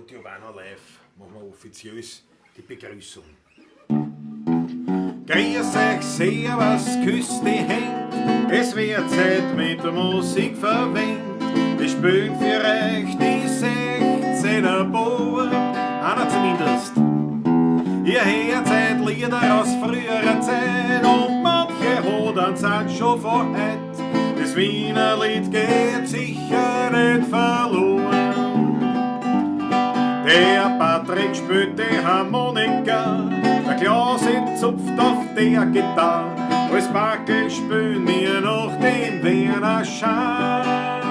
YouTube auch noch live. Machen wir offiziös die Begrüßung. Grüß euch, servus, küsst die Hände. Es wird Zeit mit der Musik verwendet. Wir spielen für euch die 16er Bohr. Einer zumindest. Ihr hört Lieder aus früherer Zeit und manche Hodern sind schon von heute. Das Wiener Lied geht sicher nicht verloren. Der Patrick spielt die Harmonika, der Klause zupft auf der Gitarre. Als Backe spielen wir noch den Wiener Schar.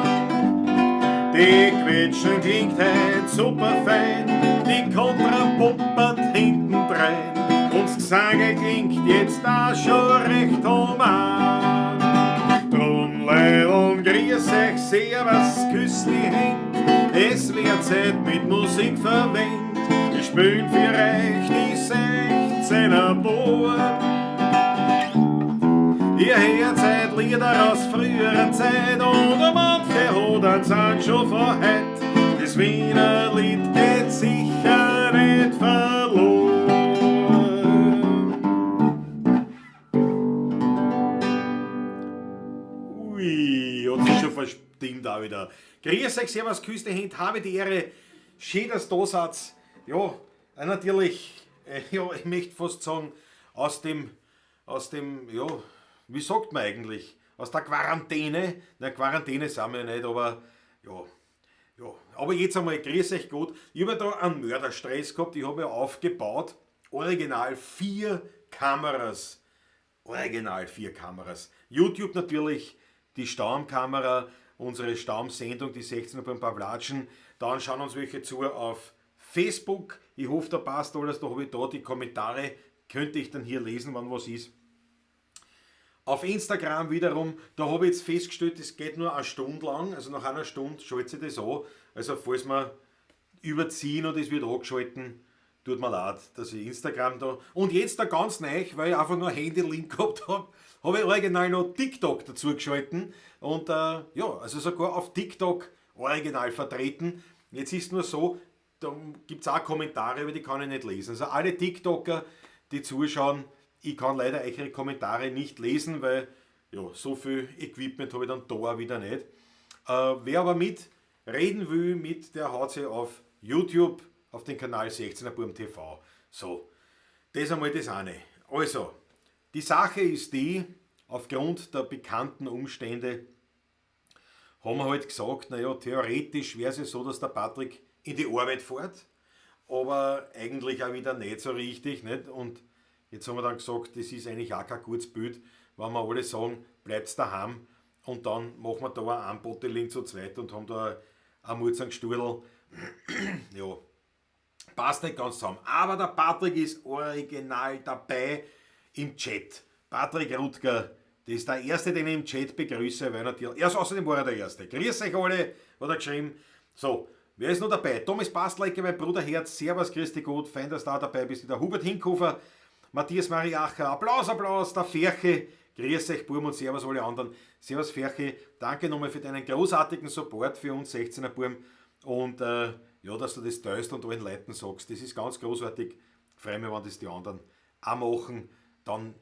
Die Quetschen klingt heut super fein, die Kontra pumpert hinten drein. Und das Gesage klingt jetzt auch schon recht human. Drum Leilon, grüß euch, servus, küsst die Hände. Es wird Zeit mit Musik verwendet. Wir spielen für euch die 16er Bohr. Ihr hört Lieder aus früherer Zeit und manche Hodern sind schon von heut. Das Wiener Lied geht sicher nicht verloren. Ui, hat sich schon verstimmt auch wieder. Grüß euch, servus, küsst die Hände, habe die Ehre. Schön, dass du da seid. Ja, natürlich, ja, ich möchte fast sagen, aus dem, ja, wie sagt man eigentlich? Aus der Quarantäne. Na, Quarantäne sind wir nicht, aber ja. Aber jetzt einmal, grüß euch gut. Ich habe ja da einen Mörderstress gehabt. Ich habe ja aufgebaut, original 4 Kameras. Original 4 Kameras. YouTube natürlich, die Stammkamera, unsere Stammsendung, die 16 beim Pavlatschen. Dann schauen uns welche zu auf Facebook. Ich hoffe, da passt alles. Da habe ich da die Kommentare. Könnte ich dann hier lesen, wann was ist. Auf Instagram wiederum, da habe ich jetzt festgestellt, das geht nur eine Stunde lang, also nach einer Stunde schaltet sich das an. Also falls wir überziehen und es wird angeschalten, tut mir leid, dass ich Instagram da... Und jetzt da ganz neu, weil ich einfach nur ein Handy-Link gehabt habe ich original noch TikTok dazu geschalten. Und ja, also sogar auf TikTok original vertreten. Jetzt ist nur so, da gibt es auch Kommentare, aber die kann ich nicht lesen. Also alle TikToker, die zuschauen, ich kann leider eure Kommentare nicht lesen, weil ja, so viel Equipment habe ich dann da auch wieder nicht. Wer aber reden will, der haut sich auf YouTube auf den Kanal 16er Burm TV. So, das einmal das eine. Also, die Sache ist die, aufgrund der bekannten Umstände haben wir halt gesagt, naja, theoretisch wäre es ja so, dass der Patrick in die Arbeit fährt, aber eigentlich auch wieder nicht so richtig, nicht? Und jetzt haben wir dann gesagt, das ist eigentlich auch kein gutes Bild, wenn wir alle sagen, bleibt daheim und dann machen wir da ein Bottling zu zweit und haben da einen Mutzangstudel. Ja, passt nicht ganz zusammen. Aber der Patrick ist original dabei im Chat. Patrick Rutger, das ist der Erste, den ich im Chat begrüße, weil natürlich... Außerdem war er der Erste. Grüß euch alle, hat er geschrieben. So, wer ist noch dabei? Thomas Bastleike, mein Bruderherz, servus, grüß dich gut, fein, dass du da dabei bist. Der Hubert Hinkofer, Matthias Mariacher, Applaus, der Ferche, grüß euch, Burm und servus alle anderen. Servus Ferche, danke nochmal für deinen großartigen Support für uns 16er Burm und ja, dass du das teilst und allen Leuten sagst, das ist ganz großartig. Ich freue mich, wenn das die anderen auch machen, dann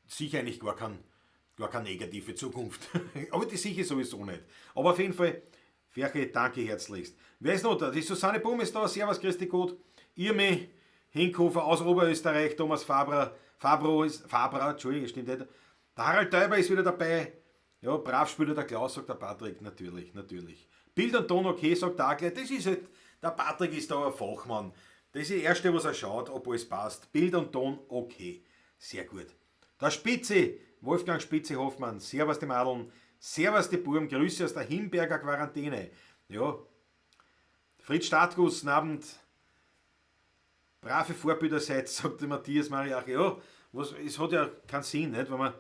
sicher eigentlich gar keine negative Zukunft. Aber die sicher sowieso nicht. Aber auf jeden Fall, Ferche, danke herzlichst. Wer ist noch da? Die Susanne Bum ist da, servus, grüß dich gut. Irme Hinkofer aus Oberösterreich, Thomas Fabra, Entschuldigung, stimmt nicht. Der Harald Teuber ist wieder dabei. Ja, brav spielt der Klaus, sagt der Patrick, natürlich. Bild und Ton okay, sagt der Agler, das ist halt, der Patrick ist da ein Fachmann. Das ist das Erste, was er schaut, ob alles passt. Bild und Ton okay, sehr gut. Der Spitze, Wolfgang Spitze Hoffmann, servus die Madeln, servus die Burm, Grüße aus der Himberger Quarantäne. Ja, Fritz Stadtguss, guten Abend. Brave Vorbilder seid, sagt der Matthias Mariach. Ja, es hat ja keinen Sinn, nicht? Wenn man,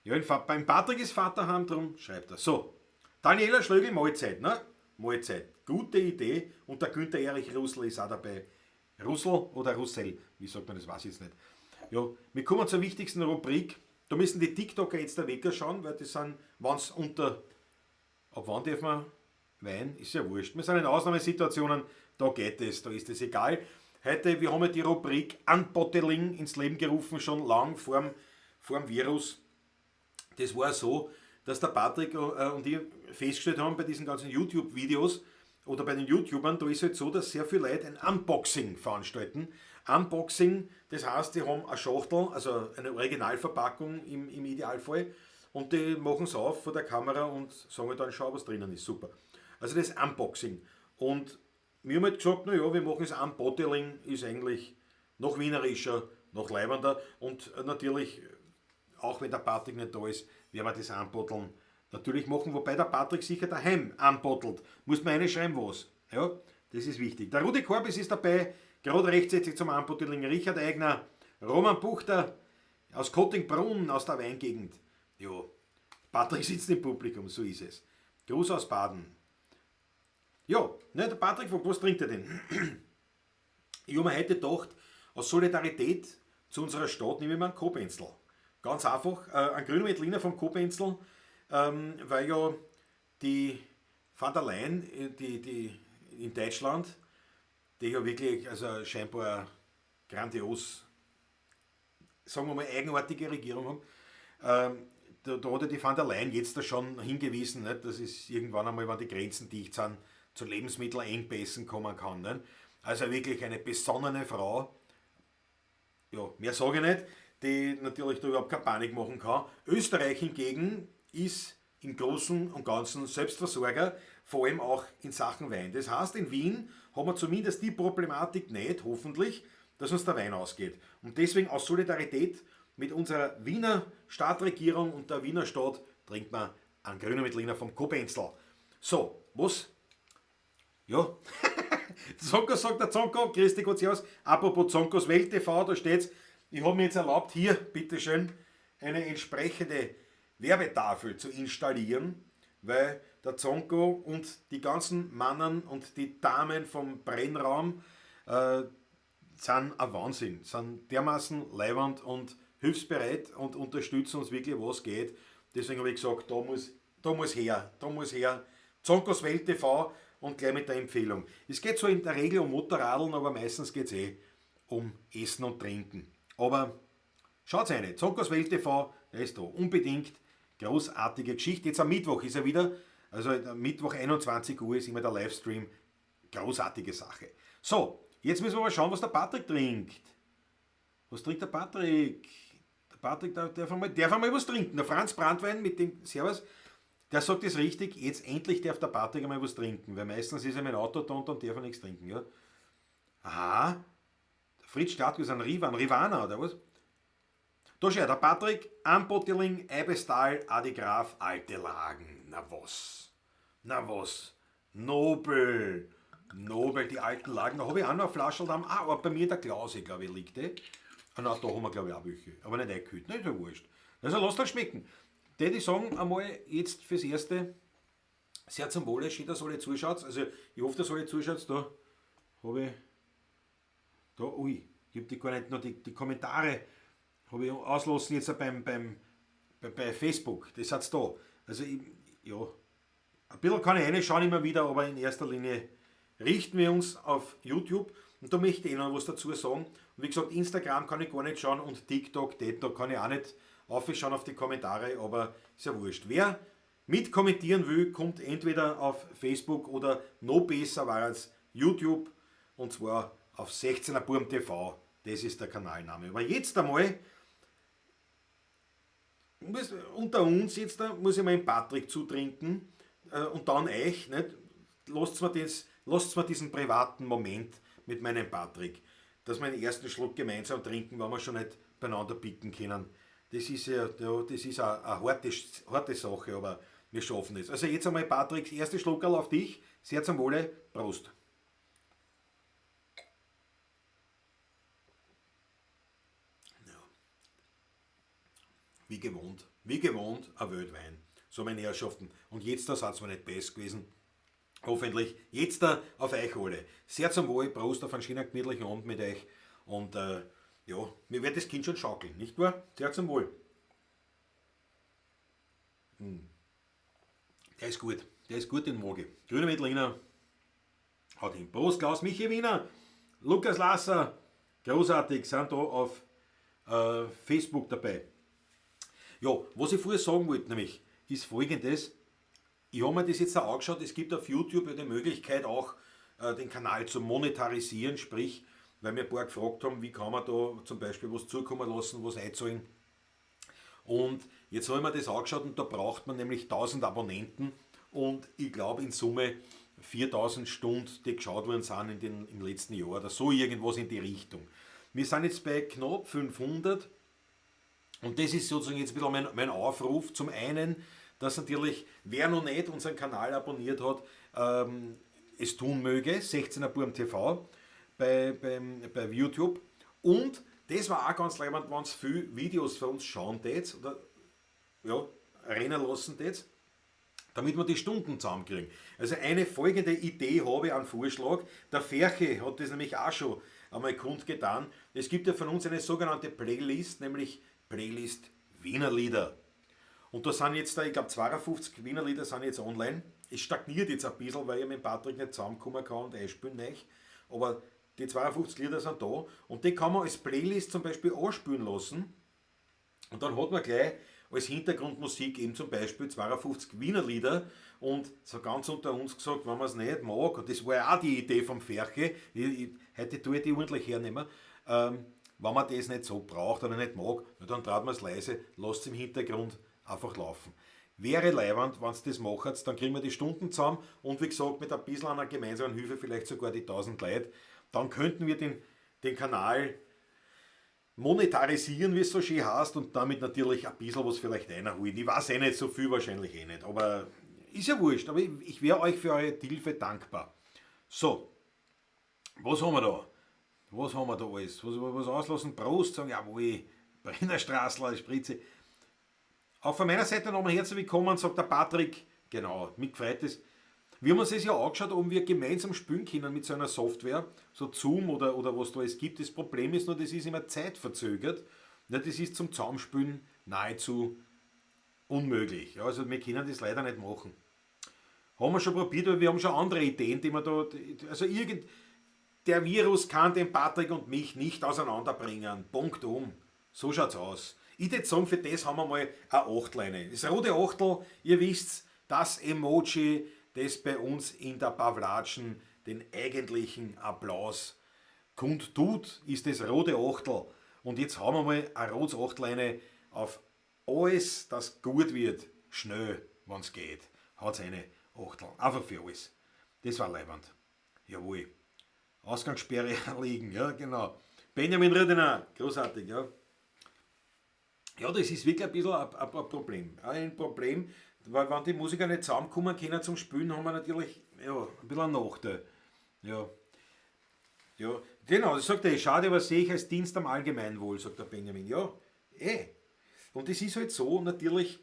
ja, beim Patrick ist Vaterheim, drum schreibt er. So, Daniela Schlögl, Mahlzeit, ne? Mahlzeit. Gute Idee. Und der Günther Erich Russell ist auch dabei. Russell oder Russell, wie sagt man das, weiß ich jetzt nicht. Ja, wir kommen zur wichtigsten Rubrik. Da müssen die TikToker jetzt der Wecker schauen, weil das sind, wenn es ab wann darf man Wein? Ist ja wurscht. Wir sind in Ausnahmesituationen, da geht es, da ist es egal. Heute, wir haben ja die Rubrik Unbottling ins Leben gerufen, schon lang vor dem Virus. Das war so, dass der Patrick und ich festgestellt haben bei diesen ganzen YouTube-Videos oder bei den YouTubern, da ist halt so, dass sehr viele Leute ein Unboxing veranstalten. Unboxing, das heißt, die haben eine Schachtel, also eine Originalverpackung im Idealfall, und die machen es auf vor der Kamera und sagen halt dann, schau, was drinnen ist. Super. Also das ist Unboxing. Und wir haben halt gesagt, naja, wir machen es Unbottling, ist eigentlich noch wienerischer, noch leibender und natürlich, auch wenn der Patrick nicht da ist, werden wir das Unbotteln natürlich machen, wobei der Patrick sicher daheim unbottelt. Muss man reinschreiben, was. Ja, das ist wichtig. Der Rudi Korbis ist dabei, gerade rechtzeitig zum Unbottling. Richard Eigner, Roman Buchter aus Kottingbrunn, aus der Weingegend. Ja, Patrick sitzt im Publikum, so ist es. Gruß aus Baden. Ja, ne, der Patrick, was trinkt er denn? Ich habe mir heute gedacht, aus Solidarität zu unserer Stadt nehme ich mir einen Kobenzl. Ganz einfach, einen grünen Veltliner vom Kobenzl, weil ja die Van der Leyen, die in Deutschland, die ja wirklich also scheinbar grandios, sagen wir mal, eigenartige Regierung haben, da hat ja die Van der Leyen jetzt da schon hingewiesen, nicht, dass es irgendwann einmal, wenn die Grenzen dicht sind, zu Lebensmittelengpässen kommen kann. Nicht? Also wirklich eine besonnene Frau, ja, mehr sage ich nicht, die natürlich da überhaupt keine Panik machen kann. Österreich hingegen ist im Großen und Ganzen Selbstversorger, vor allem auch in Sachen Wein. Das heißt, in Wien haben wir zumindest die Problematik nicht, hoffentlich, dass uns der Wein ausgeht. Und deswegen aus Solidarität mit unserer Wiener Stadtregierung und der Wiener Stadt trinkt man einen grünen Veltliner vom Kobenzl. So, was? Ja, Zonko sagt der Zonko, Christi Gott aus. Apropos Zonkos Welt TV, da steht's. Ich habe mir jetzt erlaubt, hier, bitteschön, eine entsprechende Werbetafel zu installieren, weil der Zonko und die ganzen Mannen und die Damen vom Brennraum sind ein Wahnsinn, sind dermaßen leiwand und hilfsbereit und unterstützen uns wirklich, was geht. Deswegen habe ich gesagt, da muss her. Zonkos Welt TV und gleich mit der Empfehlung. Es geht so in der Regel um Motorradeln, aber meistens geht es um Essen und Trinken. Aber schaut rein, Zonkos Welt TV, der ist da. Unbedingt großartige Geschichte. Jetzt am Mittwoch ist er wieder, also Mittwoch 21 Uhr ist immer der Livestream. Großartige Sache. So, jetzt müssen wir mal schauen, was der Patrick trinkt. Was trinkt der Patrick? Der Patrick darf einmal was trinken. Der Franz Brandwein mit dem Servus, der sagt es richtig, jetzt endlich darf der Patrick einmal was trinken, weil meistens ist er mit dem Auto da und dann darf er nichts trinken. Ja? Aha, der Fritz Stadtgut ist ein Rivana oder was? Da schaut der Patrick, Unbottling, Eibestal, Adi Graf, alte Lagen. Na was? Nobel, die alten Lagen. Da habe ich auch noch eine Flasche da. Aber bei mir der Klause, glaube ich, liegt die. Ah, na, da haben wir, glaube ich, auch welche. Aber nicht eingekühlt, nicht so wurscht. Also lasst euch schmecken. Die sagen einmal jetzt fürs Erste, sehr zum Wohle, schön, dass alle zuschaut. Also ich hoffe, dass alle zuschaut. Da habe ich, ich habe die gar nicht noch die Kommentare habe ich auslassen jetzt bei Facebook. Das hat's da. Also ein bisschen kann ich reinschauen immer wieder, aber in erster Linie richten wir uns auf YouTube. Und da möchte ich noch was dazu sagen. Und wie gesagt, Instagram kann ich gar nicht schauen und TikTok kann ich auch nicht aufschauen auf die Kommentare, aber ist ja wurscht. Wer mitkommentieren will, kommt entweder auf Facebook oder noch besser war als YouTube, und zwar auf 16er Burm TV. Das ist der Kanalname. Aber jetzt einmal, unter uns jetzt, da muss ich mal den Patrick zutrinken und dann euch. Nicht? Lasst mir diesen privaten Moment mit meinem Patrick, dass wir den ersten Schluck gemeinsam trinken, wenn wir schon nicht beieinander picken können. Das ist ja, das ist eine harte Sache, aber wir schaffen es. Also jetzt einmal Patrick, erste Schluckerl auf dich. Sehr zum Wohle. Prost. Ja. Wie gewohnt, ein Wildwein. So meine Herrschaften. Und jetzt da seid ihr nicht besser gewesen. Hoffentlich jetzt da auf euch alle. Sehr zum Wohl, Prost auf einen schönen gemütlichen Abend mit euch. Und ja, mir wird das Kind schon schaukeln, nicht wahr? Sehr zum Wohl. Der ist gut, den mag ich. Grüner Veltliner Haut hin. Prost, Klaus Michi Wiener, Lukas Lasser, großartig, sind da auf Facebook dabei. Ja, was ich vorher sagen wollte, nämlich, ist folgendes. Ich habe mir das jetzt auch angeschaut, es gibt auf YouTube ja die Möglichkeit auch den Kanal zu monetarisieren, sprich, weil mir ein paar gefragt haben, wie kann man da zum Beispiel was zukommen lassen, was einzahlen. Und jetzt habe ich mir das angeschaut und da braucht man nämlich 1000 Abonnenten und ich glaube in Summe 4000 Stunden, die geschaut worden sind im letzten Jahr oder so irgendwas in die Richtung. Wir sind jetzt bei knapp 500 und das ist sozusagen jetzt wieder mein Aufruf. Zum einen, dass natürlich, wer noch nicht unseren Kanal abonniert hat, es tun möge, 16er Burm TV bei YouTube. Und das war auch ganz leibend, wenn es viele Videos für uns schauen tät, oder ja, rennen lassen tät, damit wir die Stunden zusammenkriegen. Also eine folgende Idee habe ich, einen Vorschlag. Der Ferche hat das nämlich auch schon einmal kundgetan. Es gibt ja von uns eine sogenannte Playlist, nämlich Playlist Wiener Lieder. Und da sind jetzt, ich glaube 52 Wiener Lieder sind jetzt online. Es stagniert jetzt ein bisschen, weil ich mit Patrick nicht zusammenkommen kann und einspielen nicht. Aber die 52 Lieder sind da und die kann man als Playlist zum Beispiel anspielen lassen. Und dann hat man gleich als Hintergrundmusik eben zum Beispiel 52 Wiener Lieder und so ganz unter uns gesagt, wenn man es nicht mag, und das war ja auch die Idee vom Ferche, heute tue ich die ordentlich hernehmen, wenn man das nicht so braucht oder nicht mag, dann traut man es leise, lasst es im Hintergrund einfach laufen. Wäre leiwand, wenn ihr das macht, dann kriegen wir die Stunden zusammen und wie gesagt, mit ein bisschen einer gemeinsamen Hilfe vielleicht sogar die 1000 Leute, dann könnten wir den Kanal monetarisieren, wie es so schön heißt, und damit natürlich ein bisschen was vielleicht reinholen. Ich weiß nicht, so viel wahrscheinlich nicht, aber ist ja wurscht, aber ich wäre euch für eure Hilfe dankbar. So, was haben wir da? Was haben wir da alles? Was auslassen? Prost, sagen, jawohl, Brennerstraßler, Spritze. Auch von meiner Seite nochmal herzlich willkommen, sagt der Patrick. Genau, mich gefreut es. Wir haben uns das ja angeschaut, ob wir gemeinsam spielen können mit so einer Software, so Zoom oder was da es gibt. Das Problem ist nur, das ist immer zeitverzögert. Ja, das ist zum Zusammenspielen nahezu unmöglich. Ja, also wir können das leider nicht machen. Haben wir schon probiert, aber wir haben schon andere Ideen, die wir da... Also der Virus kann den Patrick und mich nicht auseinanderbringen. Punkt um. So schaut's aus. Ich würde sagen, für das haben wir mal eine Achtleine. Das rote Achtel, ihr wisst, das Emoji, das bei uns in der Pavlatschen den eigentlichen Applaus kundtut, ist das rote Achtel. Und jetzt haben wir mal eine rote Achtleine auf alles, das gut wird, schnell, wenn es geht. Haut's eine Achtel. Einfach für alles. Das war leibend. Jawohl. Ausgangssperre liegen, ja, genau. Benjamin Rüdener, großartig, ja. Ja, das ist wirklich ein bisschen ein Problem. Ein Problem, weil wenn die Musiker nicht zusammenkommen können zum Spielen, haben wir natürlich ja, ein bisschen einen Nachteil. Ja. Ja, genau, das sagt er, schade, aber sehe ich als Dienst am Allgemeinwohl, sagt der Benjamin. Ja, Und es ist halt so, natürlich,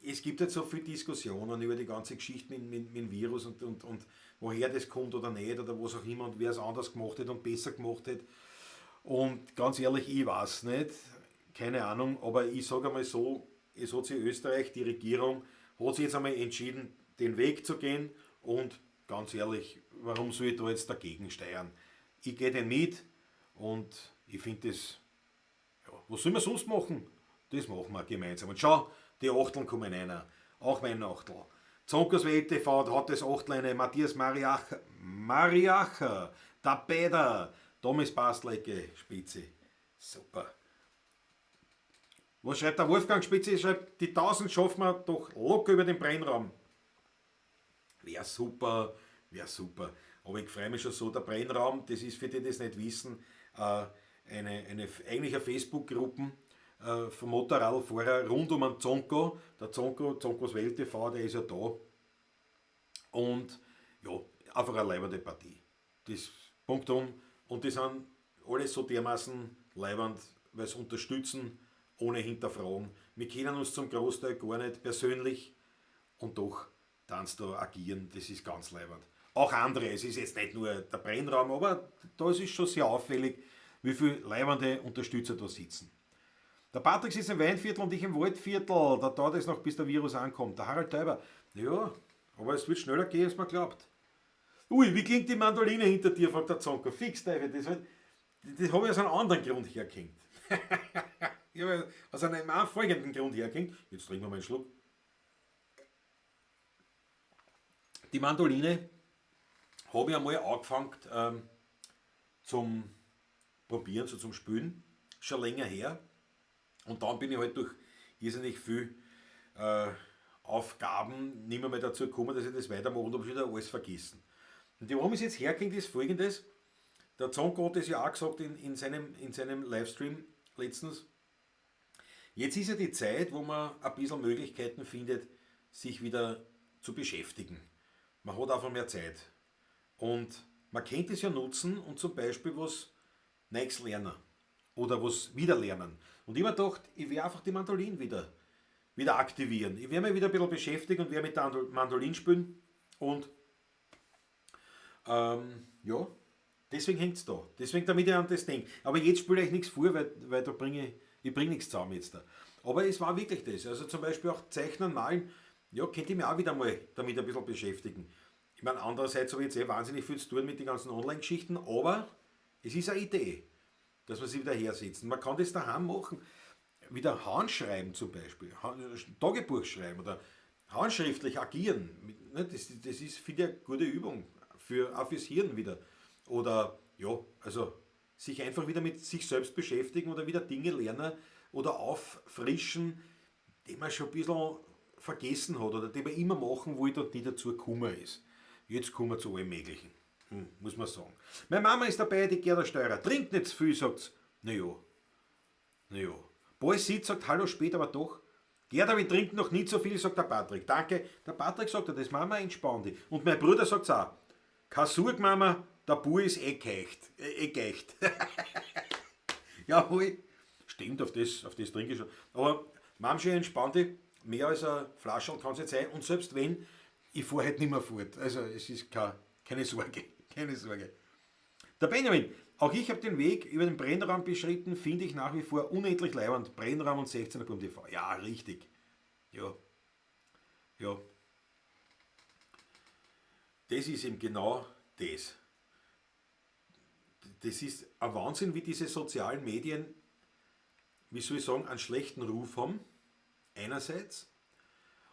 es gibt halt so viele Diskussionen über die ganze Geschichte mit dem Virus und woher das kommt oder nicht oder was auch immer und wer es anders gemacht hat und besser gemacht hat. Und ganz ehrlich, ich weiß nicht, keine Ahnung, aber ich sage einmal so, es hat sich Österreich, die Regierung, hat sich jetzt einmal entschieden, den Weg zu gehen und ganz ehrlich, warum soll ich da jetzt dagegen steuern? Ich gehe den mit und ich finde das, ja, was soll man sonst machen? Das machen wir gemeinsam. Und schau, die Achteln kommen rein, auch mein Achtel. Zonkers Welt TV, da hat das Achtleine, Matthias Mariacher, der Peter, Thomas Bastlecke, Spitze, super. Was schreibt der Wolfgang Spitze? Schreibt, die 1000 schaffen wir doch locker über den Brennraum. Wäre super, wäre super. Aber ich freue mich schon so, der Brennraum, das ist für die, die das nicht wissen, eigentlich eine Facebook-Gruppe vom Motorradfahrer rund um den Zonko. Der Zonkos Welt TV, der ist ja da. Und ja, einfach eine leibende Partie. Das Punkt um. Und die sind alles so dermaßen leibend, weil sie unterstützen, ohne hinterfragen. Wir kennen uns zum Großteil gar nicht persönlich und doch dann da agieren, das ist ganz leibend. Auch andere, es ist jetzt nicht nur der Brennraum, aber da ist es schon sehr auffällig, wie viele leibende Unterstützer da sitzen. Der Patrick sitzt im Weinviertel und ich im Waldviertel, da dauert es noch, bis der Virus ankommt. Der Harald Teuber, ja, aber es wird schneller gehen, als man glaubt. Ui, wie klingt die Mandoline hinter dir, fragt der Zonko. Fix, David, das habe ich aus einem anderen Grund hergehängt. Ich habe aus einem folgenden Grund hergehängt. Jetzt trinken wir mal einen Schluck. Die Mandoline habe ich einmal angefangen zum Probieren, so zum Spielen. Schon länger her. Und dann bin ich halt durch irrsinnig viel Aufgaben nicht mehr dazu gekommen, dass ich das weitermache und habe wieder alles vergessen. Und warum es jetzt herging, ist folgendes. Der Zonko hat das ja auch gesagt in seinem Livestream letztens. Jetzt ist ja die Zeit, wo man ein bisschen Möglichkeiten findet, sich wieder zu beschäftigen. Man hat einfach mehr Zeit. Und man könnte es ja nutzen und zum Beispiel was Neues lernen. Oder was wieder lernen. Und ich habe mir gedacht, ich werde einfach die Mandolin wieder aktivieren. Ich werde mich wieder ein bisschen beschäftigen und werde mit der Mandolin spielen. Und ja, deswegen hängt es da. Deswegen, damit ich an das denke. Aber jetzt spiele ich nichts vor, weil da ich bringe nichts zusammen jetzt da. Aber es war wirklich das. Also zum Beispiel auch Zeichnen, Malen, ja, könnte ich mich auch wieder mal damit ein bisschen beschäftigen. Ich meine, andererseits habe ich jetzt wahnsinnig viel zu tun mit den ganzen Online-Geschichten, aber es ist eine Idee, dass man sich wieder hersetzen. Man kann das daheim machen, wieder handschreiben zum Beispiel, Tagebuch schreiben oder handschriftlich agieren. Das ist, finde ich, eine gute Übung, auch fürs Hirn wieder. Oder, ja, also sich einfach wieder mit sich selbst beschäftigen oder wieder Dinge lernen oder auffrischen, die man schon ein bisschen vergessen hat oder die man immer machen wollte und nie dazu gekommen ist. Jetzt kommen wir zu allem Möglichen, muss man sagen. Meine Mama ist dabei, die Gerda Steurer. Trinkt nicht zu viel, sagt sie. Naja. Paul sieht, sagt Hallo spät, aber doch. Gerda, wir trinken noch nicht so viel, sagt der Patrick. Danke. Der Patrick sagt, das Mama, entspann dich. Und mein Bruder sagt es auch. Keine Sorge, Mama, der Bub ist keucht. Geicht. Jawohl. Stimmt, auf das trinke ich schon. Aber Mamsche, entspann dich. Mehr als eine Flasche kann es nicht sein. Und selbst wenn, ich fahre halt nicht mehr fort. Also es ist keine Sorge. Keine Sorge. Der Benjamin, auch ich habe den Weg über den Brennraum beschritten, finde ich nach wie vor unendlich leibend. Brennraum und 16er kommt TV. Ja, richtig. Ja. Das ist eben genau das. Das ist ein Wahnsinn, wie diese sozialen Medien, wie soll ich sagen, einen schlechten Ruf haben. Einerseits.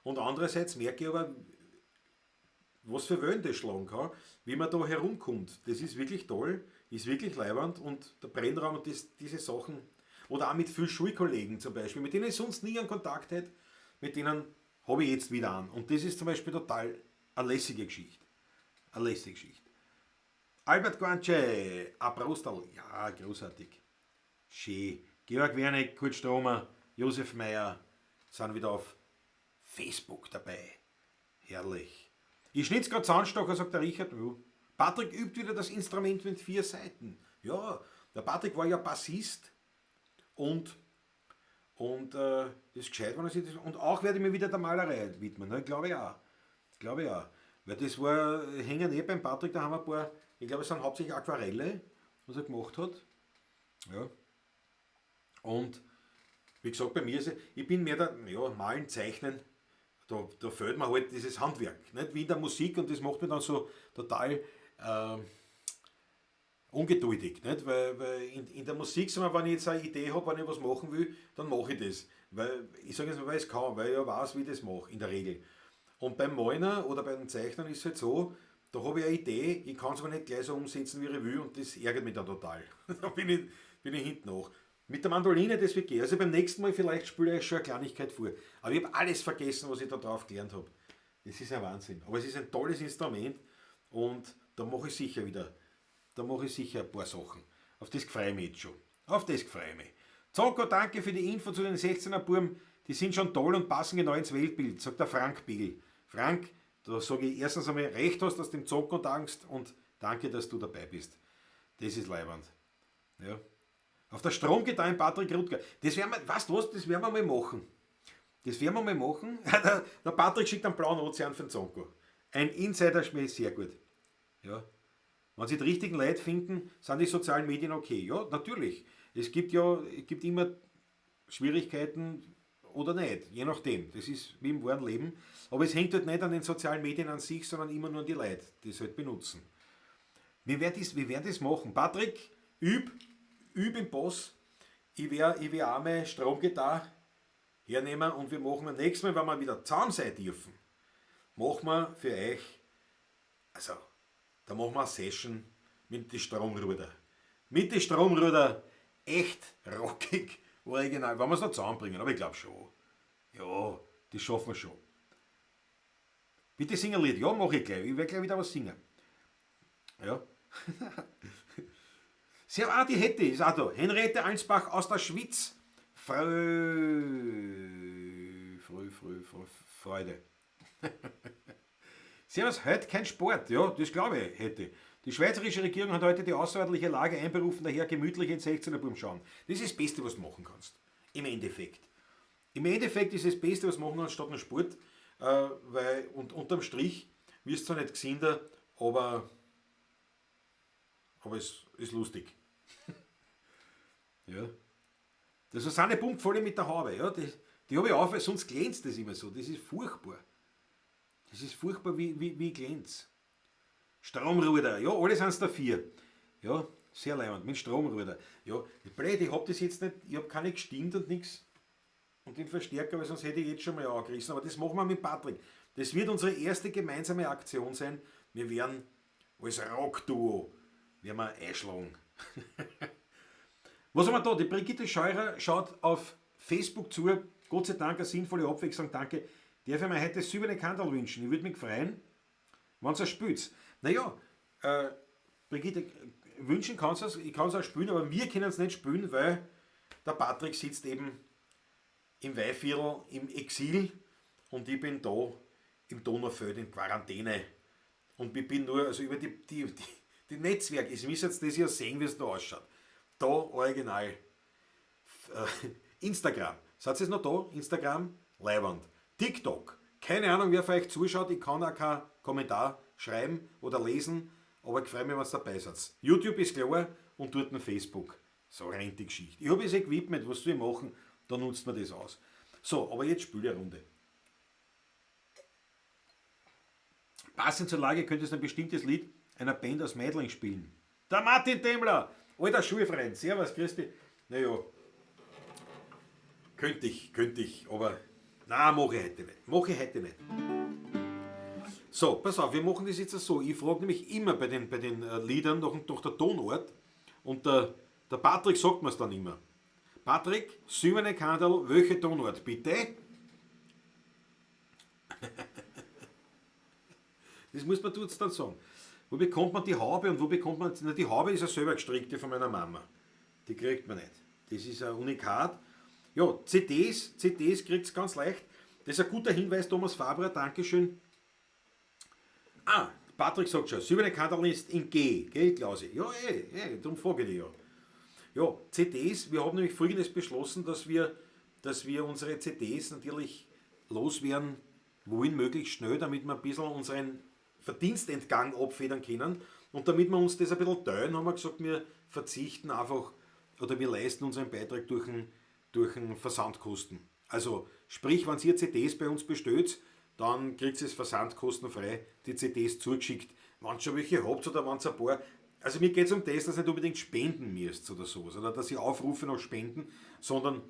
Und andererseits merke ich aber, was für Wellen das schlagen kann, wie man da herumkommt. Das ist wirklich toll, ist wirklich leiwand und der Brennraum und diese Sachen, oder auch mit vielen Schulkollegen zum Beispiel, mit denen ich sonst nie einen Kontakt hätte, mit denen habe ich jetzt wieder an. Und das ist zum Beispiel total eine lässige Geschichte. Eine lässige Geschichte. Albert Guanche, Abrostal, ja, großartig. Schön. Georg Wernick, Kurt Stromer, Josef Meyer sind wieder auf Facebook dabei. Herrlich. Ich schnitt's gerade Zahnstocher, sagt der Richard. Ja. Patrick übt wieder das Instrument mit 4 Seiten. Ja, der Patrick war ja Bassist und das ist gescheit, wenn er sich das. Und auch werde ich mir wieder der Malerei widmen. Ne? Glaube ich auch. Weil das war, hängen beim Patrick, da haben wir ein paar, ich glaube es sind hauptsächlich Aquarelle, was er gemacht hat. Ja. Und wie gesagt, bei mir ist ich bin mehr der, Malen, Zeichnen, da fehlt mir halt dieses Handwerk. Nicht? Wie in der Musik und das macht mich dann so total ungeduldig. Nicht? Weil in der Musik, wenn ich jetzt eine Idee habe, wenn ich was machen will, dann mache ich das. Weil ich sage jetzt mal, weil ich es kann, weil ich ja weiß, wie ich das mache, in der Regel. Und beim Malen oder beim Zeichnen ist es halt so, da habe ich eine Idee, ich kann es aber nicht gleich so umsetzen, wie ich will und das ärgert mich dann total. Da bin ich hinten nach. Mit der Mandoline, das wird gehen. Also beim nächsten Mal vielleicht spiele ich schon eine Kleinigkeit vor. Aber ich habe alles vergessen, was ich da drauf gelernt habe. Das ist ein Wahnsinn. Aber es ist ein tolles Instrument und da mache ich sicher ein paar Sachen. Auf das freue ich mich jetzt schon. Auf das freue ich mich. Zonko, danke für die Info zu den 16er Buben. Die sind schon toll und passen genau ins Weltbild, sagt der Frank Biegel. Frank, da sage ich erstens einmal, recht hast, dass du dem Zonko dankst und danke, dass du dabei bist. Das ist leiwand. Ja. Auf der Stromgitarre Patrick Rutger. Das werden wir, weißt du was, das werden wir mal machen. Der Patrick schickt einen blauen Ozean für den Zonko. Ein Insider-Schmäh, sehr gut. Ja. Wenn sie die richtigen Leute finden, sind die sozialen Medien okay. Ja, natürlich. Es gibt immer Schwierigkeiten oder nicht, je nachdem. Das ist wie im wahren Leben. Aber es hängt halt nicht an den sozialen Medien an sich, sondern immer nur an die Leute, die es halt benutzen. Wir werden das machen. Patrick, üb im Boss. Ich wär auch meine Stromgitarre hernehmen und wir machen nächstes Mal, wenn wir wieder zusammen sein dürfen, machen wir für euch, also, da machen wir eine Session mit den Stromruder. Mit den Stromruder echt rockig, original. Wenn wir es noch zusammenbringen, aber ich glaube schon. Ja, das schaffen wir schon. Bitte sing ein Lied. Ja, mache ich gleich. Ich werde gleich wieder was singen. Ja. Sehr, die hätte ist auch da. Henriette Ansbach aus der Schweiz. Freude. Servus, heute kein Sport. Ja, das glaube ich hätte. Die schweizerische Regierung hat heute die außerordentliche Lage einberufen, daher gemütlich in 16er Buben schauen. Das ist das Beste, was du machen kannst. Im Endeffekt. Im Endeffekt ist das Beste, was du machen kannst, statt einem Sport. Weil, und unterm Strich wirst du zwar nicht gesünder, aber es ist lustig. Ja. Das ist eine Punktfolie mit der Haube. Ja. Die habe ich auf, weil sonst glänzt das immer so. Das ist furchtbar. Das ist furchtbar, wie glänzt. Stromruder, ja, alle sind es dafür. Ja, sehr leibend, mit Stromruder. Ja, blöd, ich habe das jetzt nicht, ich habe keine gestimmt und nichts. Und den Verstärker, weil sonst hätte ich jetzt schon mal angerissen. Aber das machen wir mit Patrick. Das wird unsere erste gemeinsame Aktion sein. Wir werden als Rockduo einschlagen. Was haben wir da? Die Brigitte Scheurer schaut auf Facebook zu. Gott sei Dank eine sinnvolle Abwechslung. Danke. Darf ich mir heute silberne Kandel wünschen? Ich würde mich freuen, wenn es spielt. Naja, Brigitte, wünschen kannst du es, ich kann es auch spielen, aber wir können es nicht spielen, weil der Patrick sitzt eben im Weihviertel im Exil und ich bin da im Donaufeld in Quarantäne. Und ich bin nur, also über die Netzwerke, ich muss jetzt das ja sehen, wie es da ausschaut. Da original. Instagram. Seid ihr noch da? Instagram? Leiband. TikTok. Keine Ahnung, wer von euch zuschaut. Ich kann auch keinen Kommentar schreiben oder lesen, aber ich freue mich, wenn ihr dabei seid. YouTube ist klar und dort ein Facebook. So rennt die Geschichte. Ich habe es gewidmet, was soll ich machen, da nutzt man das aus. So, aber jetzt spiele ich eine Runde. Passend zur Lage könntest du ein bestimmtes Lied einer Band aus Meidling spielen. Der Martin Demmler, alter Schulfreund, servus, grüß dich. Naja, könnte ich, aber nein, mache ich heute nicht. So, pass auf, wir machen das jetzt so. Ich frage nämlich immer bei den Liedern nach der Tonart und der Patrick sagt mir es dann immer. Patrick, silberne Kandel, welche Tonart, bitte? Das muss man jetzt dann sagen. Wo bekommt man die Haube und wo bekommt man... Na, die Haube ist ja selber gestrickte von meiner Mama. Die kriegt man nicht. Das ist ein Unikat. Ja, CDs kriegt es ganz leicht. Das ist ein guter Hinweis, Thomas Fabrer, Dankeschön. Patrick sagt schon, silberne Kandel ist in G, gell, Klausi? Ja, darum frage ich dich ja. Ja, CDs, wir haben nämlich Folgendes beschlossen, dass wir unsere CDs natürlich loswerden wollen, möglichst schnell, damit wir ein bisschen unseren Verdienstentgang abfedern können. Und damit wir uns das ein bisschen teilen, haben wir gesagt, wir verzichten einfach oder wir leisten unseren Beitrag durch den Versandkosten. Also sprich, wenn ihr CDs bei uns bestellt, dann kriegt ihr es versandkostenfrei die CDs zugeschickt. Wenn ihr schon welche habt oder wenn ihr ein paar... Also mir geht es um das, dass ihr nicht unbedingt spenden müsst oder sowas, oder dass ihr aufrufe nach Spenden, sondern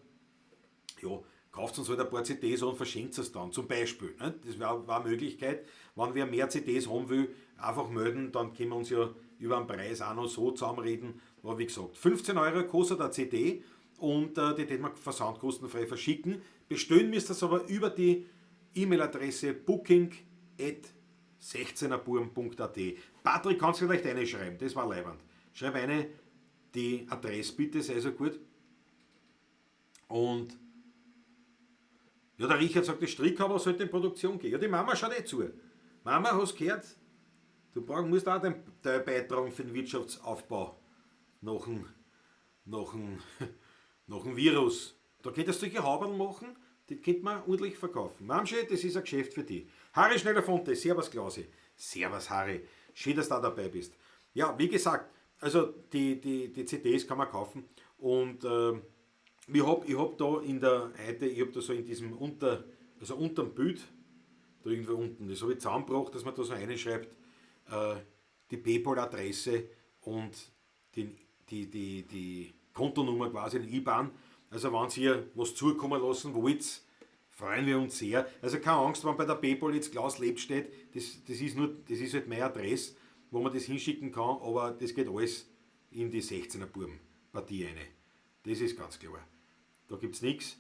ja, kauft uns halt ein paar CDs und verschenkt es dann, zum Beispiel. Ne? Das wäre eine Möglichkeit. Wenn wer mehr CDs haben will, einfach melden, dann können wir uns ja über einen Preis auch noch so zusammenreden. Aber wie gesagt, 15 Euro kostet eine CD und die den wir versandkostenfrei verschicken. Bestellen müsst ihr es aber über die E-Mail-Adresse booking@16erburm.at. Patrick, kannst du vielleicht eine schreiben, das war leibend. Schreib eine, die Adresse bitte, sei so gut. Und ja, der Richard sagt, das Strickhaber sollte in Produktion gehen. Ja, die Mama schaut zu. Mama, hast du gehört? Du musst auch den beitragen für den Wirtschaftsaufbau nach dem Virus. Da könntest du solche Haberl machen, die könnte man ordentlich verkaufen. Mamsche, das ist ein Geschäft für dich. Harry Schneider-Fonte, servus Klausi. Servus Harry, schön, dass du da dabei bist. Ja, wie gesagt, also die CDs kann man kaufen und ich hab da ich hab da so in diesem unterm Bild, da irgendwo unten, das habe ich zusammengebracht, dass man da so reinschreibt, die PayPal-Adresse und die Kontonummer quasi, den IBAN. Also wenn ihr was zukommen lassen wollt, freuen wir uns sehr. Also keine Angst, wenn bei der PayPal jetzt Klaus Lebt steht, das ist halt meine Adresse, wo man das hinschicken kann, aber das geht alles in die 16er Buben-Partie rein. Das ist ganz klar. Da gibt es nichts.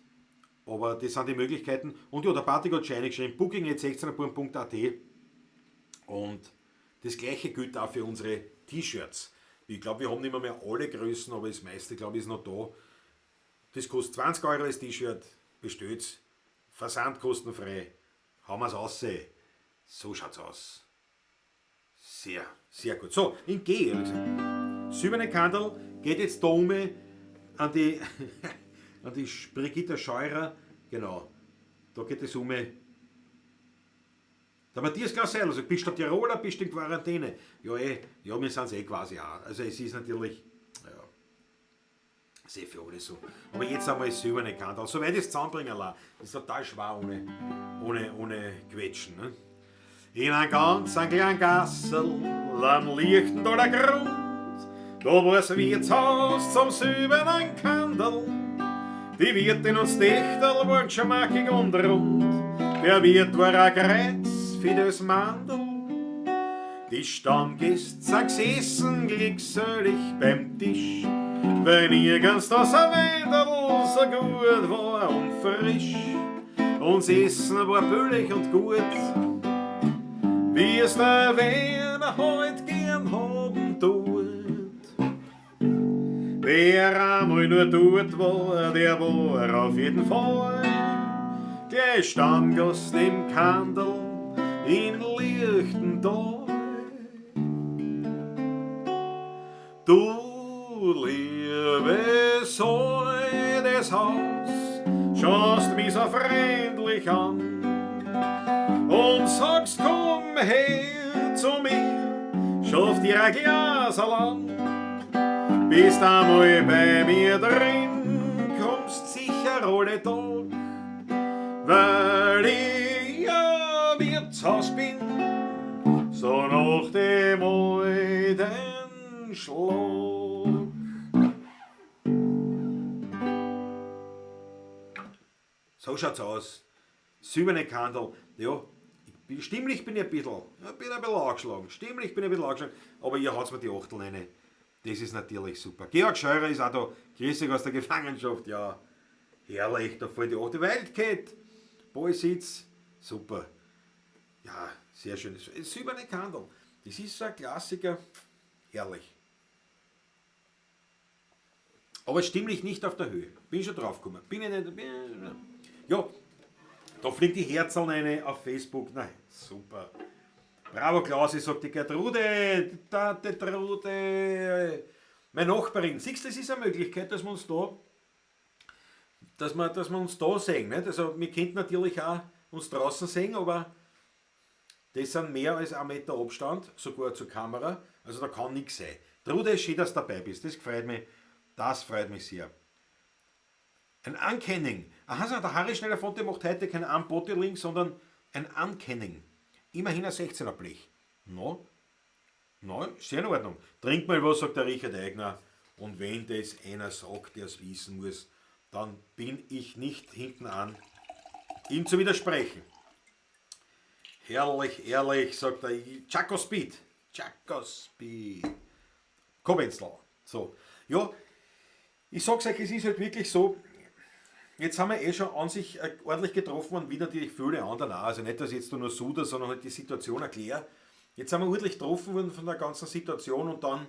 Aber das sind die Möglichkeiten. Und ja, der Party hat schon geschrieben, booking.16erbuben.at. Und das gleiche gilt auch für unsere T-Shirts. Ich glaube, wir haben nicht mehr alle Größen, aber das meiste, glaube ich, ist noch da. Das kostet 20 Euro das T-Shirt, bestellt's, versandkostenfrei, haben wir es aussehen. So schaut's aus. Sehr, sehr gut. So, in G. Silberne Kandel geht jetzt da um an die, an die Brigitte Scheurer. Genau, da geht es um. Der Matthias Glausel, also bist du Tiroler, bist du in Quarantäne? Ja, ja, wir sind es quasi auch. Also es ist natürlich, ja, sehr für alle so. Aber jetzt einmal silberne Kandel. Soweit ich es zusammenbringen lasse, ist total schwer ohne Quetschen. Ne? In ein ganz kleinen Gassel, am lichten da der Grund, da wo es Wirtshaus zum silbernen Kandel. Die Wirtin und das Dichterl waren schmackig und rund, der Wirt war ein Kreuz für das Mandel. Die Stammgäste sind gesessen glückselig beim Tisch, weil nirgends das Wendel so gut war und frisch. Und das Essen war billig und gut, wie es der Werner heut gern haben tut. Wer einmal nur dort war, der war auf jeden Fall gleich Stammgast im Kandel in Lichtental. Du liebes altes Haus, schaust mich so freundlich an und sagst, komm her zu mir, schaff dir ein Glas an. Bist einmal bei mir drin, kommst sicher alle Tag, weil ich ein Wirtshaus bin, so nach dem alten Schlag. So schaut's aus. Silberne Kandel, ja, stimmlich bin ich ein bisschen angeschlagen. Stimmlich bin ich ein bisschen angeschlagen, aber ihr haut mir die Achtel rein. Das ist natürlich super. Georg Scheurer ist auch da. Grüß dich aus der Gefangenschaft. Ja, herrlich. Da fällt die achte Wildcat. Ballsitz. Super. Ja, sehr schön. Silberne Kandel. Das ist so ein Klassiker. Herrlich. Aber stimmlich nicht auf der Höhe. Bin schon drauf gekommen. Ja, da fliegt die Herzl rein auf Facebook. Nein, super. Bravo Klausi, sagt die Gertrude, die Tante Trude, meine Nachbarin. Siehst du, das ist eine Möglichkeit, dass wir uns da sehen. Nicht? Also wir könnten natürlich auch uns draußen sehen, aber das sind mehr als 1 Meter Abstand, sogar zur Kamera. Also da kann nichts sein. Trude, schön, dass du dabei bist. Das freut mich sehr. Ein Uncanning. Aha, der Harry Schneider-Fonte macht heute kein Unbottling, sondern ein Uncanning. Immerhin ein 16er Blech. No, sehr in Ordnung. Trink mal was, sagt der Richard Eigner. Und wenn das einer sagt, der es wissen muss, dann bin ich nicht hinten an, ihm zu widersprechen. Herrlich, ehrlich, sagt er. Chaco Speed. Kobenzl. So. Ja, ich sag's euch, es ist halt wirklich so. Jetzt haben wir schon an sich ordentlich getroffen und wie natürlich viele andere auch. Also nicht, dass ich jetzt nur suder, sondern halt die Situation erkläre. Jetzt haben wir ordentlich getroffen worden von der ganzen Situation und dann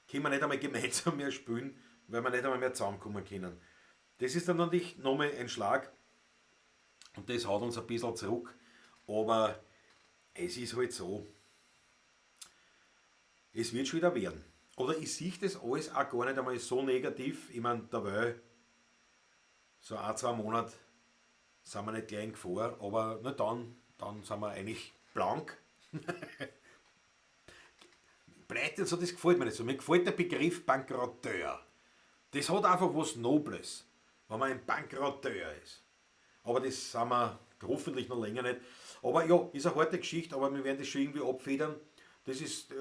können wir nicht einmal gemeinsam mehr spielen, weil wir nicht einmal mehr zusammenkommen können. Das ist dann natürlich nochmal ein Schlag und das haut uns ein bisschen zurück. Aber es ist halt so, es wird schon wieder werden. Oder ich sehe das alles auch gar nicht einmal so negativ. Ich meine, derweil so 1-2 Monate sind wir nicht gleich in Gefahr, aber na dann sind wir eigentlich blank. Pleite, das gefällt mir nicht so. Mir gefällt der Begriff Bankrotteur. Das hat einfach was Nobles. wenn man ein Bankrotteur ist. Aber das sind wir hoffentlich noch länger nicht. Aber ja, ist eine harte Geschichte, aber wir werden das schon irgendwie abfedern. Das ist,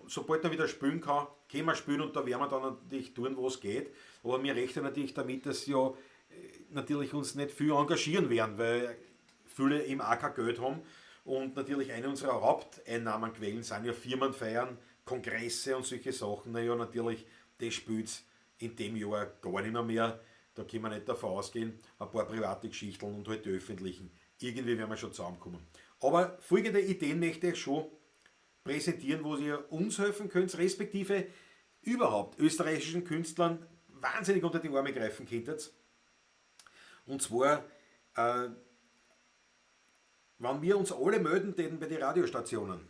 sobald er wieder spielen kann, können wir spielen und da werden wir dann natürlich tun, was geht. Aber wir rechnen natürlich damit, dass ja natürlich uns nicht viel engagieren werden, weil viele eben auch kein Geld haben. Und natürlich eine unserer Haupteinnahmenquellen sind ja Firmenfeiern, Kongresse und solche Sachen. Naja, natürlich, das spielt in dem Jahr gar nicht mehr. Da können wir nicht davon ausgehen. Ein paar private Geschichten und halt die öffentlichen. Irgendwie werden wir schon zusammenkommen. Aber folgende Ideen möchte ich schon präsentieren, wo ihr uns helfen könnt, respektive überhaupt österreichischen Künstlern wahnsinnig unter die Arme greifen könntet. Und zwar, wenn wir uns alle melden täten bei den Radiostationen,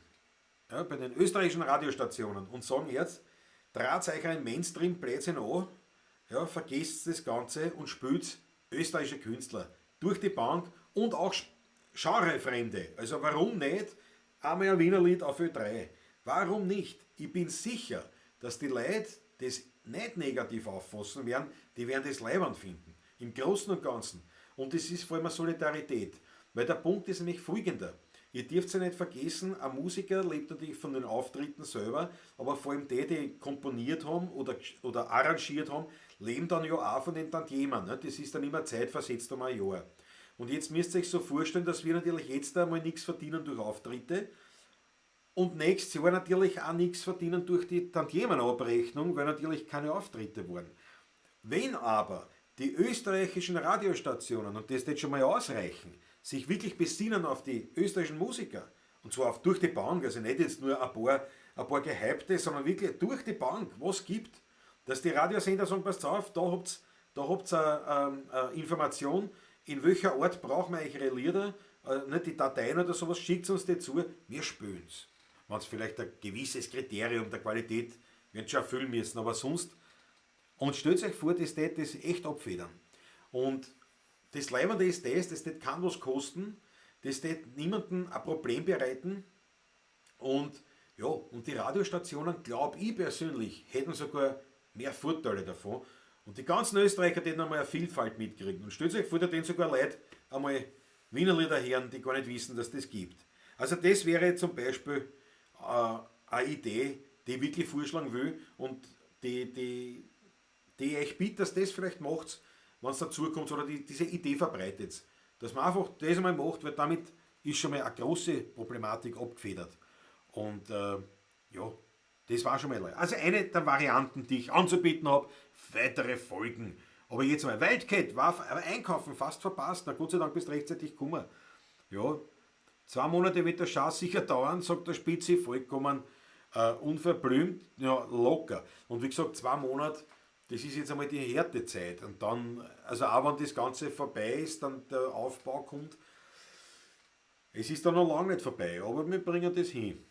ja, bei den österreichischen Radiostationen und sagen jetzt, draht euch ein Mainstream-Blödsinn an, ja, vergesst das Ganze und spielt österreichische Künstler durch die Bank und auch Genrefremde. Also warum nicht einmal ein Wiener Lied auf Ö3? Warum nicht? Ich bin sicher, dass die Leute das nicht negativ auffassen werden, die werden das leibend finden. Im Großen und Ganzen. Und das ist vor allem eine Solidarität. Weil der Punkt ist nämlich folgender. Ihr dürft ja nicht vergessen, ein Musiker lebt natürlich von den Auftritten selber, aber vor allem die komponiert haben oder arrangiert haben, leben dann ja auch von den Tantiemen. Ne? Das ist dann immer zeitversetzt um ein Jahr. Und jetzt müsst ihr euch so vorstellen, dass wir natürlich jetzt einmal nichts verdienen durch Auftritte und nächstes Jahr natürlich auch nichts verdienen durch die Tantiemenabrechnung, weil natürlich keine Auftritte waren. Wenn aber die österreichischen Radiostationen, und das wird schon mal ausreichen, sich wirklich besinnen auf die österreichischen Musiker, und zwar auf, durch die Bank, also nicht jetzt nur ein paar Gehypte, sondern wirklich durch die Bank, was gibt, dass die Radiosender sagen, passt auf, da habt ihr eine Information, in welcher Art brauchen wir eure Lieder, nicht die Dateien oder sowas, schickt uns die zu, wir spielen es. Wenn es vielleicht ein gewisses Kriterium der Qualität wird schon erfüllen müssen, aber sonst, und stellt euch vor, das tät das echt abfedern. Und das Leibende ist das tät kann was kosten, das tät niemandem ein Problem bereiten und ja, und die Radiostationen, glaube ich persönlich, hätten sogar mehr Vorteile davon. Und die ganzen Österreicher hätten einmal eine Vielfalt mitkriegen. Und stellt euch vor, da den sogar Leute einmal Wienerlieder hören, die gar nicht wissen, dass das gibt. Also das wäre zum Beispiel eine Idee, die ich wirklich vorschlagen will und die ich euch bitte, dass das vielleicht macht, wenn es dazu kommt oder diese Idee verbreitet. Dass man einfach das einmal macht, weil damit ist schon mal eine große Problematik abgefedert. Und ja, das war schon mal leid. Also eine der Varianten, die ich anzubieten habe, weitere Folgen. Aber jetzt mal, Wildcat war aber einkaufen fast verpasst. Na Gott sei Dank bist du rechtzeitig gekommen. Ja, 2 Monate wird der Schatz sicher dauern, sagt der Spitze, vollkommen unverblümt, ja, locker. Und wie gesagt, 2 Monate, das ist jetzt einmal die Härtezeit. Und dann, also auch wenn das Ganze vorbei ist, dann der Aufbau kommt, es ist dann noch lange nicht vorbei, aber wir bringen das hin.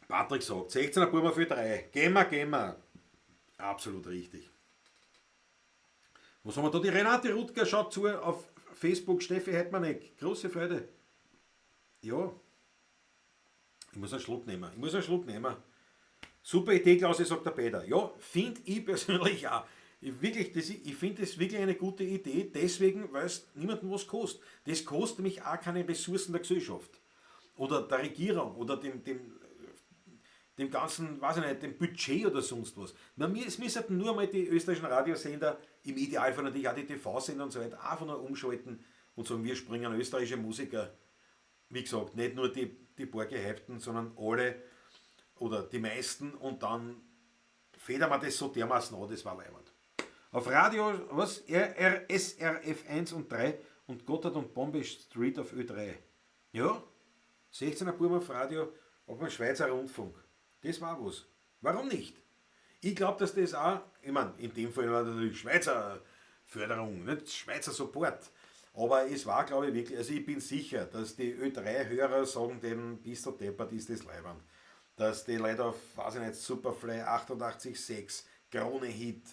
Patrick sagt, 16er Burma für 3. Gehen wir. Absolut richtig. Was haben wir da? Die Renate Rutger schaut zu auf Facebook, Steffi Heidmanneck. Große Freude. Ja. Ich muss einen Schluck nehmen. Super Idee, Klausi, sagt der Peter. Ja, finde ich persönlich auch. Ich finde das wirklich eine gute Idee, deswegen, weil es niemandem was kostet. Das kostet nämlich auch keine Ressourcen der Gesellschaft. Oder der Regierung oder dem ganzen, weiß ich nicht, dem Budget oder sonst was. Es müssen nur mal die österreichischen Radiosender, im Idealfall natürlich auch die TV-Sender und so weiter, einfach nur umschalten und sagen, wir springen österreichische Musiker. Wie gesagt, nicht nur die paar Gehypten, sondern alle oder die meisten und dann federn wir das so dermaßen an, das war leibend. Auf Radio, was? SRF 1 und 3 und Gotthard und Bombay Street auf Ö3. Ja, 16er Burm auf Radio, auf dem Schweizer Rundfunk. Das war was. Warum nicht? Ich glaube, dass das auch, ich meine, in dem Fall war natürlich Schweizer Förderung, nicht Schweizer Support. Aber es war, glaube ich, wirklich, also ich bin sicher, dass die Ö3-Hörer sagen, dem bist du deppert, ist das leibend. Dass die Leute auf, weiß ich nicht, Superfly 88.6, Krone Hit,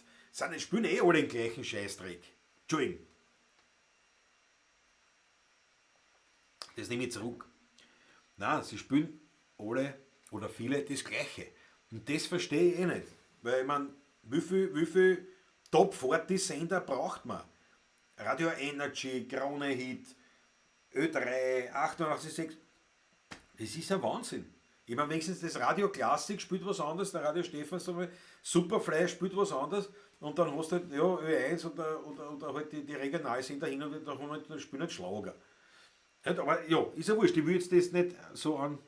die spielen eh alle den gleichen Scheißdreck. Entschuldigung. Das nehme ich zurück. Nein, sie spielen alle oder viele das Gleiche. Und das verstehe ich eh nicht. Weil ich meine, wie viel Top 40 Sender braucht man? Radio Energy, Krone Hit, Ö3, 88,6. Das ist ein Wahnsinn. Ich meine, wenigstens das Radio Klassik spielt was anderes, der Radio Stefan Superfly spielt was anderes und dann hast du halt ja, Ö1 oder halt die Regionalsender hin und da spielen halt Schlager. Aber ja, ist ja wurscht, ich will jetzt das nicht so an.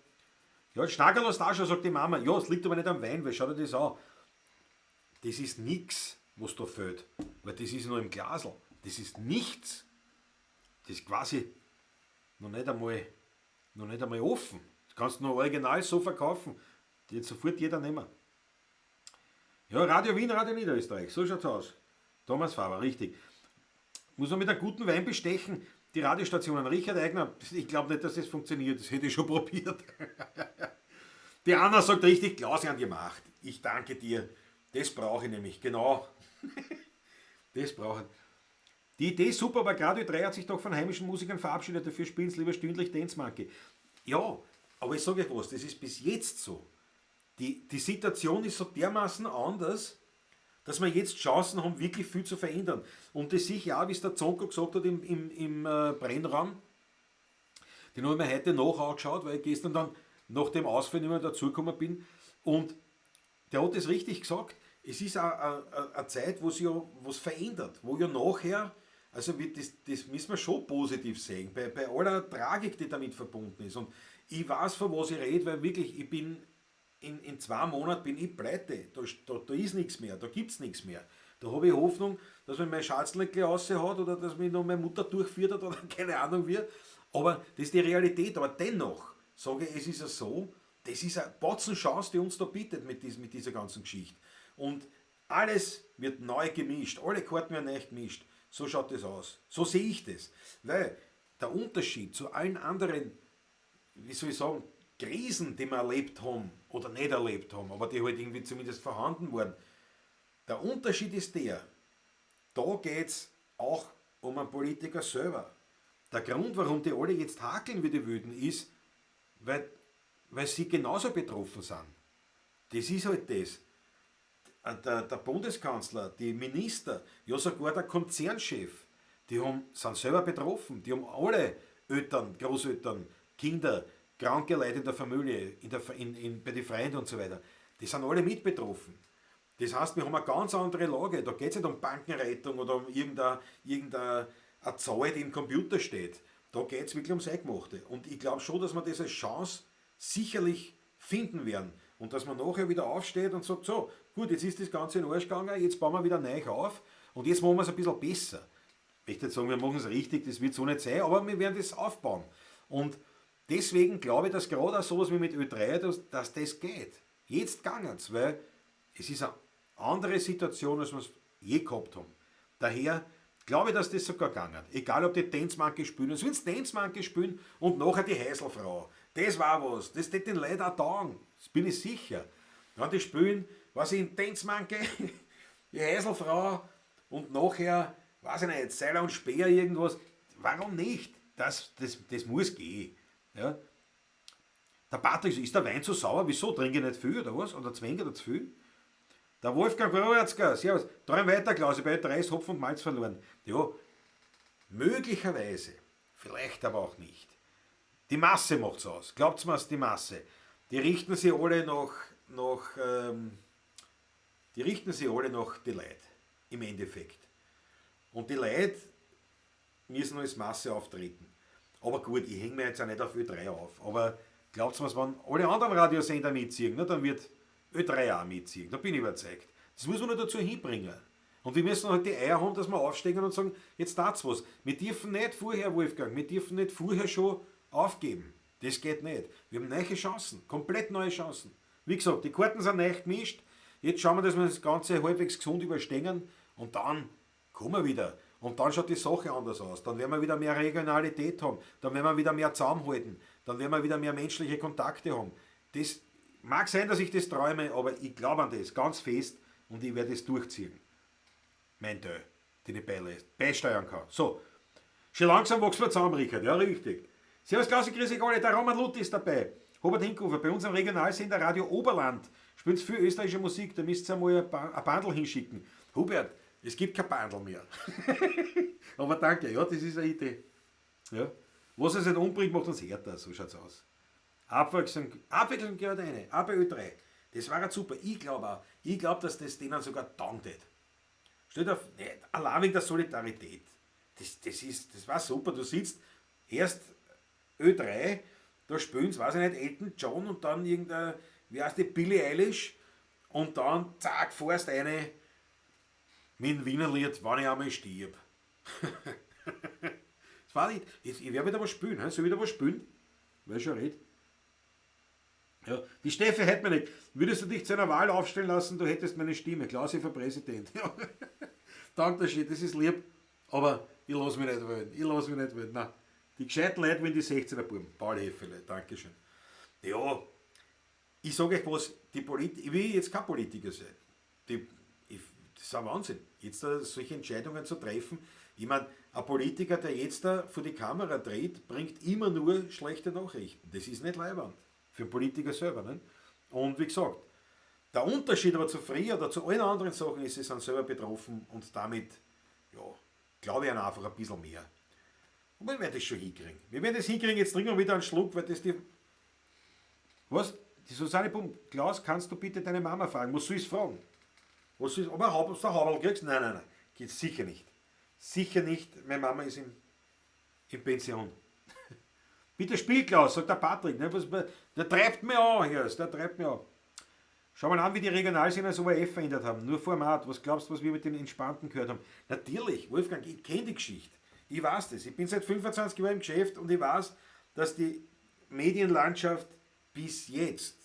Ja, Schnagel hast du auch schon, sagt die Mama. Ja, es liegt aber nicht am Wein, weil schau dir das an. Das ist nichts, was da fehlt. Weil das ist nur im Glasl. Das ist nichts. Das ist quasi noch nicht einmal offen. Das kannst du noch original so verkaufen. Die jetzt sofort jeder nehmen. Ja, Radio Wien, Radio Niederösterreich. So schaut's aus. Thomas Faber, richtig. Muss man mit einem guten Wein bestechen. Die Radiostationen. Richard Eigner, ich glaube nicht, dass das funktioniert. Das hätte ich schon probiert. Die Anna sagt richtig, Klaus an die Macht. Ich danke dir. Das brauche ich nämlich. Genau. Das brauche ich. Die Idee ist super, aber gerade Ö3 hat sich doch von heimischen Musikern verabschiedet. Dafür spielen sie lieber stündlich Dance-Monkey. Ja, aber ich sage euch was, das ist bis jetzt so. Die Situation ist so dermaßen anders, dass wir jetzt Chancen haben, wirklich viel zu verändern. Und das sehe ich auch, wie es der Zonko gesagt hat im Brennraum. Den habe ich mir heute noch angeschaut, weil ich gestern dann nach dem Ausfall nicht mehr dazugekommen bin. Und der hat es richtig gesagt. Es ist eine Zeit, wo sich ja was verändert, wo ja nachher, also das müssen wir schon positiv sehen, bei aller Tragik, die damit verbunden ist. Und ich weiß, von was ich rede, weil wirklich, ich bin in 2 Monaten bin ich pleite. Da ist nichts mehr, da gibt es nichts mehr. Da habe ich Hoffnung, dass man mein Schatzleckle raushaut oder dass mich noch meine Mutter durchführt hat oder keine Ahnung wie. Aber das ist die Realität. Aber dennoch sage ich, es ist ja so, das ist eine Batzenchance, die uns da bietet mit dieser ganzen Geschichte. Und alles wird neu gemischt, alle Karten werden neu gemischt. So schaut das aus. So sehe ich das. Weil der Unterschied zu allen anderen, wie soll ich sagen, Krisen, die wir erlebt haben oder nicht erlebt haben, aber die halt irgendwie zumindest vorhanden waren, der Unterschied ist der, da geht es auch um einen Politiker selber. Der Grund, warum die alle jetzt hakeln wie die Wilden, ist, weil sie genauso betroffen sind. Das ist halt das. Der Bundeskanzler, die Minister, ja sogar der Konzernchef, die sind selber betroffen. Die haben alle Eltern, Großeltern, Kinder, kranke Leute in der Familie, bei den Freunden und so weiter. Die sind alle mit betroffen. Das heißt, wir haben eine ganz andere Lage. Da geht es nicht um Bankenrettung oder um irgendeine Zahl, die im Computer steht. Da geht es wirklich ums Eingemachte. Und ich glaube schon, dass wir das als Chance sicherlich finden werden. Und dass man nachher wieder aufsteht und sagt, so, gut, jetzt ist das Ganze in den Arsch gegangen, jetzt bauen wir wieder neu auf und jetzt machen wir es ein bisschen besser. Ich möchte nicht sagen, wir machen es richtig, das wird so nicht sein, aber wir werden das aufbauen. Und deswegen glaube ich, dass gerade auch sowas wie mit Ö3, dass das geht. Jetzt gegangen es, weil es ist eine andere Situation, als wir es je gehabt haben. Daher glaube ich, dass das sogar gegangen. Egal, ob die Dance-Monkey spielen, es wird Dance-Monkey spielen und nachher die Heiselfrau. Das war was, das wird den Leuten auch taugen, das bin ich sicher. Ja, die spielen, was ich in Dance-Monkey, die Heiselfrau und nachher, weiß ich nicht, Seiler und Speer irgendwas. Warum nicht? Das muss gehen. Ja? Der Patrick, ist der Wein zu sauer? Wieso? Trinke ich nicht viel oder was? Oder zwinge ich zu viel? Der Wolfgang Worowatzka, servus. Träum weiter, Klaus, ich habe 3 Hopfen und Malz verloren. Ja, möglicherweise, vielleicht aber auch nicht. Die Masse macht's aus. Glaubt's mir, die Masse. Die richten sie alle nach die Leute. Im Endeffekt. Und die Leute müssen als Masse auftreten. Aber gut, ich hänge mir jetzt auch nicht auf Ö3 auf. Aber glaubt's mir, wenn alle anderen Radiosender mitziehen, ne, dann wird Ö3 auch mitziehen. Da bin ich überzeugt. Das muss man nur dazu hinbringen. Und wir müssen halt die Eier haben, dass wir aufstehen und sagen, jetzt tat's was. Wir dürfen nicht vorher, Wolfgang, wir dürfen nicht vorher schon aufgeben. Das geht nicht. Wir haben neue Chancen, komplett neue Chancen. Wie gesagt, die Karten sind neu gemischt. Jetzt schauen wir, dass wir das Ganze halbwegs gesund überstehen und dann kommen wir wieder. Und dann schaut die Sache anders aus. Dann werden wir wieder mehr Regionalität haben. Dann werden wir wieder mehr zusammenhalten. Dann werden wir wieder mehr menschliche Kontakte haben. Das mag sein, dass ich das träume, aber ich glaube an das ganz fest und ich werde es durchziehen. Mein Teil, den ich beisteuern kann. So, schon langsam wächst man zusammen, Richard. Ja, richtig. Servus Klaus, grüß euch alle, der Roman Luth ist dabei. Robert Hinkofer, bei unserem Regionalsender Radio Oberland spielt viel österreichische Musik, da müsst ihr mal ein Bundle hinschicken. Hubert, Es gibt kein Bandel mehr. Aber danke, ja, das ist eine Idee. Ja. Was es nicht umbringt, macht uns härter, so schaut's aus. Abwechslung gehört eine, auch bei Ö3. Das war jetzt super. Ich glaube auch. Ich glaube, dass das denen sogar taugt hat. Steht auf, nicht, allein wegen der Solidarität. Das war super. Du sitzt erst Ö3, da spielen sie, weiß ich nicht, Elton John und dann irgendein, wie heißt die, Billie Eilish und dann, zack, fährst eine mit dem Wiener Lied, wann ich einmal stirb. Das war nicht, ich werde wieder was spielen, soll ich wieder was spielen? Weil ich schon red. Ja, die Steffi hätte mir nicht. Würdest du dich zu einer Wahl aufstellen lassen, du hättest meine Stimme. Klausi für Präsident. Ja. Danke, das ist lieb. Aber ich lasse mich nicht wählen. Nein. Die gescheiten Leute wollen die 16er Buben. Paul Heffele, Dankeschön. Ja, ich sage euch was, ich will jetzt kein Politiker sein. Das ist ein Wahnsinn, jetzt solche Entscheidungen zu treffen. Ich meine, ein Politiker, der jetzt da vor die Kamera dreht, bringt immer nur schlechte Nachrichten. Das ist nicht leiwand. Für einen Politiker selber. Nicht? Und wie gesagt, der Unterschied aber zu früher oder zu allen anderen Sachen ist, sie sind selber betroffen und damit, ja, glaube ich einfach ein bisschen mehr. Und wir werden das schon hinkriegen. Wir werden das hinkriegen, jetzt trinken wir wieder einen Schluck, weil das die... Was? Die Susanne Bum, Klaus, kannst du bitte deine Mama fragen? Was soll ich fragen? Was soll ich, ob du eine Haberl kriegst? Nein. Geht sicher nicht. Sicher nicht, meine Mama ist in Pension. Bitte spiel, Klaus, sagt der Patrick. Ne? Der treibt mich an, der treibt mich an. Schau mal an, wie die Regionalsender das ORF verändert haben. Nur Format. Was glaubst du, was wir mit den Entspannten gehört haben? Natürlich, Wolfgang, ich kenne die Geschichte. Ich weiß das. Ich bin seit 25 Jahren im Geschäft und ich weiß, dass die Medienlandschaft bis jetzt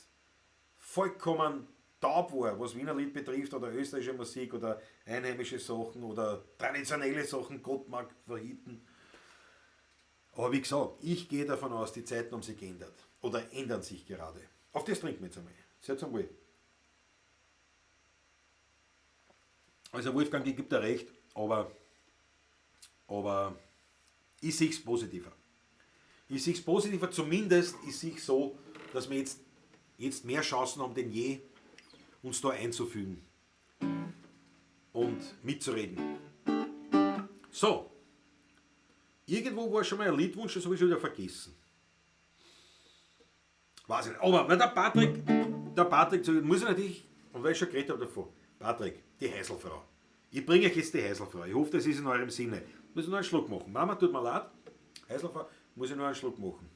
vollkommen taub war, was Wiener Lied betrifft oder österreichische Musik oder einheimische Sachen oder traditionelle Sachen, Gott mag verhüten. Aber wie gesagt, ich gehe davon aus, die Zeiten haben sich geändert oder ändern sich gerade. Auf das trinken wir jetzt einmal. Sehr zum Wohl. Also Wolfgang, ich gebe dir recht, aber ich sehe es positiver. Ich sehe es positiver, zumindest ich sehe es so, dass wir jetzt mehr Chancen haben denn je, uns da einzufügen und mitzureden. So, irgendwo war schon mal ein Liedwunsch, das habe ich schon wieder vergessen. Weiß ich nicht, aber der Patrick, muss ich natürlich, und weil ich schon geredet habe davon, Patrick, die Heiselfrau. Ich bringe euch jetzt die Heiselfrau. Ich hoffe, das ist in eurem Sinne. Muss ich noch einen Schluck machen. Mama, tut mir leid. Heiselfrau, muss ich noch einen Schluck machen.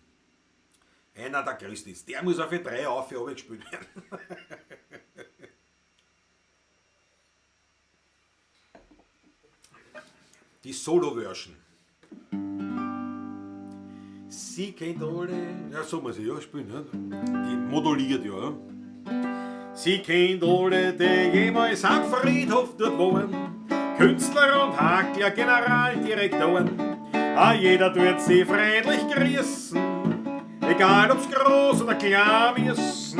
Einer der größten ist. Der muss auf die 3 gespielt werden. Die Solo-Version. Sie kennt alle. Ja, so muss ich ja spielen. Ja. Die moduliert ja. Sie kennt alle, die jemals am Friedhof dort wohnen. Künstler und Hakler, Generaldirektoren. Auch jeder tut sie freundlich grüßen. Egal ob's groß oder klein müssen.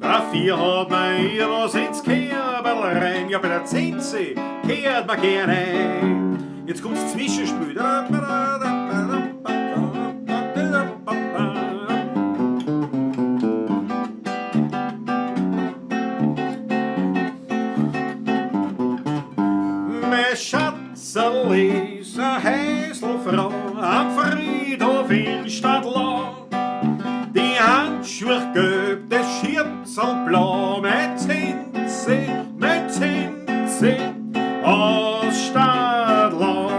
Dafür hat man ihr was ins Kerbel rein. Ja, bei der Zinse kehrt man gerne. Jetzt kommt's Zwischenspiel. Mein Schatzerl ist eine Häselfrau am Friedhof in Stadtlau. Die Handschuhe gelb, das Schirmzel blau, mein Zinse aus Stadtlau.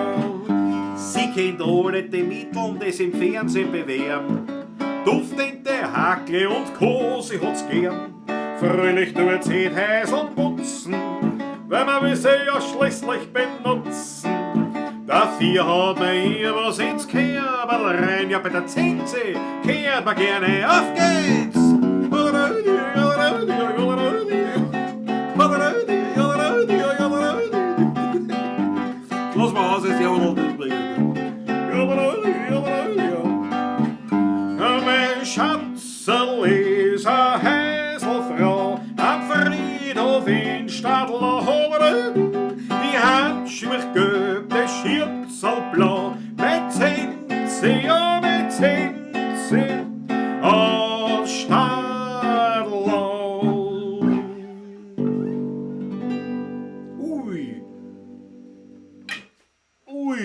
Sie kennt alle die Mittel, die sie im Fernsehen bewähren. Duftende Hackle und Co., sie hat's gern. Fröhlich tut sie die Häsel putzen, weil man will sie ja schließlich benutzen. Dafür hat man ihr was ins Kerbel rein. Ja, bei der Zinse kehrt man gerne. Auf geht's! Lass mal aus, es jodelt das Blinken. Mein Schatzerl ist eine Häselfrau am Friedhof in Stadtlau. Die Handschuhe gelb, das Schirmzel blau, mit Zinse, ja, mit Zinse aus Stadtlau. Ui,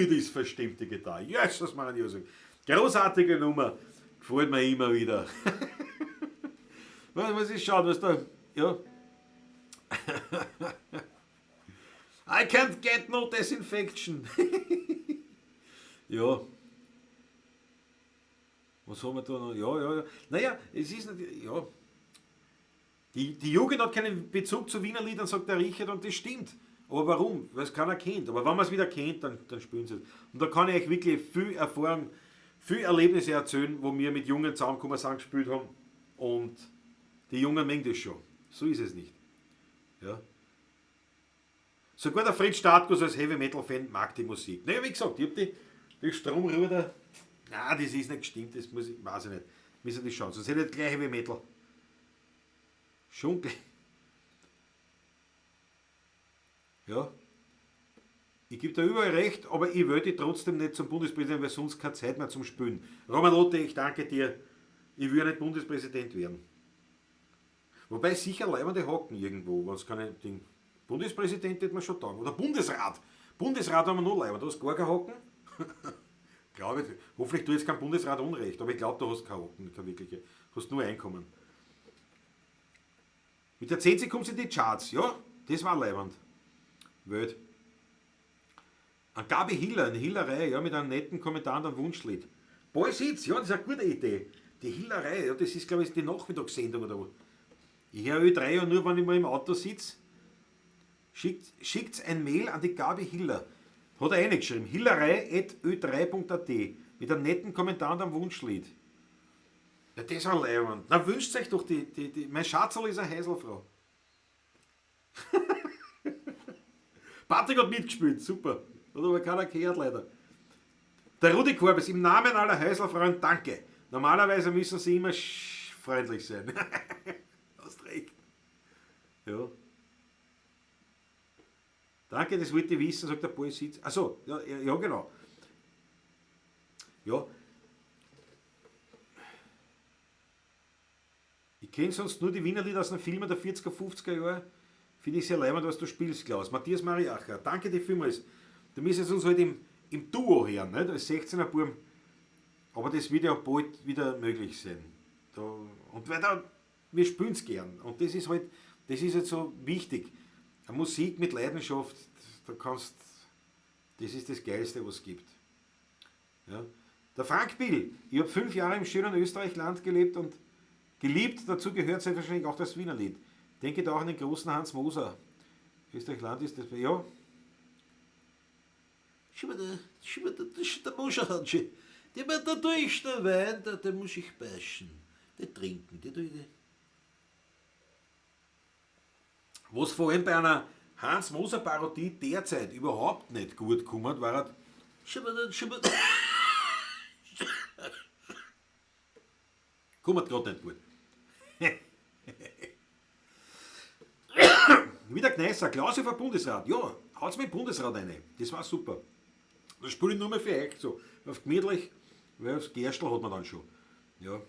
das verstimmte Gitarre. Jesus, Mann, großartige Nummer. Gefällt mir immer wieder. Was ist schade, was da. Ja. I can't get no disinfection. Ja. Was haben wir da noch? Ja. Naja, es ist natürlich. Ja. Die Jugend hat keinen Bezug zu Wiener Liedern, sagt der Richard, und das stimmt. Aber warum? Weil es keiner kennt. Aber wenn man es wieder kennt, dann spielen sie es. Und da kann ich euch wirklich viel Erfahrung, viel Erlebnisse erzählen, wo wir mit Jungen zusammengekommen sind, gespielt haben. Und die Jungen mengen das schon. So ist es nicht. Ja. Sogar der Fritz Startgus als Heavy Metal Fan mag die Musik. Naja, wie gesagt, ich habe die Stromruder. Nein, das ist nicht gestimmt, das weiß ich nicht. Müssen das schauen. Sonst hätte ich gleich Heavy Metal. Schon gleich. Ja. Ich gebe da überall recht, aber ich wollte trotzdem nicht zum Bundespräsidenten, weil sonst keine Zeit mehr zum Spielen. Roman Lotte, ich danke dir. Ich will nicht Bundespräsident werden. Wobei sicher leibende Hocken irgendwo, was kann ich den Bundespräsident hätte man schon taugen. Oder Bundesrat. Bundesrat haben wir nur leibend. Du hast gar keinen Hocken? Glaube ich. Hoffentlich tue ich jetzt kein Bundesrat Unrecht, aber ich glaube, du hast keinen Hocken, keine wirkliche. Du hast nur Einkommen. Mit der 10 kommst du in die Charts, ja? Das war leibend. Welt. An Gabi Hiller, eine Hillerei, ja, mit einem netten Kommentar und einem Wunschlied. Boys Hits, ja, das ist eine gute Idee. Die Hillerei, ja, das ist, glaube ich, die Nachmittagssendung oder wo. Ich höre Ö3 ja nur, wenn ich mal im Auto sitze. Schickt ein Mail an die Gabi Hiller. Hat er reingeschrieben. hillerei@ö3.at mit einem netten Kommentar und einem Wunschlied. Ja, das ist ein Leihwand. Na, wünscht euch doch mein Schatzerl ist eine Heiselfrau. Patrick hat mitgespielt, super. Hat aber keiner gehört, leider. Der Rudi Korbes, im Namen aller Häuselfrauen, danke. Normalerweise müssen sie immer freundlich sein. Hast recht. Ja. Danke, das wollte ich wissen, sagt der Paul Sitz. Achso, ja, genau. Ja. Ich kenne sonst nur die Wiener Lieder aus den Filmen der 40er, 50er Jahre. Finde ich sehr leibend, was du spielst, Klaus. Matthias Mariacher, danke dir vielmals. Du müsstest uns halt im Duo hören, nicht? Als 16er Burm. Aber das wird ja bald wieder möglich sein. Und wir spielen es gern. Und das ist halt so wichtig. Eine Musik mit Leidenschaft, das ist das Geilste, was es gibt. Ja. Der Frank Bill, ich habe 5 Jahre im schönen Österreich-Land gelebt und geliebt, dazu gehört selbstverständlich auch das Wiener Lied. Denke da auch an den großen Hans Moser. Österreich-Land ist das, ja. Schau mal, das ist der Moser Hanschi. Da tue ich den Wein, da muss ich beißen. Den trinken, Was vor allem bei einer Hans-Moser-Parodie derzeit überhaupt nicht gut kommt, war er. Kommt gerade nicht gut. Wieder Gneisser, Klaus auf Bundesrat. Ja, haut's mir Bundesrat rein. Das war super. Das spiele ich nur mehr für euch. So, auf gemütlich, weil aufs Gerstl hat man dann schon. Ja.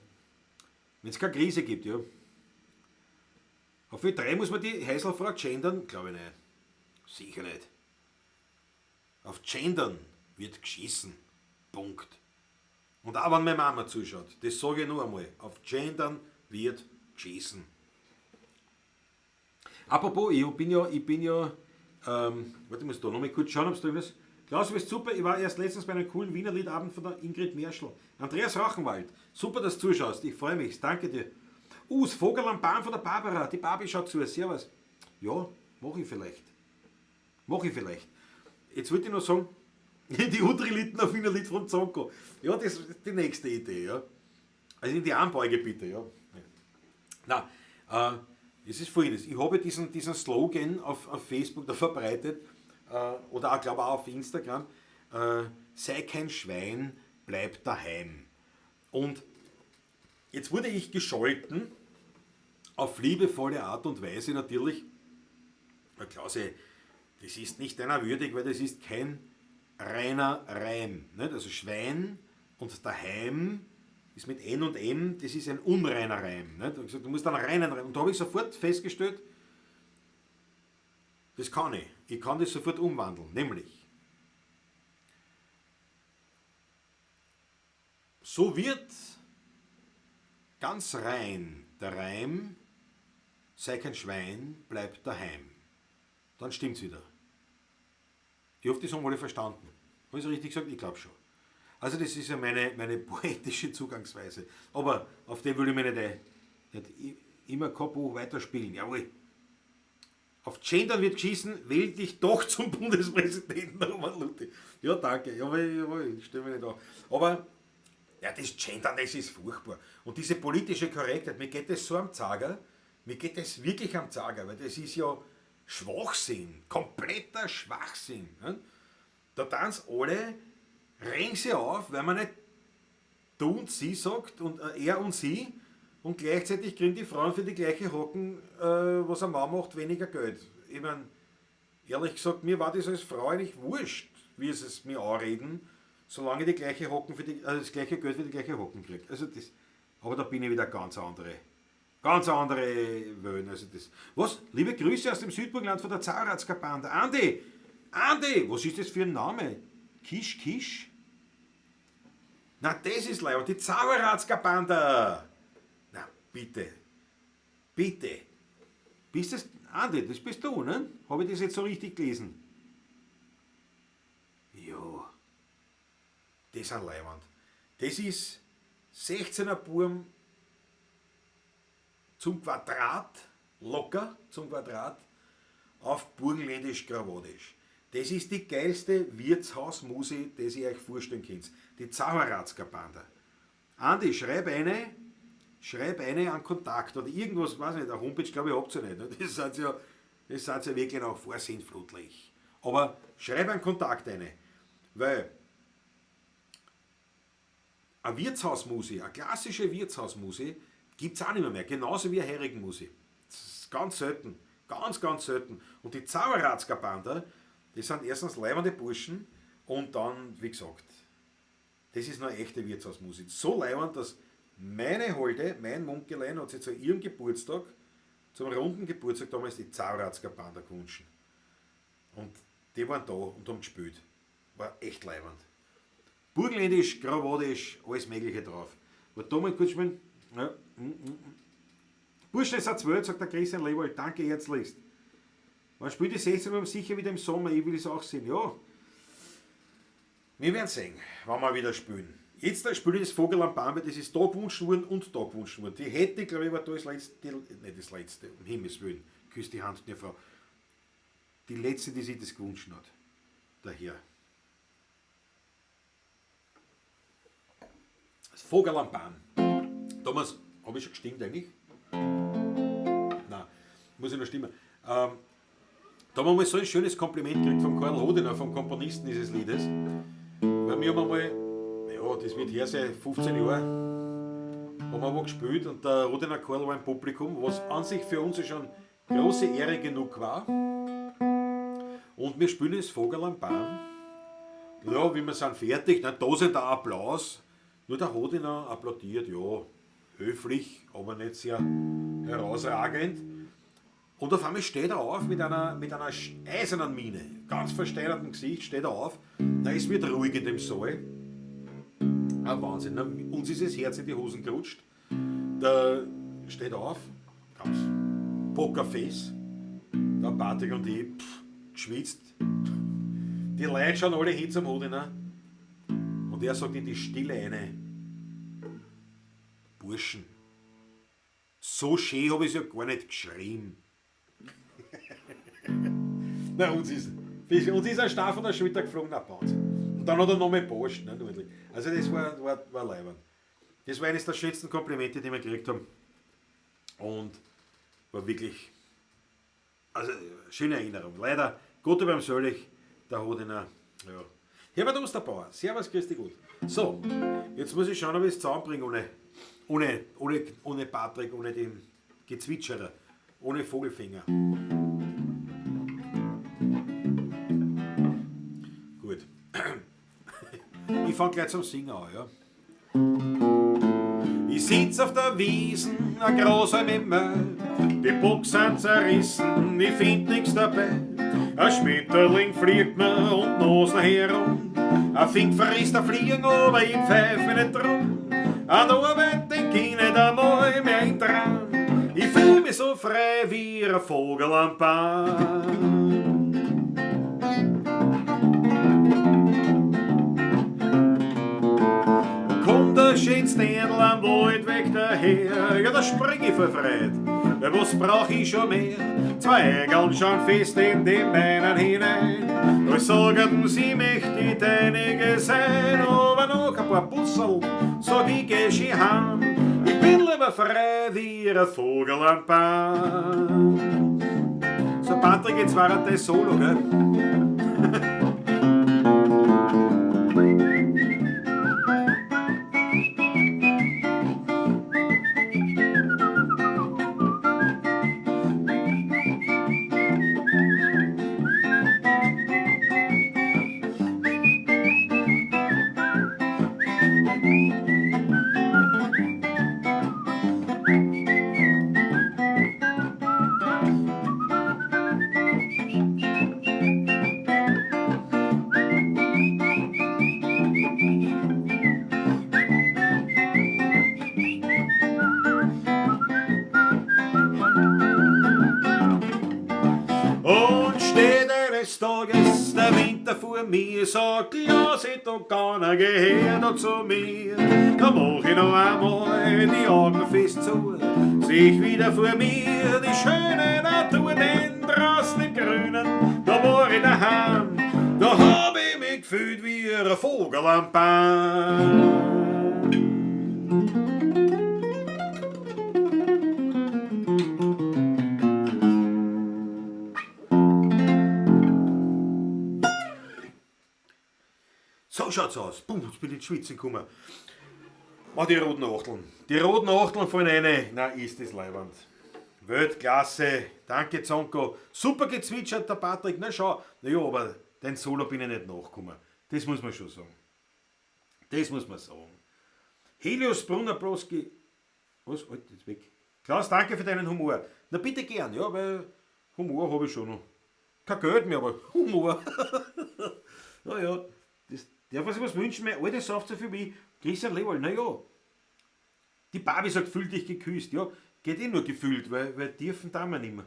Wenn es keine Krise gibt, ja. Auf Ö3 muss man die Heiselfrau gendern? Glaube ich nicht. Sicher nicht. Auf Gendern wird geschissen. Punkt. Und auch wenn meine Mama zuschaut, das sage ich nur einmal. Auf Gendern wird geschissen. Apropos, ich bin ja, warte, ich muss da noch mal kurz schauen, ob es drin ist. Klaus, du bist super, ich war erst letztens bei einem coolen Wiener Liedabend von der Ingrid Merschl. Andreas Rauchenwald, super, dass du zuschaust, ich freue mich, danke dir. Das Vogel am Baum von der Barbara, die Barbie schaut zu, servus. Ja, mache ich vielleicht. Jetzt wollte ich noch sagen, die Udriliten auf Wiener Lied von Zonko. Ja, das ist die nächste Idee, ja. Also in die Armbeuge bitte, ja. Na, es ist folgendes, ich habe diesen Slogan auf Facebook da verbreitet, oder auch, glaube ich, auch auf Instagram, sei kein Schwein, bleib daheim. Und jetzt wurde ich gescholten, auf liebevolle Art und Weise natürlich. Herr Klause, das ist nicht deiner würdig, weil das ist kein reiner Reim. Nicht? Also Schwein und daheim ist mit N und M, das ist ein unreiner Reim. Nicht? Und gesagt, du musst einen reinen Reim. Und da habe ich sofort festgestellt, das kann ich. Ich kann das sofort umwandeln. Nämlich, So wird ganz rein der Reim, sei kein Schwein, bleib daheim. Dann stimmt's wieder. Ich hoffe, das haben alle verstanden. Habe ich es richtig gesagt? Ich glaube schon. Also das ist ja meine poetische Zugangsweise. Aber auf dem will ich mich nicht immer kein Buch weiterspielen. Jawohl. Auf Gendern wird geschissen, wähl dich doch zum Bundespräsidenten, Roman Luthi. Ja, danke. Jawohl, ich stelle mich nicht auf. Aber ja, das Gendern, das ist furchtbar. Und diese politische Korrektheit, mir geht das so am Zager, mir geht das wirklich am Zager, weil das ist ja Schwachsinn, kompletter Schwachsinn. Ne? Da tanzen alle, regen sie auf, weil man nicht du und sie sagt und er und sie und gleichzeitig kriegen die Frauen für die gleiche Hocken, was ein Mann macht, weniger Geld. Ich meine, ehrlich gesagt, mir war das als Frau eigentlich wurscht, wie sie es mir anreden, solange ich die gleiche Hocken für das gleiche Geld für die gleiche Hocken kriege. Also das, aber da bin ich wieder ganz andere Wellen. Also das. Was? Liebe Grüße aus dem Südburgenland von der Zaueratzka-Bande. Andi, was ist das für ein Name? Kisch? Na, das ist leider die Zaueratzka-Bande. Na, bitte. Bist das, Andi, das bist du, ne? Habe ich das jetzt so richtig gelesen? Ja, das ist ein Leiwand. Das ist 16er Burm zum Quadrat, locker zum Quadrat, auf Burgenländisch-Gravadisch. Das ist die geilste Wirtshausmusik, die ihr euch vorstellen könnt. Die Zaueratzka-Bande. Andi, schreib eine an Kontakt oder irgendwas, weiß nicht, eine Homepage glaube ich habt ihr nicht. Ne? Das seid ja wirklich auch vorsinnflutlich. Aber schreib einen Kontakt eine, weil eine Wirtshausmusik, eine klassische Wirtshausmusik, gibt es auch nicht mehr, genauso wie eine Herigenmusik. Das ist ganz selten, ganz selten. Und die Zaueratzka-Bande, die sind erstens leibende Burschen und dann, wie gesagt, das ist noch eine echte Wirtshausmusik. So leibend, dass meine Holde, mein Munkelein, hat sich zu ihrem Geburtstag, zum runden Geburtstag damals die Zaueratzka-Bande gewünscht. Und die waren da und haben gespielt. War echt leibend. Burgenländisch, Gravadisch, alles Mögliche drauf. Aber da mal kurz spielen. Ja. Burschen ist eine 12, sagt der Christian Lewald. Danke herzlichst. Man spielt die 16 Uhr sicher wieder im Sommer. Ich will es auch sehen. Ja. Wir werden sehen, wann wir wieder spielen. Jetzt spiele ich das Vogel am Baum, das ist da gewünscht worden und da gewünscht worden. Die hätte, glaube ich, war da das letzte, nicht das letzte, um Himmels Willen. Küsst die Hand der Frau. Die letzte, die sich das gewünscht hat. Daher. Das Vogel am Baum. Damals, habe ich schon gestimmt eigentlich? Nein, muss ich noch stimmen. Da haben wir mal so ein schönes Kompliment gekriegt von Karl Hodener, vom Komponisten dieses Liedes. Weil wir haben einmal, ja, das wird her seit 15 Jahren, haben wir mal gespielt und der Hodener Karl war im Publikum, was an sich für uns schon große Ehre genug war. Und wir spielen das Vogel am Baum. Ja, wie wir sind fertig, dann da sind der Applaus. Nur der Hodener applaudiert, ja, höflich, aber nicht sehr herausragend. Und auf einmal steht er auf mit einer eisernen Miene, ganz versteinertem Gesicht, steht er auf. Na, es wird ruhig in dem Saal. Ein Wahnsinn. Na, uns ist das Herz in die Hosen gerutscht. Der steht auf, ganz Pokerface. Der Patrick und ich, geschwitzt. Die Leute schauen alle hin zum Hodener. Und er sagt in die Stille eine: Burschen, so schön habe ich es ja gar nicht geschrieben. Na, uns ist ein Star von der Schulter geflogen, na Wahnsinn. Und dann hat er noch mal Post, ne, also das war leibend. Das war eines der schönsten Komplimente, die wir gekriegt haben. Und war wirklich, also schöne Erinnerung. Leider, Gott beim Sölich, der Hodener, ja. Herbert Osterbauer, servus, grüß dich gut. So, jetzt muss ich schauen, ob ich es zusammenbringe ohne Patrick, ohne den Gezwitscherer, ohne Vogelfänger. Gut. Ich fange gleich zum Singen an, ja. Ich sitz auf der Wiesen, ein großer Mimmer, die Box sind zerrissen, ich find nix dabei. Ein Schmetterling fliegt mir und Nosen herum, ein Fink verrisst der Fliegen, aber ich pfeife nicht drum. An der Arbeit denk ich nicht einmal mehr in Traum. Ich fühl mich so frei wie ein Vogel am Baum. Und kommt der schönste Erdl am Wald weg daher, ja, da spring ich vor Freude. Ja, was brauch ich schon mehr? Zwei Eigeln schauen fest in die Beinen hinein. Als sagen sie, möchte deinige sein, aber noch ein paar Bussel, sag ich, geh ich heim. Ich bin lieber frei wie ein Vogel am Baum. So, Patrick, jetzt war das Solo, gell? Und steht eines Tages der Winter vor mir, sagt, ja, seht doch gar nicht, geh her da zu mir. Da mach ich noch einmal die Augen fest zu, seh ich wieder vor mir die schöne Natur, denn draußen im Grünen, da war ich daheim, da hab ich mich gefühlt wie ein Vogel am Baum. So schaut's aus. Boom, jetzt bin ich ins Schwitzen gekommen. Oh, die roten Achteln. Die roten Achteln von eine. Na, ist das leiwand. Weltklasse. Danke, Zonko. Super gezwitschert, der Patrick. Na schau. Naja, aber den Solo bin ich nicht nachgekommen. Das muss man schon sagen. Das muss man sagen. Helios Brunner-Broski. Was? Halt, jetzt weg. Klaus, danke für deinen Humor. Na bitte gern, ja, weil Humor habe ich schon noch. Kein Geld mehr, aber Humor. Naja. Darf man sich was wünschen? Mein alter sagt so viel wie Christian Lewald. Naja, die Barbie sagt, fühl dich geküsst. Ja, geht eh nur gefühlt, weil dürfen da wir nicht mehr.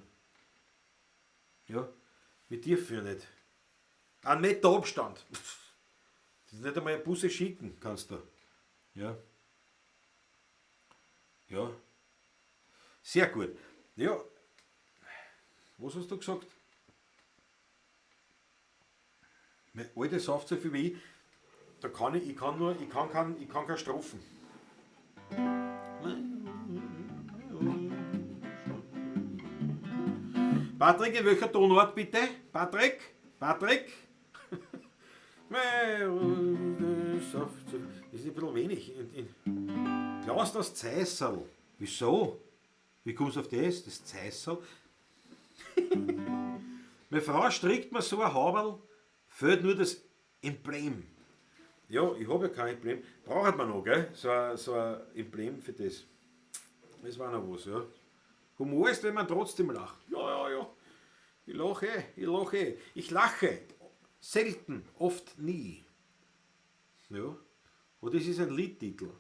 Ja, wir dürfen ja nicht. 1 Meter Abstand. Das ist nicht einmal Busse schicken, kannst du. Ja. Ja. Sehr gut. Ja. Was hast du gesagt? Mein alter sagt so viel wie ich. Da kann ich kann keine Strophen. Patrick, in welcher Tonart bitte? Patrick? Patrick? Das ist ein bisschen wenig. Klaus, das Zeissel. Wieso? Wie kommst du auf das? Das Zeissel? Meine Frau strickt mir so ein Haberl, fehlt nur das Emblem. Ja, ich habe ja kein Emblem. Braucht man noch, gell? So ein Emblem für das. Das war noch was, ja. Humor ist, wenn man trotzdem lacht. Ja. Ich lache. Ich lache. Selten, oft nie. Ja. Oh, das ist ein Liedtitel.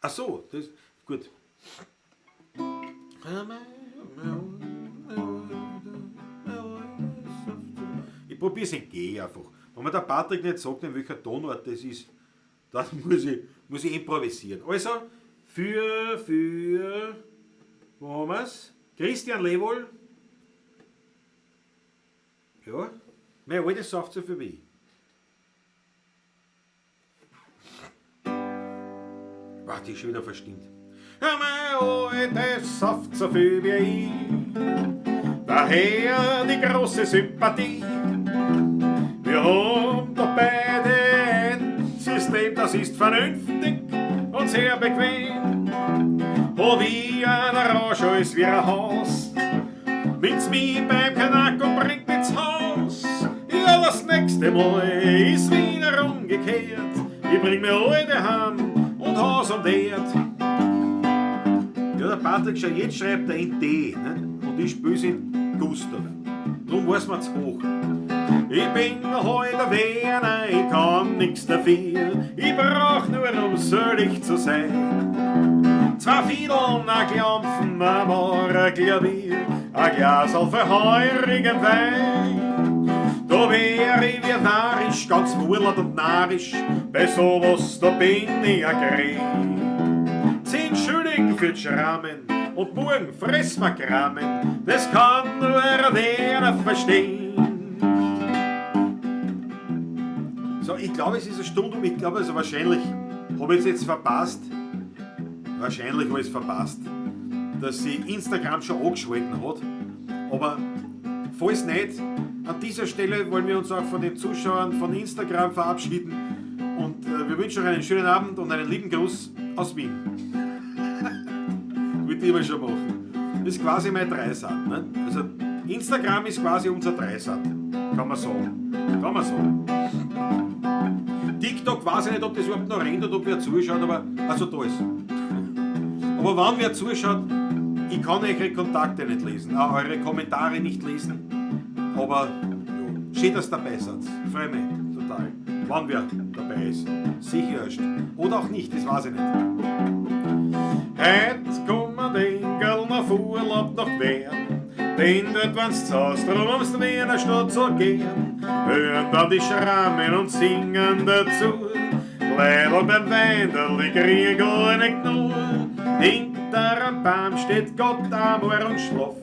Ach so, das. Gut. Ich probiere es in G einfach. Wenn mir der Patrick nicht sagt, in welcher Tonart das ist, dann muss ich improvisieren. Also, wo haben wir's? Christian Lewald. Ja, mein altes sagt so viel wie ich. Warte, die ist schon wieder verstimmt. Ja, mein altes sagt so viel wie ich. Daher die große Sympathie. Wir haben doch beide ein System, das ist vernünftig und sehr bequem. Wo wie ein Orange ist wie ein Haus, mit's mir beim Kanak und bringt ins Haus. Ja, das nächste Mal ist wieder umgekehrt. Ich bring mir alle heim und Haus und Erd. Ja, der Patrick, schon jetzt schreibt er in D, ne? Und ich spür's in Gustav. Drum weiß man's hoch. Ich bin heute Werner, ich kann nix dafür. Ich brauch nur, um selig zu sein. Zwei Fiedeln, ein Klampfen, ein Morgen Bier, ein Glasl für heurigen Wein. Da wär ich wie narrisch, ganz wurlert und narrisch, bei sowas da bin ich ein Grein. 10 Schilling für die Schrammen und morgen fress ma Kramen, das kann nur wer verstehen. So, ich glaube, es ist eine Stunde ich glaube, also wahrscheinlich habe ich es jetzt verpasst. Wahrscheinlich habe ich es verpasst, dass sie Instagram schon angeschalten hat. Aber falls nicht, an dieser Stelle wollen wir uns auch von den Zuschauern von Instagram verabschieden. Und wir wünschen euch einen schönen Abend und einen lieben Gruß aus Wien. Würde ich immer schon machen. Das ist quasi mein Dreisat. Ne? Also Instagram ist quasi unser Dreisat. Kann man sagen. Kann man sagen. TikTok weiß ich nicht, ob das überhaupt noch rennt oder ob wer zuschaut, aber also da ist. Aber wenn wer zuschaut, ich kann eure Kontakte nicht lesen, auch eure Kommentare nicht lesen. Aber ja, schön, dass ihr dabei seid. Freue mich total. Wann wer dabei ist. Sicher erst. Oder auch nicht, das weiß ich nicht. Heute kommen den Girl auf Urlaub nach Wien. Den dort wenn's zu Haus, drum ums Wiener Stadt so gehen. Hören dann die Schrammen und singen dazu. Leidl beim Wendel, die kriegen gar nicht nur. Hinter am Baum steht Gott Amor und Schlaf.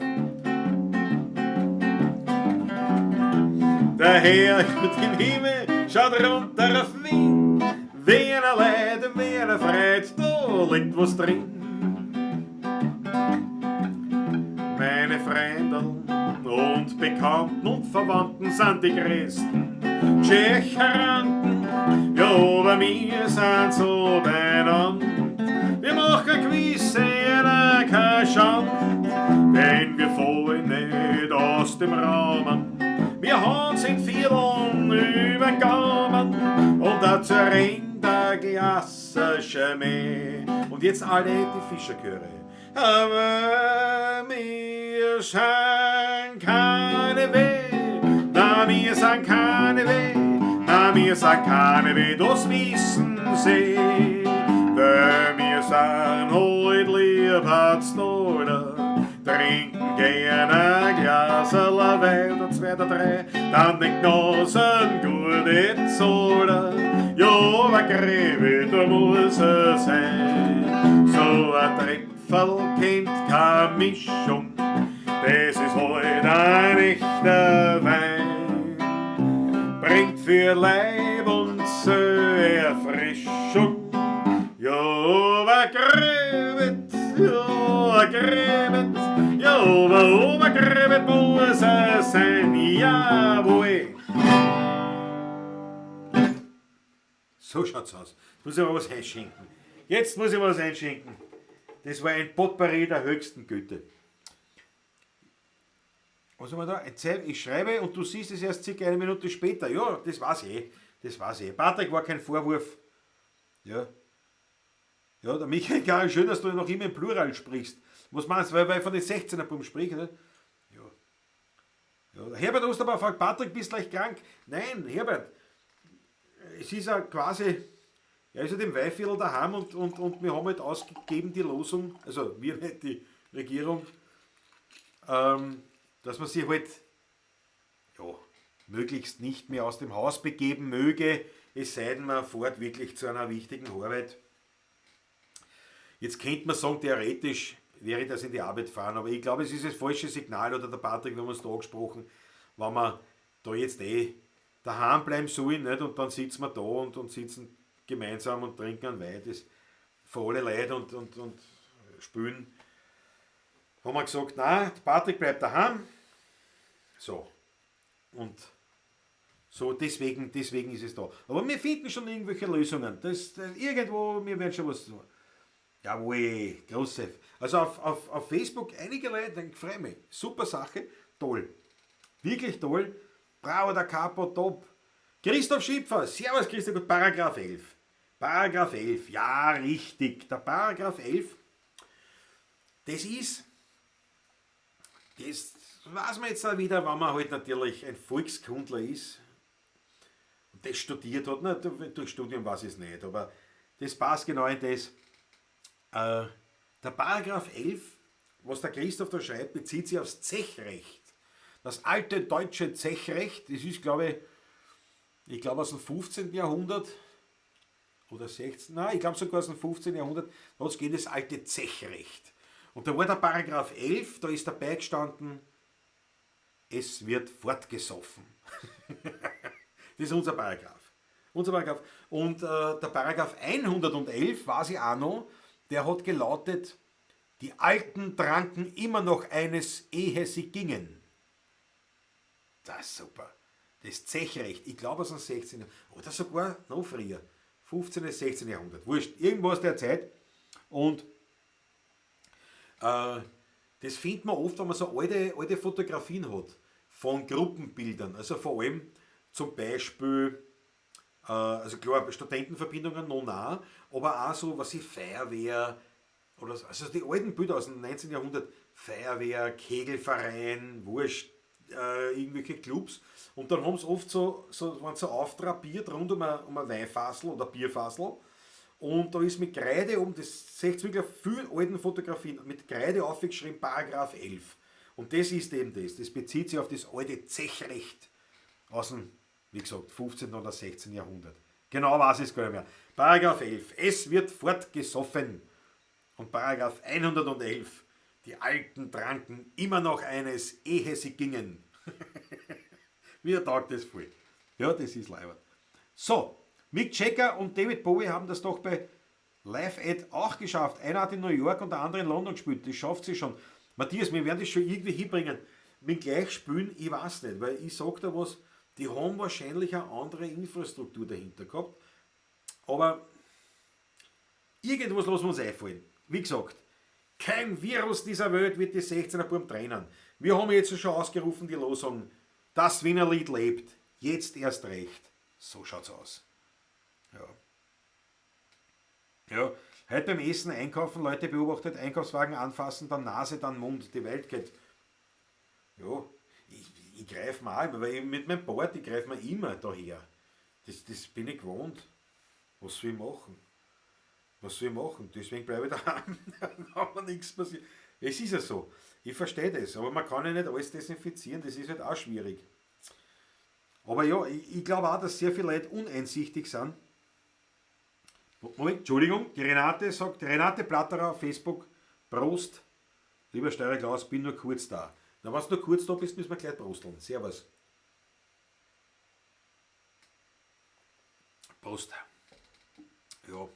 Der Herrgott im Himmel schaut runter auf Wien. Wer Leid, wer Freude, da liegt was drin. Meine Freunde und Bekannten und Verwandten sind die größten Tschecheranten. Ja, aber wir sind so beieinander. Wir machen gewisse keine Schande, denn wir fallen nicht aus dem Rahmen. Wir haben in Vierteln übern Gaumen und dazu rennt der Glasse Schmäh. Und jetzt alle die Fischerchöre. Aber wir sind keine Weh, na wir sind keine Weh, na wir sind keine Weh, das wissen sie. Denn wir sind heut Liebhatsnoder, trinken gerne ein Glasl Wein, oder 2 oder 3, dann die Genossen gute Soda. Ja, aber Gräbe, da muss es sein, so ein Tripfel kennt keine Mischung, das ist heut ein echter Wein, bringt für Leib und Seele Erfrischung. Ja, aber gräbet, ja, gräbet, ja, aber gräbet muss es sein, jawohl. So schaut's aus. Jetzt muss ich aber was einschenken. Jetzt muss ich was einschenken. Das war ein Potpourri der höchsten Güte. Was haben wir da? Ich schreibe und du siehst es erst circa 1 Minute später. Ja, das war's eh. Das war's eh. Patrick, war kein Vorwurf. Ja. Ja, der Michael, gar schön, dass du noch immer im Plural sprichst. Was meinst du, weil ich von den 16er Buben spreche, ne? Ja. Ja. Herbert Osterbauer fragt, Patrick, bist du gleich krank? Nein, Herbert. Es ist ja quasi, er ist ja dem Weihviertel daheim und wir haben halt ausgegeben die Losung, also wir nicht, die Regierung, dass man sich halt ja, möglichst nicht mehr aus dem Haus begeben möge, es sei denn, man fährt wirklich zu einer wichtigen Arbeit. Jetzt könnte man sagen, theoretisch wäre das in die Arbeit fahren, aber ich glaube, es ist das falsche Signal, oder der Patrick, wir haben uns da angesprochen, wenn man da jetzt daheim bleiben sollen, nicht? Und dann sitzen wir da und sitzen gemeinsam und trinken einen Wein, das für alle Leute und spielen. Haben wir gesagt, nein, Patrick bleibt daheim. So. Und so, deswegen ist es da. Aber wir finden schon irgendwelche Lösungen. Irgendwo, wir werden schon was tun. Jawohl, große. Also auf Facebook einige Leute, dann freue mich. Super Sache, toll. Wirklich toll. Bravo, der Capo, top. Christoph Schipfer, servus Christoph, Paragraph 11. Paragraph 11, ja richtig. Der Paragraph 11, das weiß man jetzt auch wieder, wenn man halt natürlich ein Volkskundler ist und das studiert hat. Durch Studium weiß ich es nicht, aber das passt genau in das. Der Paragraph 11, was der Christoph da schreibt, bezieht sich aufs Zechrecht. Das alte deutsche Zechrecht, das ist, ich glaube aus dem 15. Jahrhundert oder 16. Nein, ich glaube sogar aus dem 15. Jahrhundert, da geht das alte Zechrecht. Und da war der Paragraph 11, da ist dabei gestanden, es wird fortgesoffen. Das ist unser Paragraph. Und der Paragraph 111, weiß ich auch noch, der hat gelautet, die Alten tranken immer noch eines, ehe sie gingen. Das ist super. Das Zechrecht, ich glaube aus dem 16. oder sogar noch früher, 15. bis 16. Jahrhundert, wurscht, irgendwas der Zeit. Und das findet man oft, wenn man so alte Fotografien hat, von Gruppenbildern, also vor allem zum Beispiel, also klar, Studentenverbindungen noch nah, aber auch so, was ich Feuerwehr, oder so, also die alten Bilder aus dem 19. Jahrhundert, Feuerwehr, Kegelverein, wurscht, irgendwelche Clubs. Und dann haben sie oft waren so auftrapiert rund um ein Weinfassel oder Bierfassel. Und da ist mit Kreide das seht ihr wirklich auf vielen alten Fotografien, mit Kreide aufgeschrieben, Paragraph 11. Und das ist eben das bezieht sich auf das alte Zechrecht aus dem, wie gesagt, 15. oder 16. Jahrhundert. Genau weiß ich es gar nicht mehr. Paragraph 11, es wird fortgesoffen. Und Paragraph 111, die Alten tranken immer noch eines, ehe sie gingen. Mir taugt das voll. Ja, das ist leibend. So, Mick Jagger und David Bowie haben das doch bei Live Aid auch geschafft. Einer hat in New York und der andere in London gespielt. Das schafft sie schon. Matthias, wir werden das schon irgendwie hinbringen. Mit gleich spielen, ich weiß nicht, weil ich sage da was, die haben wahrscheinlich eine andere Infrastruktur dahinter gehabt. Aber irgendwas lassen wir uns einfallen. Wie gesagt, kein Virus dieser Welt wird die 16er Buben trennen. Wir haben jetzt schon ausgerufen, die Losung, das Wiener Lied lebt, jetzt erst recht. So schaut's aus. Ja, heute beim Essen, Einkaufen, Leute beobachtet, Einkaufswagen anfassen, dann Nase, dann Mund, die Welt geht. Ja, ich greife mal, weil ich mit meinem Bart, ich greife mir immer daher. Das bin ich gewohnt. Was soll ich machen? Deswegen bleibe ich daheim, aber nichts passiert. Es ist ja so. Ich verstehe das, aber man kann ja nicht alles desinfizieren, das ist halt auch schwierig. Aber ja, ich glaube auch, dass sehr viele Leute uneinsichtig sind. Moment, Entschuldigung, die Renate Platterer auf Facebook, Prost, lieber Steirer Klaus, bin nur kurz da. Na, wenn du nur kurz da bist, müssen wir gleich prosteln. Servus. Prost. Ja.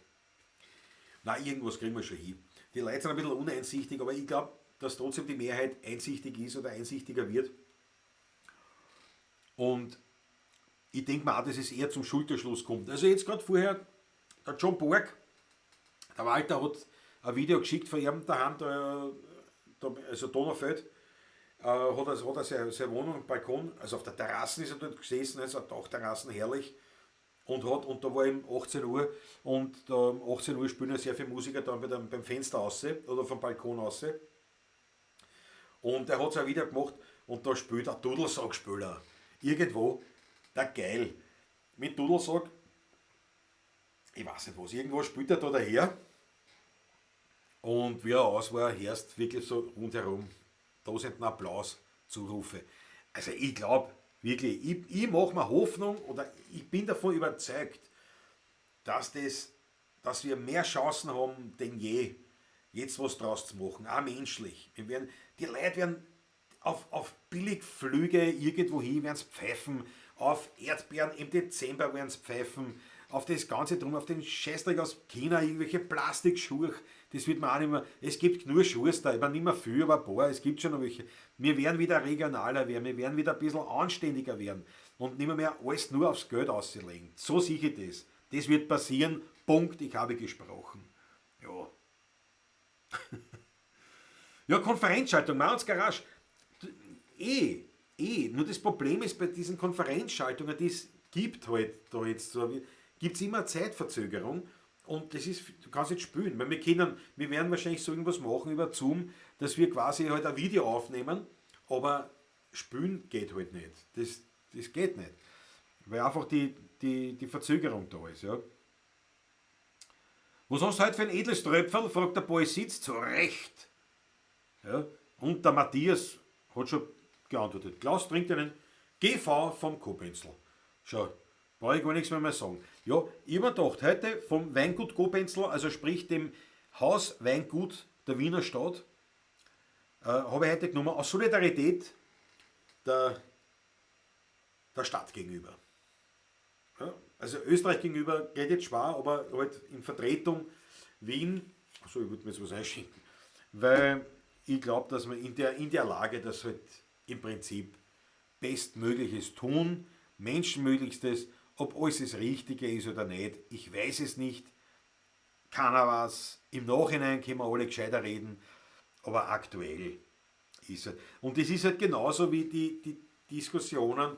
Na, irgendwas kriegen wir schon hin. Die Leute sind ein bisschen uneinsichtig, aber ich glaube, dass trotzdem die Mehrheit einsichtig ist oder einsichtiger wird. Und ich denke mal auch, dass es eher zum Schulterschluss kommt. Also jetzt gerade vorher, der John Borg, der Walter hat ein Video geschickt von ihm daheim, also Donaufeld, hat er seine Wohnung, Balkon, also auf der Terrasse ist er dort gesessen, also Dachterrassen, herrlich. Und da war eben 18 Uhr und da um 18 Uhr spielen ja sehr viele Musiker dann beim Fenster raus oder vom Balkon raus. Und er hat es auch wieder gemacht und da spielt ein Dudelsackspieler. Irgendwo, der Geil. Mit Dudelsack, ich weiß nicht was, irgendwo spielt er da daher. Und wie er aus war, hörst wirklich so rundherum tausenden Applaus, Zurufe. Also ich glaube, wirklich, ich mache mir Hoffnung oder ich bin davon überzeugt, dass wir mehr Chancen haben denn je, jetzt was draus zu machen, auch menschlich. Die Leute werden auf Billigflüge irgendwo hin, werden pfeifen, auf Erdbeeren im Dezember werden pfeifen, auf das Ganze drum, auf den Scheißdreck aus China, irgendwelche Plastikschuhe, das wird man auch nicht mehr, es gibt nur Schuhe da, ich meine nicht mehr viel, aber ein paar, es gibt schon noch welche. Wir werden wieder regionaler werden, wir werden wieder ein bisschen anständiger werden und nicht mehr alles nur aufs Geld auslegen. So sehe ich das. Das wird passieren, Punkt, ich habe gesprochen. Ja. Ja, Konferenzschaltung, Mauns Garage. Nur das Problem ist bei diesen Konferenzschaltungen, die es gibt halt da jetzt so, gibt es immer eine Zeitverzögerung und das ist, du kannst nicht spielen, weil wir werden wahrscheinlich so irgendwas machen über Zoom, dass wir quasi halt ein Video aufnehmen, aber spielen geht halt nicht. Das geht nicht, weil einfach die Verzögerung da ist, ja. Was hast du heute für ein edles Tröpferl? Fragt der Boy Sitz. Zu Recht. Ja? Und der Matthias hat schon geantwortet. Klaus trinkt einen GV vom Kobenzl. Schau, brauche ich gar nichts mehr sagen. Ja, ich habe mir gedacht, heute vom Weingut Kobenzl, also sprich dem Haus Weingut der Wiener Stadt, habe ich heute genommen aus Solidarität der, der Stadt gegenüber. Ja, also Österreich gegenüber geht jetzt schwer, aber halt in Vertretung Wien, also ich würde mir jetzt was einschenken, weil ich glaube, dass wir in der Lage, das halt im Prinzip Bestmögliches tun, Menschenmöglichstes, ob alles das Richtige ist oder nicht, ich weiß es nicht, keiner was, im Nachhinein können wir alle gescheiter reden, aber aktuell ist es. Und das ist halt genauso wie die Diskussionen,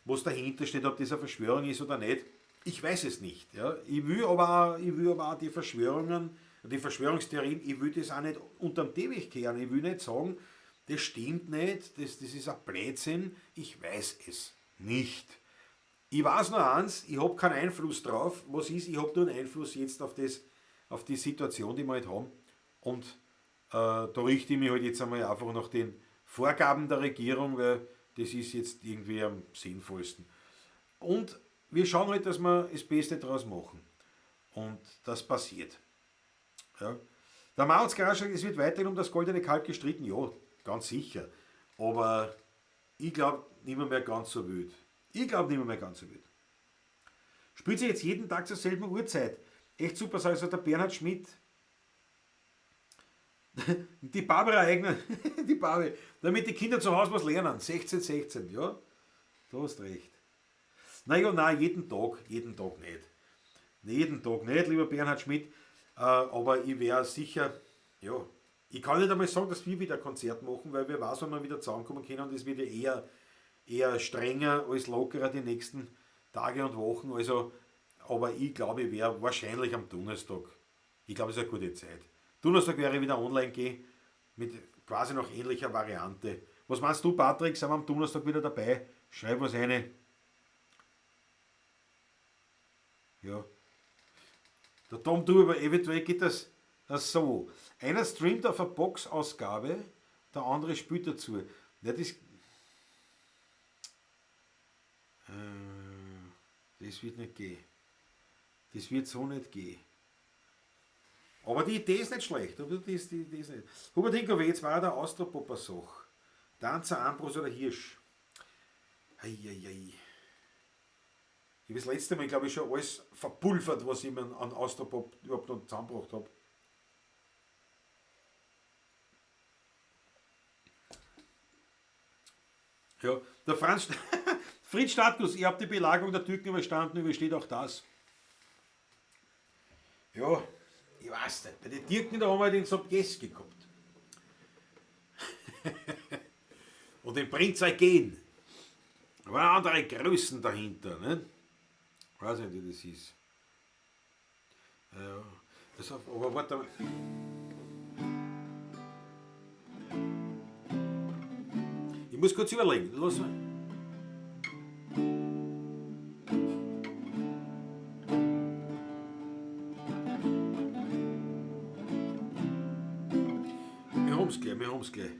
was dahinter steht, ob das eine Verschwörung ist oder nicht. Ich weiß es nicht. Ja. Ich will aber auch die Verschwörungen, die Verschwörungstheorien, ich will das auch nicht unterm Teppich kehren. Ich will nicht sagen, das stimmt nicht, das ist ein Blödsinn. Ich weiß es nicht. Ich weiß nur eins, ich habe keinen Einfluss drauf. Was ist, ich habe nur einen Einfluss jetzt auf die Situation, die wir halt haben. Und da richte ich mich halt jetzt einmal einfach nach den Vorgaben der Regierung, weil das ist jetzt irgendwie am sinnvollsten. Und wir schauen halt, dass wir das Beste daraus machen. Und das passiert. Ja. Der Mautz Garage, es wird weiterhin um das goldene Kalb gestritten, ja, ganz sicher. Aber ich glaube nicht mehr ganz so wild. Ich glaube nicht mehr ganz so wild. Spielt sich jetzt jeden Tag zur selben Uhrzeit. Echt super, also der Bernhard Schmidt. Die Barbara Eigner, die Barbie, damit die Kinder zu Hause was lernen. 16, 16, ja, du hast recht. Naja, nein, jeden Tag nicht. Jeden Tag nicht, lieber Bernhard Schmidt. Aber ich wäre sicher, ja, ich kann nicht einmal sagen, dass wir wieder ein Konzert machen, weil wir wissen, wann wir wieder zusammenkommen können und es wird ja eher strenger als lockerer die nächsten Tage und Wochen. Also, aber ich glaube, ich wäre wahrscheinlich am Donnerstag. Ich glaube, es ist eine gute Zeit. Donnerstag wäre ich wieder online gehen, mit quasi noch ähnlicher Variante. Was meinst du, Patrick? Sind wir am Donnerstag wieder dabei? Schreib was rein. Ja. Der Tom, du, aber eventuell geht das so. Einer streamt auf eine Box-Ausgabe, der andere spielt dazu. Ja, das wird nicht gehen. Das wird so nicht gehen. Aber die Idee ist nicht schlecht. Die ist nicht. Hubert Hinkow, jetzt war der Austropopper-Sach. Danzer, Ambros oder Hirsch. Eieiei. Ich habe das letzte Mal, glaube ich, schon alles verpulvert, was ich mir an Austropop überhaupt noch zusammengebracht habe. Ja, der Fritz Stadtkus, ich habe die Belagerung der Türken überstanden, übersteht auch das. Ja, ich weiß nicht. Bei den Türken, da haben wir den Sobjes gehabt. Und den Prinz Eugen. Da waren andere Größen dahinter. Nicht? Ich weiß nicht, wie das ist. Ja, aber warte mal. Ich muss kurz überlegen. Lass mal. Wir haben es gleich.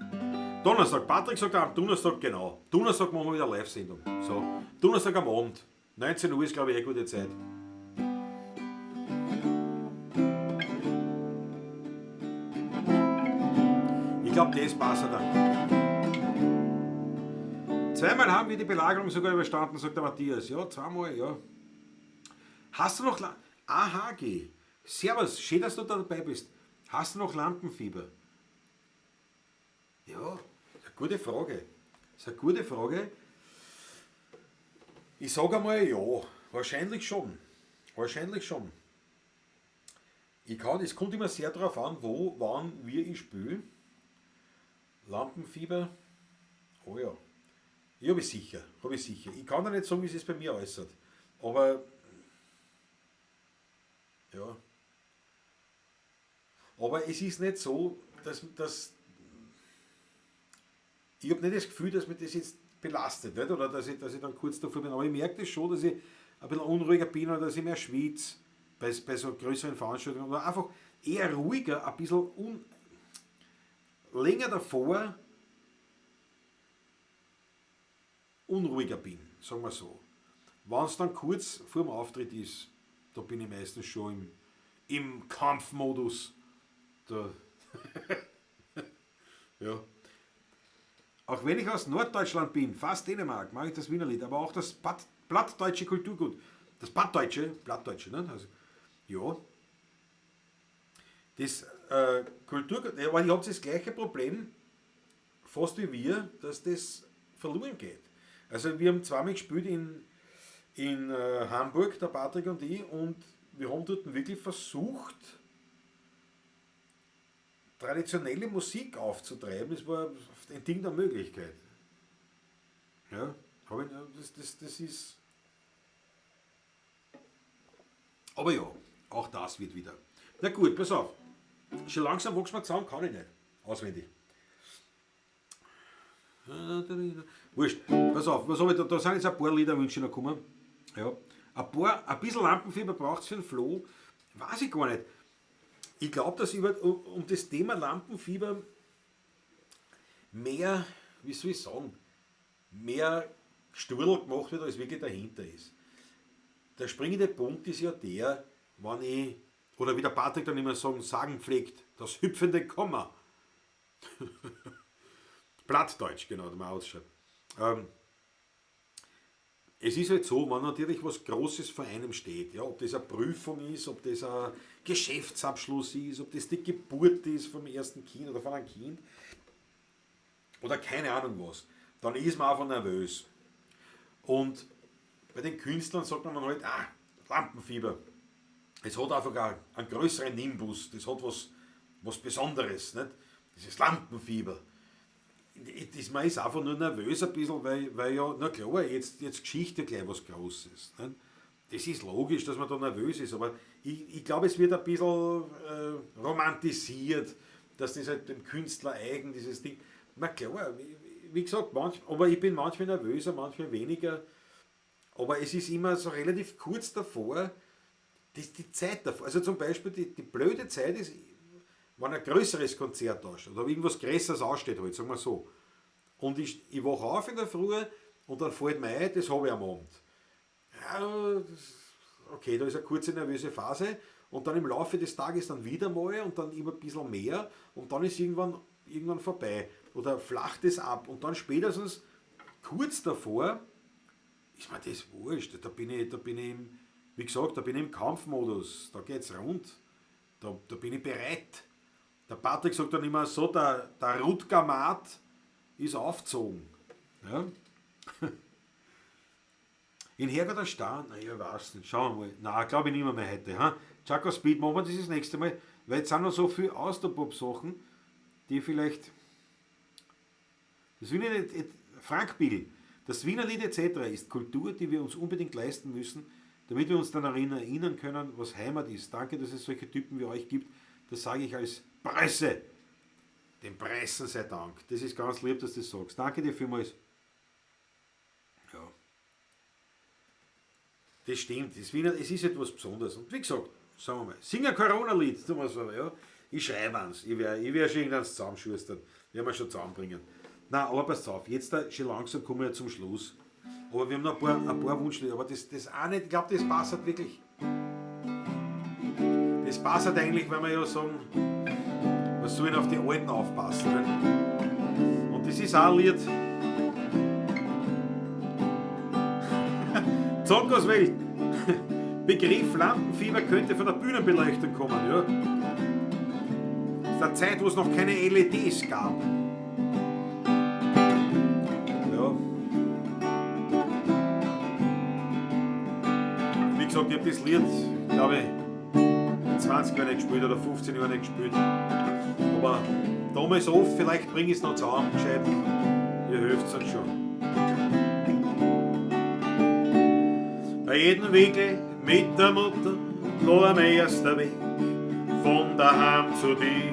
Donnerstag, Patrick sagt am Donnerstag, genau. Donnerstag machen wir wieder Live-Sendung. So, Donnerstag am Abend. 19 Uhr ist, glaube ich, eine gute Zeit. Ich glaube, das passt dann. Zweimal haben wir die Belagerung sogar überstanden, sagt der Matthias. Ja, zweimal, ja. Hast du noch AHG? Servus, schön, dass du da dabei bist. Hast du noch Lampenfieber? Ja, das ist eine gute Frage. Das ist eine gute Frage. Ich sage einmal ja, wahrscheinlich schon. Wahrscheinlich schon. Es kommt immer sehr darauf an, wo, wann, wie ich spiele. Lampenfieber, oh ja. Ich habe es sicher, Ich kann da nicht sagen, wie es bei mir äußert. Aber, ja. Aber es ist nicht so, dass ich habe nicht das Gefühl, dass mich das jetzt belastet, nicht? Oder dass ich dann kurz davor bin. Aber ich merke das schon, dass ich ein bisschen unruhiger bin oder dass ich mehr schwitze. bei so größeren Veranstaltungen oder einfach eher ruhiger, ein bisschen länger davor unruhiger bin, sagen wir so. Wenn es dann kurz vor dem Auftritt ist, da bin ich meistens schon im Kampfmodus. Da ja. Auch wenn ich aus Norddeutschland bin, fast Dänemark, mag ich das Wienerlied, aber auch das plattdeutsche Kulturgut. Das Plattdeutsche, ne? Also, ja. Das Kulturgut, aber ich habe das gleiche Problem, fast wie wir, dass das verloren geht. Also wir haben zweimal gespielt in Hamburg, der Patrick und ich, und wir haben dort wirklich versucht, traditionelle Musik aufzutreiben. Das war ein Ding der Möglichkeit. Ja, das ist. Aber ja, auch das wird wieder. Na gut, pass auf. Schon langsam wachsen wir zusammen, kann ich nicht. Auswendig. Wurscht. Pass auf, was habe ich da sind jetzt ein paar Liederwünsche noch gekommen. Ja. Ein bisschen Lampenfieber braucht es für den Floh. Weiß ich gar nicht. Ich glaube, dass um das Thema Lampenfieber mehr, wie soll ich sagen, mehr Sturl gemacht wird, als wirklich dahinter ist. Der springende Punkt ist ja der, wenn ich, oder wie der Patrick dann immer sagen pflegt, das hüpfende Komma. Plattdeutsch, genau, da mal ausschaut. Es ist halt so, wenn natürlich was Großes vor einem steht, ja, ob das eine Prüfung ist, ob das ein Geschäftsabschluss ist, ob das die Geburt ist vom ersten Kind oder von einem Kind oder keine Ahnung was, dann ist man einfach nervös. Und bei den Künstlern sagt man halt, Lampenfieber. Es hat einfach einen größeren Nimbus, das hat was Besonderes, nicht? Das ist Lampenfieber. Man ist einfach nur nervös ein bisschen, weil ja, na klar, jetzt Geschichte gleich was Großes. Nicht? Das ist logisch, dass man da nervös ist, aber ich glaube, es wird ein bisschen romantisiert, dass das halt dem Künstler eigen, dieses Ding. Na klar, wie gesagt, aber ich bin manchmal nervöser, manchmal weniger, aber es ist immer so relativ kurz davor, die Zeit davor. Also zum Beispiel die blöde Zeit ist, wenn ein größeres Konzert da steht oder irgendwas Größeres aussteht, halt, sagen wir so. Und ich wache auf in der Früh und dann fällt mir ein, das habe ich am Abend. Ja, okay, da ist eine kurze nervöse Phase und dann im Laufe des Tages dann wieder mal und dann immer ein bisschen mehr und dann ist irgendwann vorbei oder flacht es ab und dann spätestens kurz davor ist mir das wurscht. Da bin ich wie gesagt, da bin ich im Kampfmodus, da geht's rund, da bin ich bereit. Der Patrick sagt dann immer so, der Rutger-Mat ist aufgezogen. Ja? In Hergotter Stahn, naja, weiß nicht, schauen wir mal. Nein, glaube ich nicht mehr heute. Ha? Chaco Speed machen wir das nächste Mal, weil jetzt sind noch so viele Austerpop-Sachen, die vielleicht. Das Wiener Frank Bill, das Wienerlied etc. ist Kultur, die wir uns unbedingt leisten müssen, damit wir uns dann daran erinnern können, was Heimat ist. Danke, dass es solche Typen wie euch gibt. Das sage ich als Presse. Den Pressen sei Dank. Das ist ganz lieb, dass du das sagst. Danke dir vielmals. Ja. Das stimmt. Es ist etwas Besonderes. Und wie gesagt, sagen wir mal, sing ein Corona-Lied. Ja. Ich schreibe eins. Ich werde schon irgendwas zusammenschustern. Werden wir schon zusammenbringen. Nein, aber passt auf. Jetzt schon langsam kommen wir zum Schluss. Aber wir haben noch ein paar Wunschlieder. Aber das auch nicht. Ich glaube, das passt halt wirklich. Das passt halt eigentlich, wenn wir ja sagen, wir sollen auf die Alten aufpassen. Ne? Und das ist auch ein Lied. Zonkoswelt. Begriff Lampenfieber könnte von der Bühnenbeleuchtung kommen. Ja? Aus der Zeit, wo es noch keine LEDs gab. Ja. Wie gesagt, ich habe das Lied, glaube ich, 20 Jahre nicht gespielt oder 15 Jahre nicht gespielt. Aber damals oft, vielleicht bringe ich es noch zusammen, gescheit. Ihr helft uns schon. Bei jedem Wege mit der Mutter noch am ersten Weg von daheim zu dir.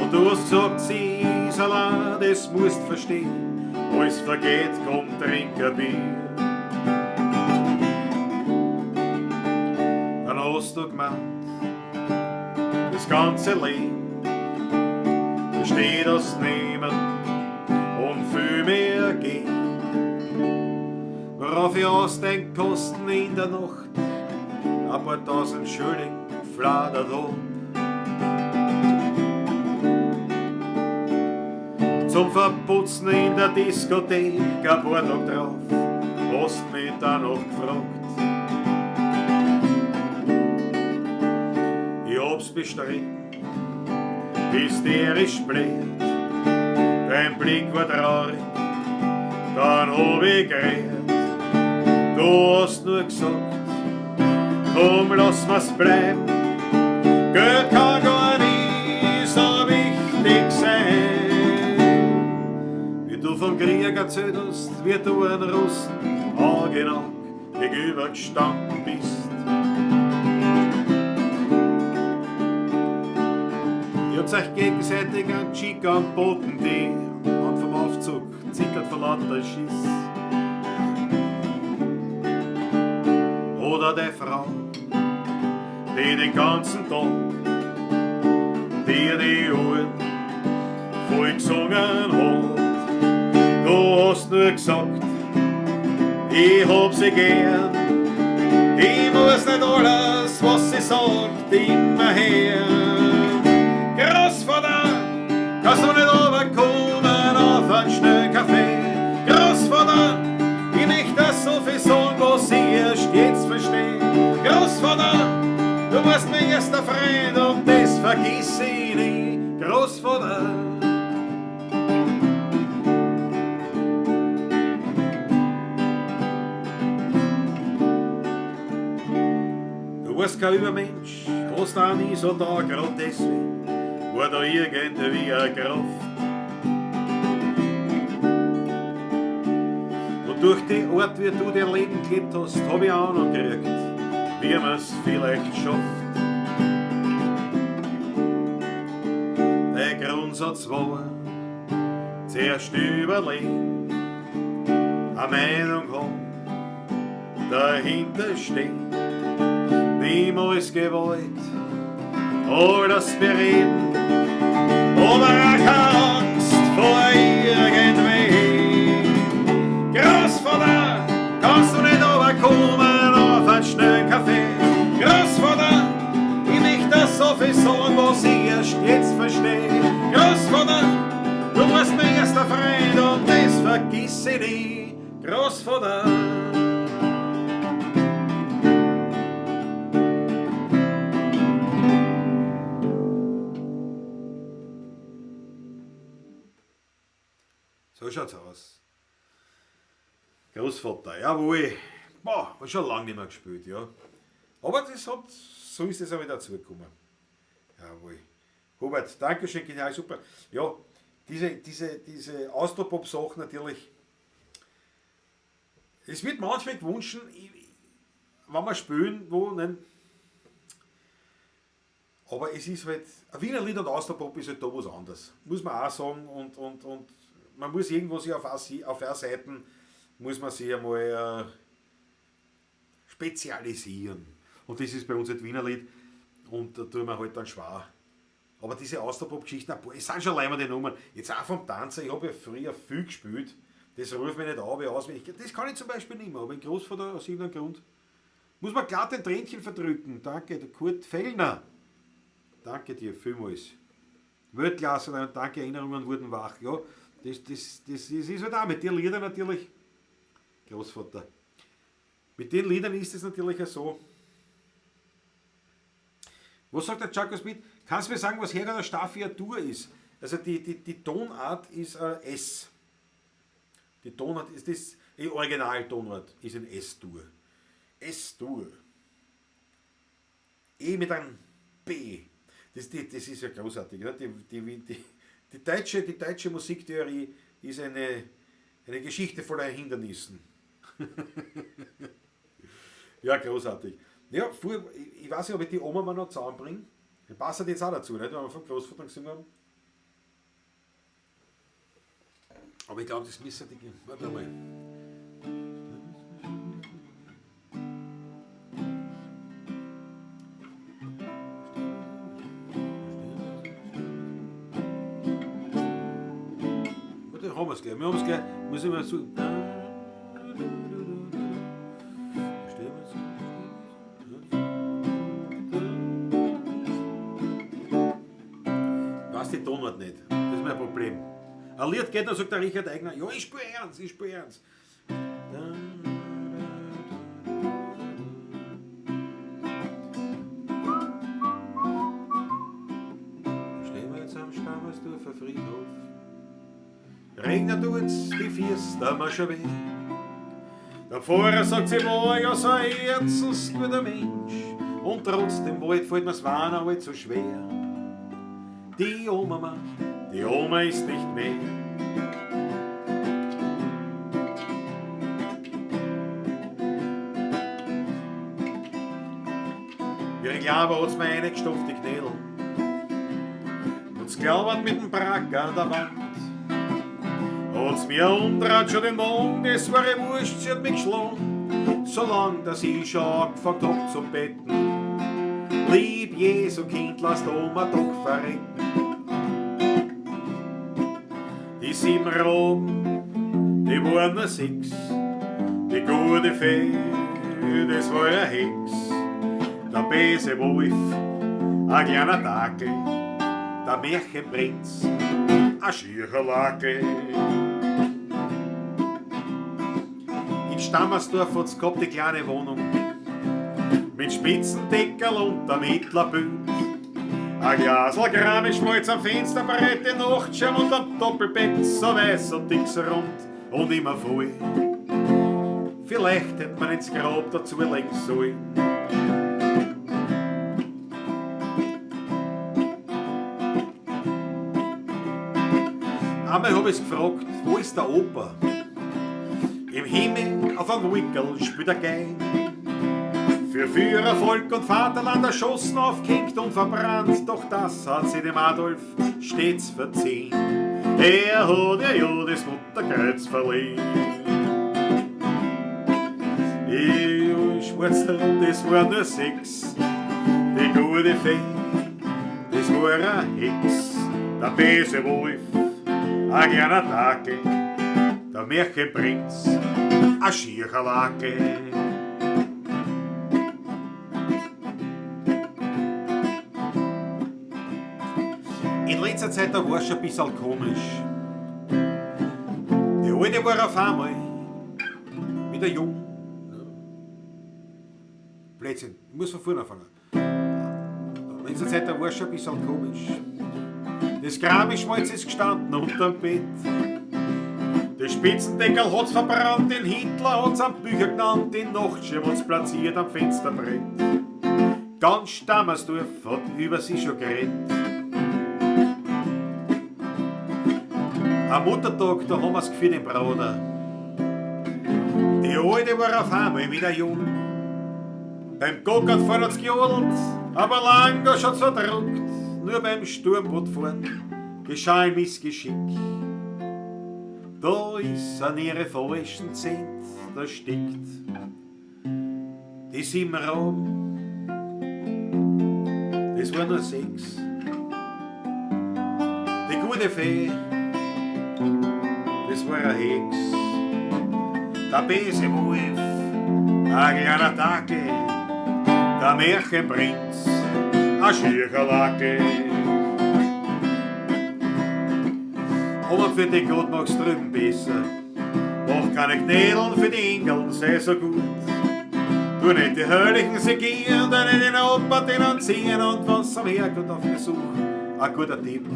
Und du hast gesagt, sie ist allein, das musst verstehen. Alles vergeht, komm, trink ein Bier. hast du gemeint, das ganze Leben besteht aus Nehmen und viel mehr gehen. Worauf ich ausdenk, kosten in der Nacht ein paar tausend Schilling fladert ab. Zum Verputzen in der Diskothek ein paar Tage drauf, hast mich danach gefragt. Ich hab's bestritten, hysterisch blöd, dein Blick war traurig, dann hab ich geredet. Du hast nur gesagt, komm, lass mir's bleiben, Geld kann gar nie so wichtig sein. Wie du vom Krieg erzählt hast, wie du einen Russen haargenau gegenüber gestanden bist. Ihr habt euch gegenseitig einen Chick am Boden, die und vom Aufzug zittert vor lauter Schiss. Oder die Frau, die den ganzen Tag dir die Ohren voll gesungen hat. Du hast nur gesagt, ich hab sie gern, ich muss nicht alles, was sie sagt, immer hören. Großvater, kannst du nicht runterkommen auf einen schnellen Kaffee? Großvater, ich möchte das so viel sagen, was ich erst jetzt verstehe. Großvater, du warst mein erster Freund und das vergiss ich nie. Großvater. Du warst kein Übermensch, hast auch nie so da, gerade deswegen war da irgendwie eine Kraft. Und durch die Art, wie du dein Leben gelebt hast, hab ich auch noch gekriegt, wie man's vielleicht schafft. Der Grundsatz war, zuerst überlegen, eine Meinung haben, dahinter stehen, niemals Gewalt, alles bereden, aber auch keine Angst vor irgendwem. Großvater, kannst du nicht runterkommen auf einen schnellen Kaffee? Großvater, ich möchte das so viel sagen, was ich erst jetzt verstehe. Großvater, du warst mein erster Freund und das vergiss ich nie. Großvater. So schaut's aus. Großvater, jawohl. Boah, hab schon lange nicht mehr gespielt, ja. Aber das hat, so ist es auch wieder dazugekommen. Jawohl. Hubert, Dankeschön, genial, super. Ja, diese Austropop-Sachen natürlich. Es wird manchmal gewünscht, wenn wir spielen, wo, nein. Aber es ist halt, ein Wiener Lied und Austropop ist halt da was anderes. Muss man auch sagen, und man muss irgendwo sich auf eine Seiten, muss man sich einmal spezialisieren. Und das ist bei uns halt Wiener Lied und da tun wir halt dann schwer. Aber diese Austropop-Geschichten, es sind schon leimende Nummern. Jetzt auch vom Tanzen, ich habe ja früher viel gespielt, das ruft mich nicht an, wie auswendig. Das kann ich zum Beispiel nicht mehr, aber mein Großvater aus irgendeinem Grund. Muss man glatt ein Tränchen verdrücken. Danke, der Kurt Fellner. Danke dir vielmals. Weltklasse und danke, Erinnerungen wurden wach. Ja, das ist halt auch mit den Liedern natürlich, Großvater. Mit den Liedern ist es natürlich auch so. Was sagt der Chaco Smith? Kannst du mir sagen, was Herr der Staffiatur ist? Also die Tonart ist S. Die Tonart ist das, die Originaltonart ist ein S-Dur. S-Dur. E mit einem B. Das ist ja großartig. Ne? Die deutsche Musiktheorie ist eine Geschichte voller Hindernissen. Ja, großartig. Ja, ich weiß nicht, ob ich die Oma mal noch zusammenbringe. Die passt jetzt auch dazu, nicht? Wenn wir vom Großvater gesungen haben. Aber ich glaube, das müsste die. Warte mal. es gleich. Wir haben es gleich. Muss ich mal so. Ich weiß die Tonart nicht. Das ist mein Problem. Ein Lied geht, dann sagt der Richard Eigner, ja, ich spiele ernst, ich spiele ernst. Stehen wir jetzt am Stammersdorfer Friedhof. Regnet tut's, die Füße, da mal schon weh. Der Pfarrer sagt, sie war ja so ein herzensguter Mensch. Und trotzdem fällt mir's Wahn halt so schwer. Die Oma ist nicht mehr. Wir glauben, hat's mir reingestopft, die Knädel. Uns glaubert mit dem Brack an der Wand. Hat's mir umdreht schon den Mond, es war ihr wurscht, sie hat mich geschlagen. Solang, dass ich schon angefangen hab zum Betten. Lieb Jesu Kind, lasst Oma doch verrecken. Die 7 Raben, die waren nur 6. Die gute Fee, das war eine Hex. Der böse Wolf, ein kleiner Dackel. Der Märchenprinz, ein Schircherlackel. In Stammersdorf hat's gehabt die kleine Wohnung. Mit Spitzendeckerl und der Mittlerbild. Ein Glasl Kranischmalz am Fensterbrett, die Nachtschirm und am Doppelbett, so weiß und dick so rund und immer voll. Vielleicht hätte man ins Grab dazu legen sollen. Einmal hab ich's gefragt, wo ist der Opa? Im Himmel auf einem Wickel spielt er Gein. Für Führer, Volk und Vaterland erschossen, aufgehängt und verbrannt. Doch das hat sie dem Adolf stets verziehen. Er hat ja das Mutterkreuz verliehen. Schwarzer, das war nur 6. Die gute Fee, das war eine Hex. Der böse Wolf, ein kleiner Dackel. Der Märchenprinz, ein Schircherlackel. In letzter Zeit da war es schon ein bisschen komisch. Die Alte war auf einmal wieder jung. Blödsinn, ich muss von vorne anfangen. In letzter Zeit da war es schon ein bisschen komisch. Das Kranischmalz ist gestanden unterm Bett. Der Spitzendeckel hat's verbrannt, den Hitler hat's am Bücher genannt, den Nachtschirm hat's platziert am Fensterbrett. Ganz Stammersdorf hat über sie schon geredet. Am Muttertag, da haben wir's für den Bruder. Die Alte war auf einmal wieder jung. Beim Gockert vorn hat's gejodelt, aber lang hat's verdruckt. Nur beim Sturmboot vorn geschah ein Missgeschick. Da ist an ihre falschen Zent, da steckt die 7 Raben, das war nur 6. Die gute Fee, das war eine Hex. Der böse Wolf, ein kleiner Dackel. Der Märchenprinz, ein Schircherlackel. Aber für den Gott mag's drüben besser. Mach keine Knädeln für die Engeln, sei so gut. Tu nicht die Höhlichen segieren, dann nicht den Opa, den anziehen und was am Herkunft auf Besuch. Ein guter Tipp.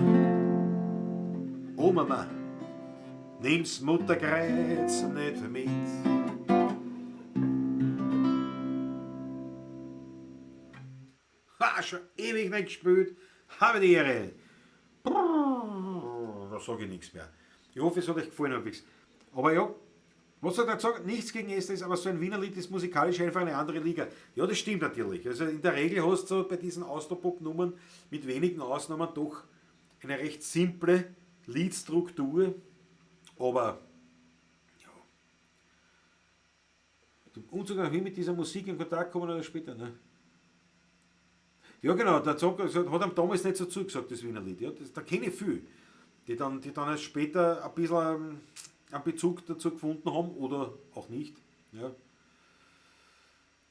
Oh Mama, nimm's Mutterkreuz nicht mit. Ha, schon ewig nicht gespielt, habe die Ehre. Da sage ich nichts mehr. Ich hoffe, es hat euch gefallen halbwegs. Aber ja, was soll ich dazu sagen? Nichts gegen Esther, aber so ein Wiener Lied ist musikalisch einfach eine andere Liga. Ja, das stimmt natürlich. Also in der Regel hast du so bei diesen Austropop-Nummern mit wenigen Ausnahmen doch eine recht simple Liedstruktur. Aber ja. Und sogar wie mit dieser Musik in Kontakt kommen oder später, ne? Ja genau, der Song hat ihm damals nicht so zugesagt, das Wiener Lied. Ja, da kenne ich viel. die dann erst später ein bisschen einen Bezug dazu gefunden haben oder auch nicht. Ja.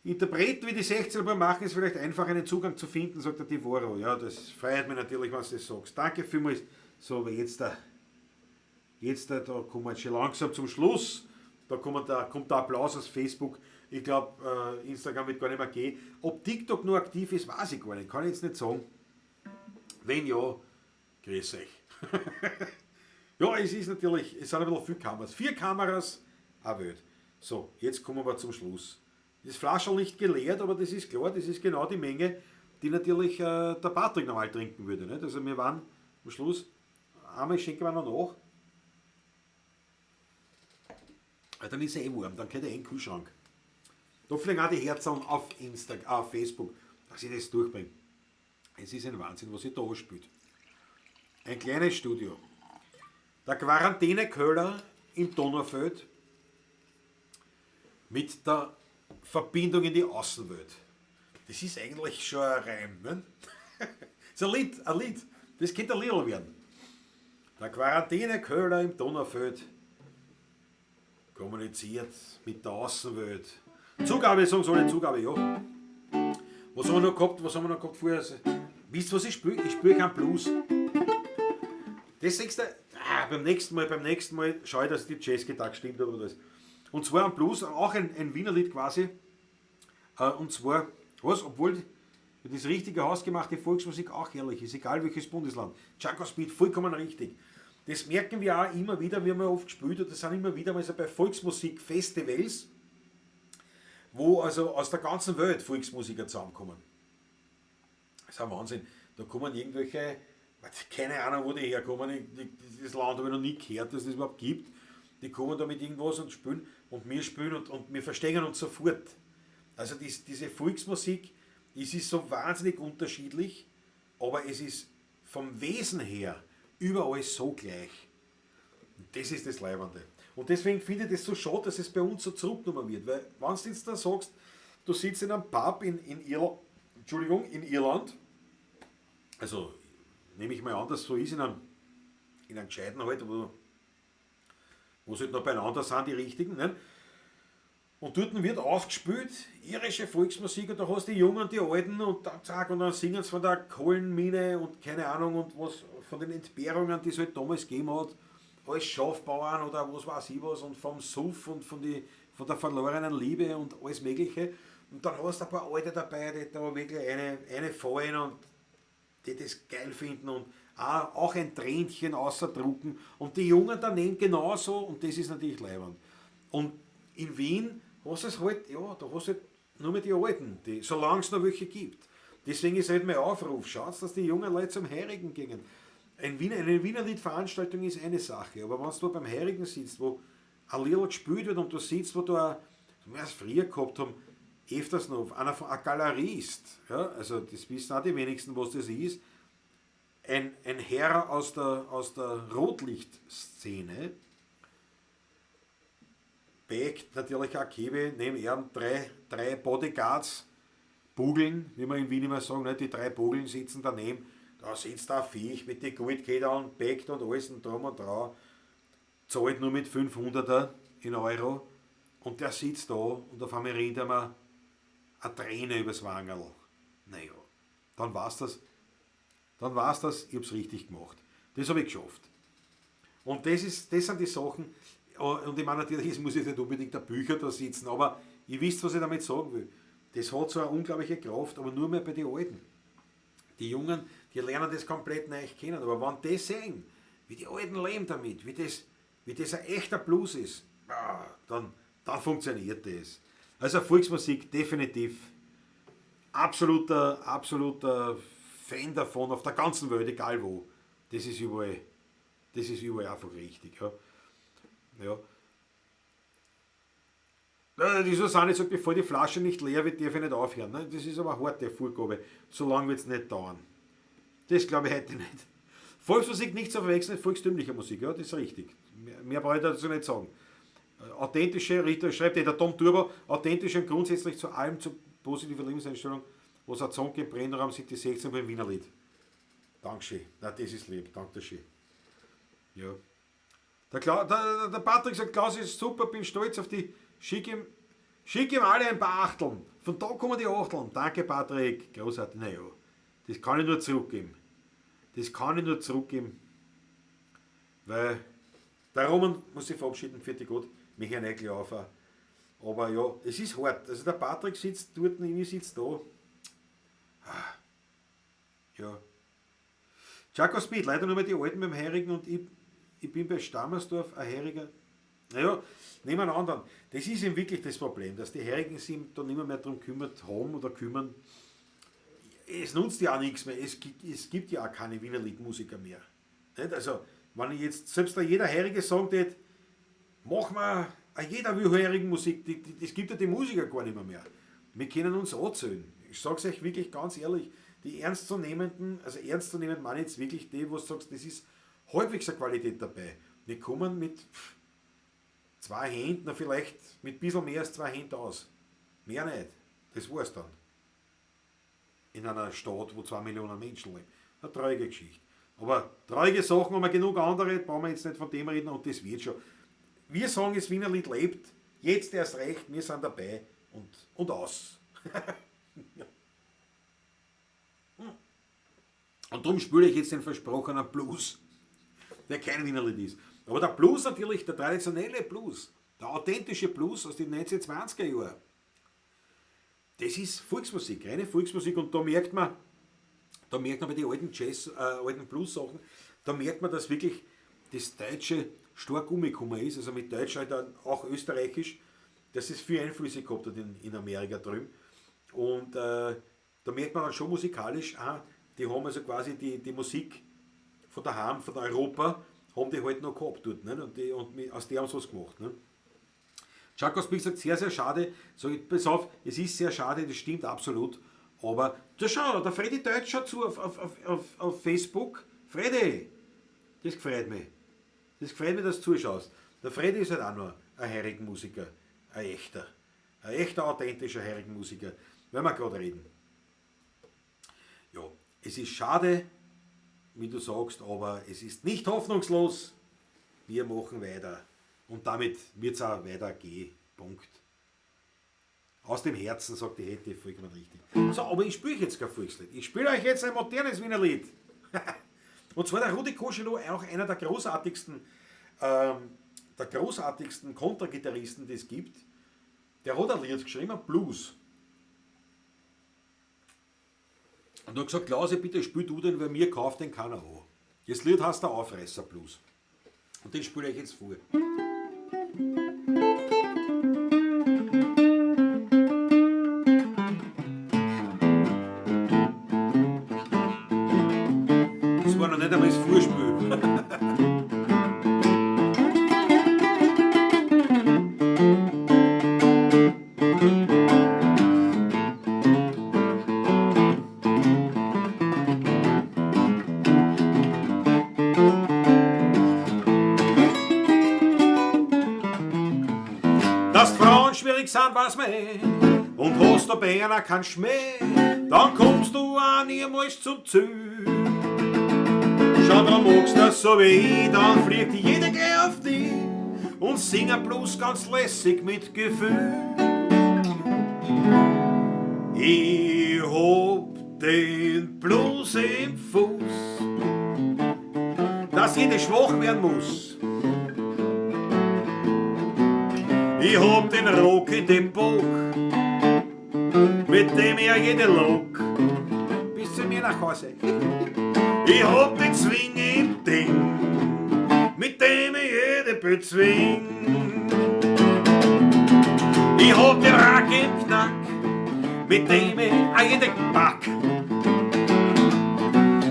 Interpreten wie die 16 beim Machen ist vielleicht einfach einen Zugang zu finden, sagt der Divoro. Ja, das freut mich natürlich, wenn du das sagst. Danke vielmals. So, aber da kommen wir jetzt schon langsam zum Schluss. Da kommt der Applaus aus Facebook. Ich glaube, Instagram wird gar nicht mehr gehen. Ob TikTok nur aktiv ist, weiß ich gar nicht. Kann ich jetzt nicht sagen. Wenn ja, grüß euch. Ja, es sind ein bisschen viele Kameras. 4 Kameras, eine Welt. So, jetzt kommen wir zum Schluss. Das Flaschel nicht geleert, aber das ist klar, das ist genau die Menge, die natürlich der Patrick normal trinken würde. Nicht? Also wir waren am Schluss, einmal schenken wir noch nach. Dann ist er warm, dann geht er in den Kühlschrank. Da fliegen auch die Herzen auf auf Facebook, dass ich das durchbringe. Es ist ein Wahnsinn, was ich da anspielt. Ein kleines Studio. Der Quarantäne-Köller im Donaufeld mit der Verbindung in die Außenwelt. Das ist eigentlich schon ein Reim, ne? Das ist ein Lied. Das könnte ein Lied werden. Der Quarantäne-Köller im Donaufeld kommuniziert mit der Außenwelt. Zugabe, sagen sie alle, Zugabe, ja. Was haben wir noch gehabt vorher? Wisst ihr, was ich spiele? Ich spiele keinen Blues. Das siehst du, beim nächsten Mal schaue ich, dass die Jazzgitarre stimmt oder das. Und zwar ein Blues, auch ein Wiener Lied quasi. Und zwar, obwohl das richtige hausgemachte Volksmusik auch herrlich ist, egal welches Bundesland. Django Speed, vollkommen richtig. Das merken wir auch immer wieder, wir haben ja oft gespielt, und das sind immer wieder mal so bei Volksmusikfestivals, wo also aus der ganzen Welt Volksmusiker zusammenkommen. Das ist ein Wahnsinn. Da kommen irgendwelche, keine Ahnung wo die herkommen, das Land habe ich noch nie gehört, dass es das überhaupt gibt. Die kommen da mit irgendwas und spielen und wir spielen und wir verstehen uns sofort. Also diese Volksmusik, es ist so wahnsinnig unterschiedlich, aber es ist vom Wesen her überall so gleich. Und das ist das Leibende. Und deswegen finde ich das so schade, dass es bei uns so zurückgenommen wird. Weil, wenn du jetzt da sagst, du sitzt in einem Pub in Irland, also nehme ich mal an, dass es so ist, in einem gescheiten halt, wo es halt noch beieinander sind, die richtigen. Ne? Und dort wird aufgespielt, irische Volksmusik, und da hast du die Jungen, die Alten, und dann zack, und dann singen sie von der Kohlenmine und keine Ahnung, und was von den Entbehrungen, die es halt damals gegeben hat, als Schafbauern oder was weiß ich was, und vom Suff und von der verlorenen Liebe und alles Mögliche. Und dann hast du ein paar Alte dabei, die da wirklich eine fallen und die das geil finden und auch ein Tränchen außerdrucken. Und die Jungen daneben genauso, und das ist natürlich leibend. Und in Wien hast du es halt, ja, da hast du halt nur mehr die Alten, solange es noch welche gibt. Deswegen ist halt mein Aufruf, schaut, dass die jungen Leute zum Heirigen gehen. Eine Wiener Liedveranstaltung ist eine Sache, aber wenn du beim Heirigen sitzt, wo ein Lied gespielt wird und du sitzt, wo wir es früher gehabt haben, öfters noch, ein Galerie ist, ja, also das wissen auch die wenigsten, was das ist, ein Herr aus der Rotlichtszene, backt natürlich auch Kebe, neben ihm drei Bodyguards, Bugeln, wie wir in Wien immer sagen, nicht? Die 3 Bugeln sitzen daneben, da sitzt ein Viech mit den Goldkedern, backt und alles und drum und dran, zahlt nur mit 500er in Euro und der sitzt da und auf einmal rennt ihm eine Träne übers Wangerl. Naja, dann war's das, ich hab's richtig gemacht. Das habe ich geschafft. Und das sind die Sachen, und ich meine natürlich, es muss jetzt nicht unbedingt der Bücher da sitzen, aber ihr wisst, was ich damit sagen will. Das hat so eine unglaubliche Kraft, aber nur mehr bei den Alten. Die Jungen, die lernen das komplett neu kennen, aber wenn die sehen, wie die Alten leben damit, wie das ein echter Blues ist, dann funktioniert das. Also Volksmusik definitiv absoluter Fan davon auf der ganzen Welt, egal wo. Das ist überall einfach richtig. Ja. Die Susanne sagt, bevor die Flasche nicht leer wird, darf ich nicht aufhören. Ne? Das ist aber eine harte Vorgabe. So lange wird es nicht dauern. Das glaube ich heute nicht. Volksmusik nicht zu verwechseln mit volkstümlicher Musik, ja, das ist richtig. Mehr brauche ich dazu nicht sagen. Authentische, schreibt der Tom Turbo, authentisch und grundsätzlich zu allem zu positiver Lebenseinstellung, was ein Song im Brennraum sind die 16 beim Wiener Lied. Dankeschön. Na, das ist lieb. Dankeschön. Ja. Der Patrick sagt, Klaus ist super, bin stolz auf die. Schick ihm alle ein paar Achteln. Von da kommen die Achteln. Danke Patrick, großartig. Naja, das kann ich nur zurückgeben. Weil der Roman muss sich verabschieden, für die Gott. Mich ja nicht gleich auf. Aber ja, es ist hart. Also der Patrick sitzt dort, ich sitze da. Ja. Jaco Speed, leider nur mal die Alten beim Heirigen und ich bin bei Stammersdorf ein Heiriger. Naja, nehmen wir einen anderen. Das ist eben wirklich das Problem, dass die Heirigen sich da nicht mehr darum kümmern. Es nutzt ja auch nichts mehr. Es gibt ja auch keine Wiener Liedmusiker mehr. Nicht? Also, wenn ich jetzt, selbst da jeder Heirige sagt, mach mal, jeder will Heirigenmusik, das gibt ja die Musiker gar nicht mehr. Wir können uns anzählen. Ich sage es euch wirklich ganz ehrlich, die ernstzunehmenden, also ernst zu nehmen meine ich jetzt wirklich die, wo du sagst, das ist halbwegs eine Qualität dabei. Wir kommen mit 2 Händen, vielleicht mit ein bisschen mehr als 2 Händen aus. Mehr nicht. Das war's dann. In einer Stadt, wo 2 Millionen Menschen leben. Eine traurige Geschichte. Aber traurige Sachen haben wir genug andere, brauchen wir jetzt nicht von dem reden und das wird schon. Wir sagen, das Wiener Lied lebt, jetzt erst recht, wir sind dabei und aus. Und darum spiele ich jetzt den versprochenen Blues, der kein Wiener Lied ist. Aber der Blues natürlich, der traditionelle Blues, der authentische Blues aus den 1920er Jahren, das ist Volksmusik, reine Volksmusik und da merkt man bei den alten alten Blues-Sachen, da merkt man, dass wirklich das Deutsche stark umgekommen ist, also mit Deutsch halt auch Österreichisch, dass es viel Einflüsse gehabt hat in Amerika drüben. Und da merkt man dann schon musikalisch, die haben also quasi die Musik von daheim, von Europa, haben die halt noch gehabt dort. Nicht? Und aus der haben sie was gemacht. Nicht? Jaco Speak sagt, sehr, sehr schade. Sag ich, pass auf, es ist sehr schade, das stimmt absolut. Aber, da schau, der Freddy Deutsch schaut zu auf Facebook. Freddy, das gefreut mich. Das gefreut mich, dass du zuschaust. Der Freddy ist halt auch noch ein Heirigenmusiker. Ein echter, authentischer Heirigenmusiker. Wenn wir gerade reden. Ja, es ist schade, wie du sagst, aber es ist nicht hoffnungslos. Wir machen weiter. Und damit wird es auch weitergehen. Punkt. Aus dem Herzen, sagt die Hette, vollkommen richtig. So, aber ich spiele jetzt kein Volkslied. Ich spiele euch jetzt ein modernes Wiener Lied. Und zwar der Rudi Koschelo, auch einer der großartigsten Kontragitarristen, die es gibt. Der hat ein Lied geschrieben, Blues. Und er hat gesagt, Klause, bitte spiel du den, weil mir kauft den keiner an. Das Lied heißt der Aufreißer Blues. Und den spiele ich jetzt vor. Das war noch nicht einmal das Vorspiel. Dass Frauen schwierig sind, weiß man und hast dabei einer keinen Schmäh, dann kommst du auch niemals zum Ziel. Schau, dann magst du das so wie ich, dann fliegt jeder gleich auf dich und singt bloß ganz lässig mit Gefühl. Ich hab den Blues im Fuß, dass jeder schwach werden muss. Ich hab den Rock in dem Bock, mit dem ich jede Lok bis zu mir nach Hause. Ich hab den Swing im Ding, mit dem ich jede bezwing. Ich hab den Rack im Knack, mit dem ich jede pack.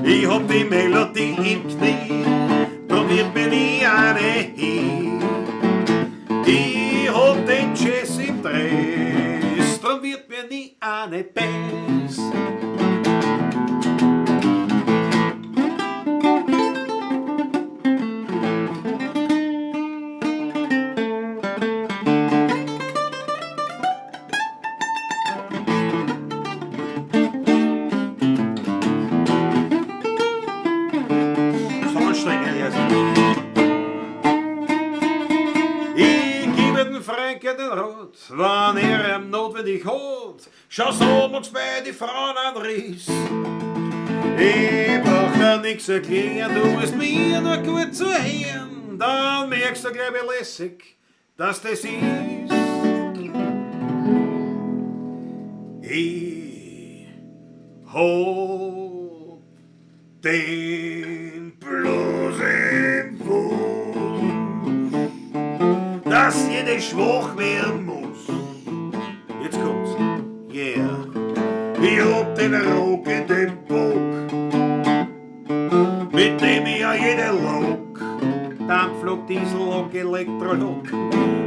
Ich hab die Melodie im Knie, drum wird mir nie eine hin. Ich hab den Jazz im Dress, drum wird mir nie eine Bass. So anstrengend, ja. geht den Rot, wann ihm notwendig hat. Schau so, magst bei die Frauen anriss. Ich brauch dir nix erklären, du musst mir nur gut zuhören. Dann merkst du gleich wie lässig, dass das ist. Ich hab den Blues im Fuß, dass jeder schwach werden muss. Jetzt kommt's. Yeah. Ich hab den Rock in dem Bock, mit dem ich ja jede Lok, Dampflok, Diesellok, Elektrolok,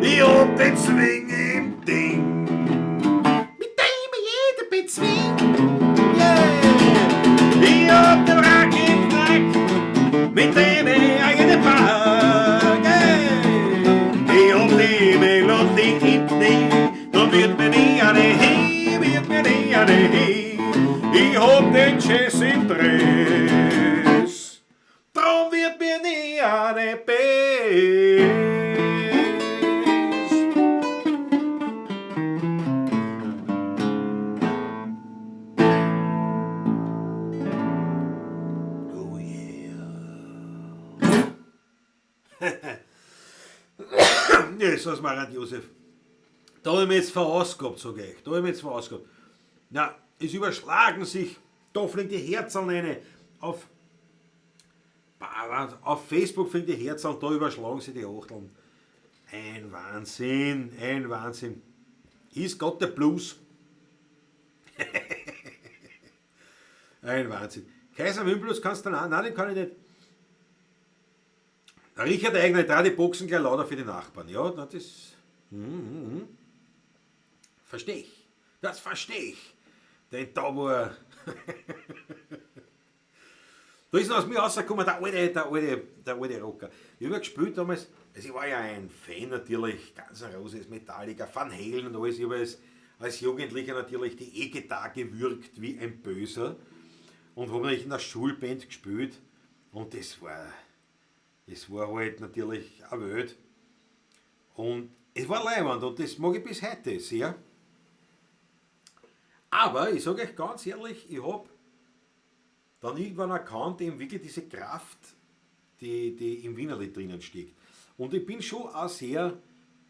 ich hab den Swing im Ding, mit dem ich jeder bezwingt. Yeah! Ich hab den Rack im Knack, mit dem ich ja jede pack. Yeah! Ich hab die Melodie im Knie, da wird mir nie eine ich hab den Jazz im Dress, drum wird mir nie eine Bass. Oh yeah. Ja, so ist Marat Josef. Da hab ich mich jetzt verausgabt, sag ich. Da hab ich mich jetzt verausgabt. Na, es überschlagen sich, da fliegen die Herzeln rein. Auf Facebook fliegen die Herzeln, da überschlagen sich die Achteln. Ein Wahnsinn, ein Wahnsinn. Ist Gott der Blues? Ein Wahnsinn. Kaiser Wimblus kannst du nein, den kann ich nicht. Der Richard Eigner, da die Boxen gleich lauter für die Nachbarn. Ja, das verstehe ich. Das verstehe ich. Denn da war. Da ist noch aus mir rausgekommen, der alte Rocker. Ich habe gespielt damals, also ich war ja ein Fan natürlich, ganz ein Roses, Metallica, Van Halen und alles. Ich habe als Jugendlicher natürlich die E-Gitarre gewürgt wie ein Böser und habe natürlich in der Schulband gespielt. Und das war halt natürlich eine Welt. Und es war leibend und das mag ich bis heute sehr. Aber ich sage euch ganz ehrlich, ich habe dann irgendwann erkannt, eben wirklich diese Kraft, die im Wienerli drinnen steckt. Und ich bin schon auch sehr,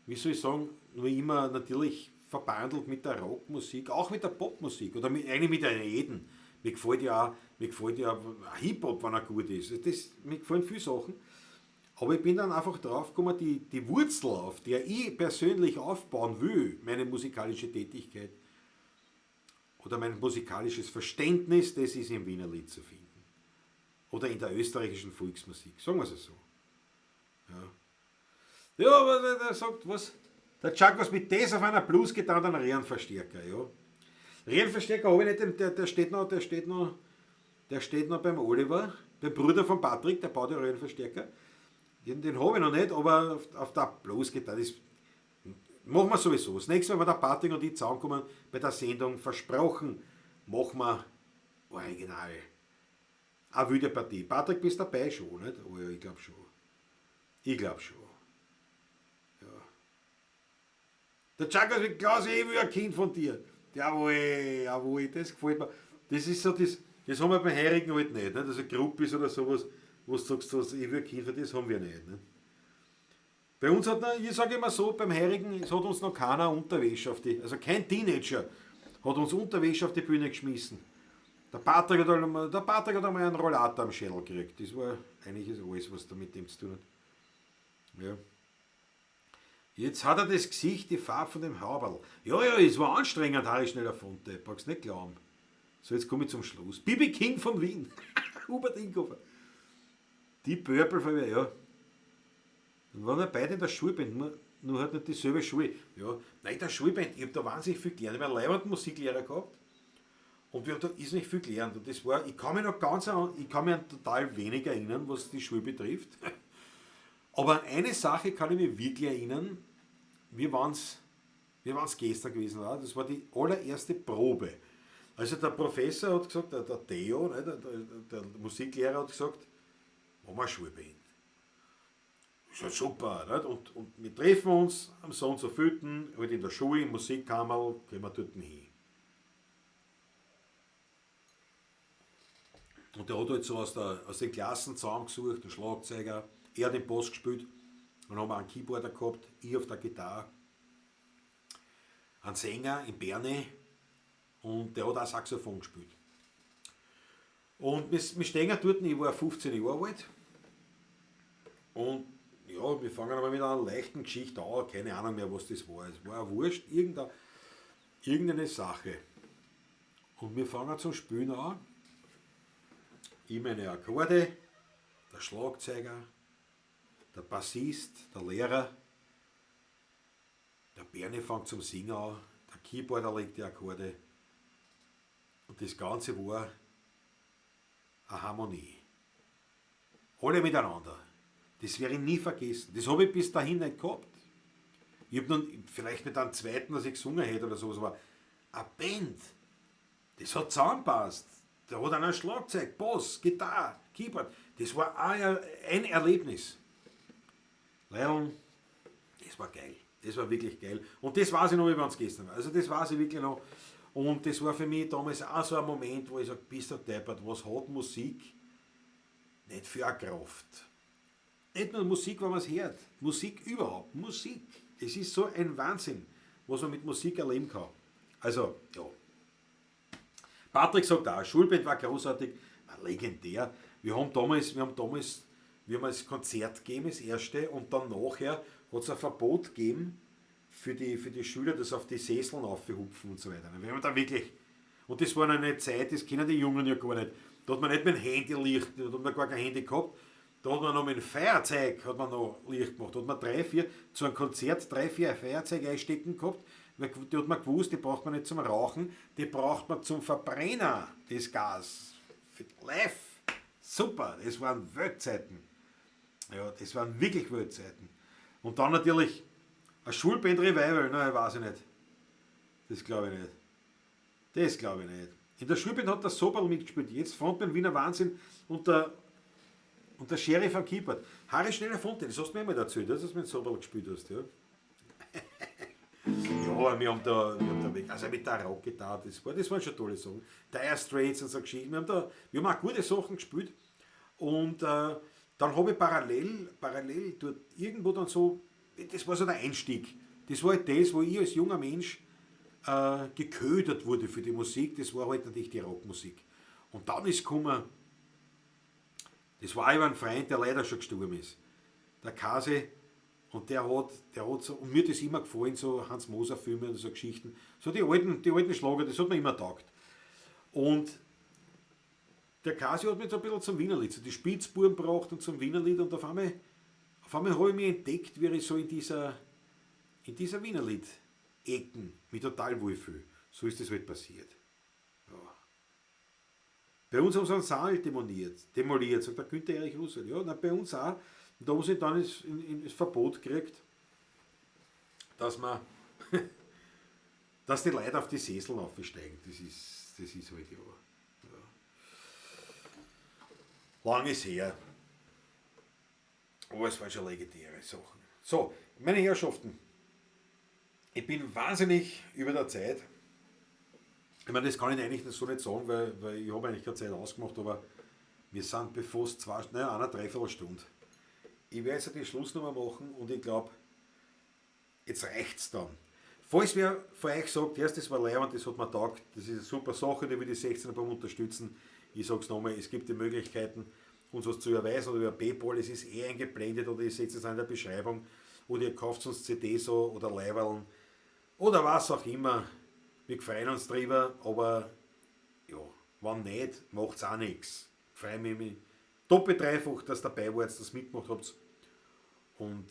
wie soll ich sagen, nur immer natürlich verbandelt mit der Rockmusik, auch mit der Popmusik oder eigentlich mit jedem. Mir gefällt ja Hip-Hop, wenn er gut ist. Mir gefallen viele Sachen. Aber ich bin dann einfach drauf gekommen, die Wurzel, auf der ich persönlich aufbauen will, meine musikalische Tätigkeit, oder mein musikalisches Verständnis, das ist im Wienerlied zu finden. Oder in der österreichischen Volksmusik, sagen wir es so. Ja, aber der sagt, was? Der Chuck was mit das auf einer Blues-Gitarre und einem Röhrenverstärker, ja. Röhrenverstärker habe ich nicht, der steht noch beim Oliver, beim Bruder von Patrick, der baut den Röhrenverstärker. Den habe ich noch nicht, aber auf der Blues-Gitarre, das machen wir sowieso. Das nächste Mal, wenn der Patrick und ich zusammenkommen bei der Sendung, versprochen, machen wir original. Eine wilde Partie. Patrick, bist dabei schon, nicht? Oh ja, ich glaube schon. Ja. Der Chuck hat Klaus, ich will ein Kind von dir. Jawohl, das gefällt mir. Das ist so das haben wir beim Heirigen halt nicht. Also Gruppis oder sowas, wo du sagst, ich will ein Kind von dir, das haben wir nicht. Bei uns ich sage immer so, beim Heirigen, es hat uns noch keiner Unterwäsche also kein Teenager hat uns Unterwäsche auf die Bühne geschmissen. Der Patrick hat einmal einen Rollator am Schädel gekriegt. Das war eigentlich alles, was da mit dem zu tun hat. Ja. Jetzt hat er das Gesicht, die Farbe von dem Hauberl. Ja, es war anstrengend, Harry Schnellerfonte. Pack's nicht glauben. So, jetzt komme ich zum Schluss. Bibi King von Wien. Hubert Inkhofer. Die Purple von mir, ja. Und waren wir beide in der Schulband, nur hat nicht dieselbe Schule. Ja, nein, in der Schulband, ich habe da wahnsinnig viel gelernt. Ich habe einen leibenden Musiklehrer gehabt und wir haben da irrsinnig viel gelernt. Und das war, ich kann mich an total wenig erinnern, was die Schule betrifft. Aber an eine Sache kann ich mich wirklich erinnern, wir waren's gestern gewesen, das war die allererste Probe. Also der Professor hat gesagt, der Theo, der Musiklehrer hat gesagt, machen wir eine Schulband. ist ja super. Nicht? Und wir treffen uns am so und so Fütten, halt in der Schule, im Musikkammer, gehen wir dort hin. Und der hat halt so aus den Klassen zusammengesucht, der Schlagzeuger, er hat den Bass gespielt, dann haben wir einen Keyboarder gehabt, ich auf der Gitarre, einen Sänger in Berne und der hat auch Saxophon gespielt. Und wir stehen dort, ich war 15 Jahre alt und ja, wir fangen aber mit einer leichten Geschichte an, keine Ahnung mehr, was das war. Es war auch wurscht, irgendeine Sache. Und wir fangen zum Spielen an. Ich meine Akkorde, der Schlagzeuger, der Bassist, der Lehrer, der Bernie fängt zum Singen an, der Keyboarder legt die Akkorde und das Ganze war eine Harmonie. Alle miteinander. Das werde ich nie vergessen. Das habe ich bis dahin nicht gehabt. Ich habe nun vielleicht mit einem zweiten, dass ich gesungen hätte oder sowas, aber eine Band, das hat zusammenpasst. Da hat einer Schlagzeug, Bass, Gitarre, Keyboard. Das war ein Erlebnis. Leider, das war geil. Das war wirklich geil. Und das weiß ich noch, wie wir uns gestern waren. Also das weiß ich wirklich noch. Und das war für mich damals auch so ein Moment, wo ich sage, bist du deppert, was hat Musik nicht für eine Kraft? Nicht nur Musik, wenn man es hört. Musik überhaupt. Musik. Es ist so ein Wahnsinn, was man mit Musik erleben kann. Also, ja. Patrick sagt auch, Schulband war großartig, war legendär. Wir haben das Konzert gegeben, das erste, und dann nachher hat es ein Verbot gegeben für die Schüler, das auf die Sesseln aufhupfen und so weiter. Wir haben da wirklich, und das war eine Zeit, das kennen die Jungen ja gar nicht. Da hat man nicht mit dem Handy-Licht, da hat man gar kein Handy gehabt. Da hat man noch mit dem Feuerzeug hat man noch Licht gemacht. Da hat man zu einem Konzert 3-4 Feuerzeuge einstecken gehabt. Die hat man gewusst, die braucht man nicht zum Rauchen, die braucht man zum Verbrenner, das Gas. Live. Super, das waren Weltzeiten. Ja, das waren wirklich Weltzeiten. Und dann natürlich ein Schulband-Revival, nein, weiß ich nicht. Das glaube ich nicht. Das glaube ich nicht. In der Schulband hat der Soberl mitgespielt, jetzt Frontmann Wiener Wahnsinn und der Sheriff am Keyboard. Harry Schneller Fonte, das hast du mir immer erzählt, dass du mit Soberl gespielt hast, ja. Ja, wir haben da also mit der Rockgitarre, das waren schon tolle Sachen. Dire Straits und so Geschichten. Wir haben auch gute Sachen gespielt. Und dann habe ich parallel dort irgendwo dann so, das war so der Einstieg. Das war halt das, wo ich als junger Mensch geködert wurde für die Musik. Das war halt natürlich die Rockmusik. Und dann ist gekommen, das war über ein Freund, der leider schon gestorben ist. Der Kase. Und der hat so, und mir hat das immer gefallen, so Hans-Moser-Filme und so Geschichten. So die alten Schlager, das hat mir immer taugt. Und der Kasi hat mich so ein bisschen zum Wienerlied, so die Spitzbuben gebracht und zum Wienerlied. Und auf einmal habe ich mich entdeckt, wie ich so in dieser Wienerlied-Ecken mich total wohlfühle. So ist das halt passiert. Ja. Bei uns haben sie einen Saal demoliert, sagt der Günther Erich Russell. Ja, na, bei uns auch. Und da muss ich dann das Verbot gekriegt, dass die Leute auf die Sesseln aufsteigen. Das ist halt ja. Lang ist her. Aber es waren schon legendäre Sachen. So, meine Herrschaften, ich bin wahnsinnig über der Zeit. Ich meine, das kann ich eigentlich so nicht sagen, weil ich habe eigentlich keine Zeit ausgemacht, aber wir sind bei fast einer Dreiviertelstunde. Ich werde jetzt die Schlussnummer machen und ich glaube, jetzt reicht es dann. Falls wer von euch sagt, das war leibend, das hat mir taugt, das ist eine super Sache, die will die 16er unterstützen. Ich sage es nochmal, es gibt die Möglichkeiten, uns was zu überweisen oder über PayPal, es ist eingeblendet oder ihr seht es in der Beschreibung oder ihr kauft uns CDs oder Leiberln oder was auch immer. Wir freuen uns drüber, aber ja, wenn nicht, macht es auch nichts. Ich freue mich doppelt dreifach, dass ihr dabei wart, dass ihr mitgemacht habt. Und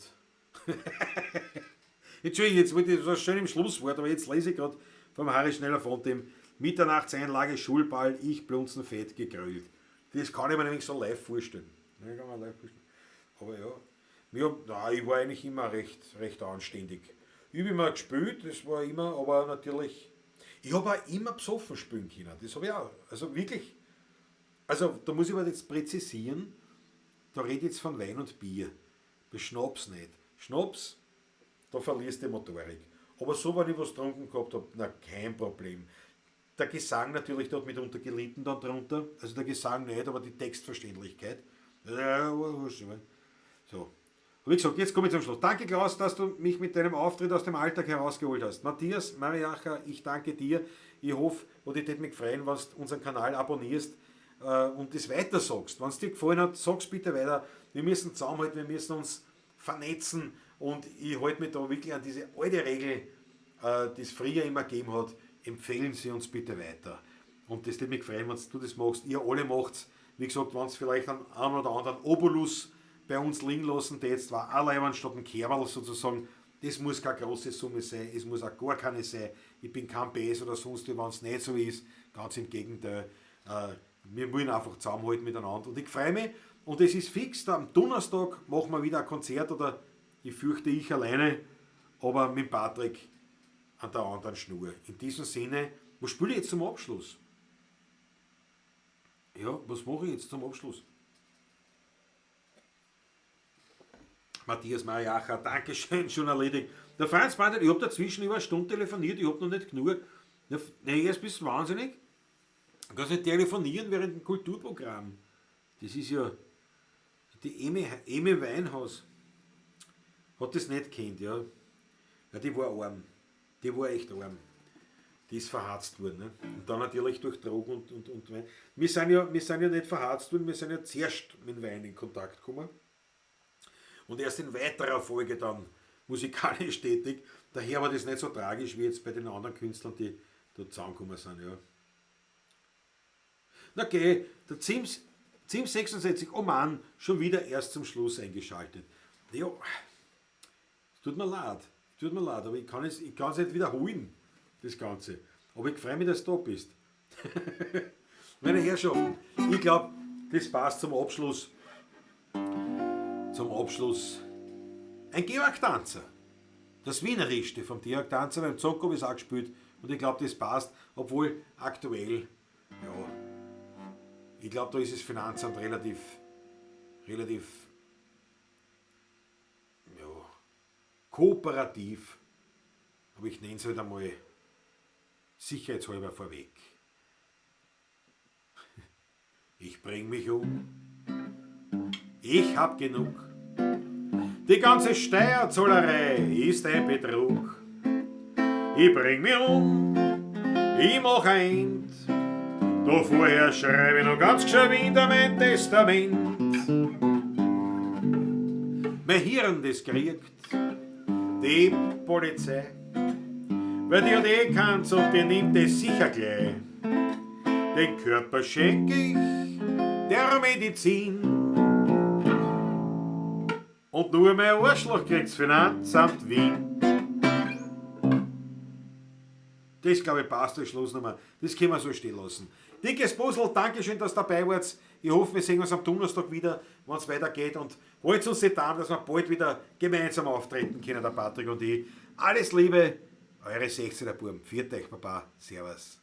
Entschuldigung, jetzt wollte ich das schön im Schlusswort, aber jetzt lese ich gerade vom Harry Schneller von dem Mitternachtseinlage Schulball, ich blunzenfett gegrillt. Das kann ich mir nämlich so live vorstellen. Aber ja, ich war eigentlich immer recht anständig. Ich habe immer gespielt, das war immer, aber natürlich, ich habe auch immer besoffen spielen können. Das habe ich auch, also wirklich, also da muss ich aber jetzt präzisieren, da rede ich jetzt von Wein und Bier. bei Schnaps nicht. Schnaps, da verlierst du die Motorik. Aber so, wenn ich was getrunken gehabt habe, na, kein Problem. Der Gesang natürlich, der hat mitunter gelitten dann drunter. Also der Gesang nicht, aber die Textverständlichkeit. So. Wie gesagt, jetzt komme ich zum Schluss. Danke, Klaus, dass du mich mit deinem Auftritt aus dem Alltag herausgeholt hast. Matthias, Mariacha, ich danke dir. Ich hoffe, und ich würde mich freuen, wenn du unseren Kanal abonnierst und das weiter sagst. Wenn es dir gefallen hat, sag's bitte weiter. Wir müssen zusammenhalten, wir müssen uns vernetzen und ich halte mich da wirklich an diese alte Regel, die es früher immer gegeben hat. Empfehlen Sie uns bitte weiter. Und das würde mich freuen, wenn du das machst. Ihr alle macht's. Wie gesagt, wenn es vielleicht einen oder anderen Obolus bei uns liegen lassen, der jetzt war allein statt ein Kerl sozusagen, das muss keine große Summe sein, es muss auch gar keine sein. Ich bin kein BS oder sonst wie, wenn es nicht so ist. Ganz im Gegenteil. Wir wollen einfach zusammenhalten miteinander. Und ich freue mich, und es ist fix, am Donnerstag machen wir wieder ein Konzert, oder ich fürchte ich alleine, aber mit Patrick an der anderen Schnur. In diesem Sinne, was spiele ich jetzt zum Abschluss? Ja, was mache ich jetzt zum Abschluss? Matthias Mariacha, Dankeschön, schon erledigt. Der Franz meinte, ich habe dazwischen über eine Stunde telefoniert, ich habe noch nicht genug. Nee, jetzt bist du wahnsinnig. Du kannst nicht telefonieren während dem Kulturprogramm. Das ist ja, die Eme Weinhaus hat das nicht gekannt, ja. Ja, die war arm. Die war echt arm. Die ist verharzt worden. Ne? Und dann natürlich durch Drogen und Wein. Wir sind ja nicht verharzt worden, wir sind ja zuerst mit Wein in Kontakt gekommen. Und erst in weiterer Folge dann musikalisch tätig. Daher war das nicht so tragisch wie jetzt bei den anderen Künstlern, die da zusammengekommen sind. Ja. Na okay, der Zims 66, oh Mann, schon wieder erst zum Schluss eingeschaltet. Ja, es tut mir leid, aber ich kann es nicht wiederholen, das Ganze. Aber ich freue mich, dass du da bist. Meine Herrschaften, ich glaube, das passt zum Abschluss. Ein Georg-Tanzer. Das Wienerischste vom Georg-Tanzer, beim Zock habe ich es auch gespielt und ich glaube, das passt, obwohl aktuell, ja, ich glaube, da ist das Finanzamt relativ, ja, kooperativ, aber ich nenne es halt einmal sicherheitshalber vorweg. Ich bring mich um, ich hab genug. Die ganze Steuerzahlerei ist ein Betrug. Ich bring mich um, ich mach ein End. Da vorher schreibe ich noch ganz geschwind mein Testament. Mein Hirn, das kriegt die Polizei, weil die hat eh keins und die nimmt es sicher gleich. Den Körper schenke ich der Medizin. Und nur mein Arschloch kriegt's Finanzamt Wien. Das, glaube ich, passt als Schlussnummer. Das können wir so stehen lassen. Dickes Puzzle, Dankeschön, dass ihr dabei wart. Ich hoffe, wir sehen uns am Donnerstag wieder, wenn es weitergeht. Und haltet uns die Daumen, dass wir bald wieder gemeinsam auftreten können, der Patrick und ich. Alles Liebe, eure 16er Buben. Viert euch, Baba. Servus.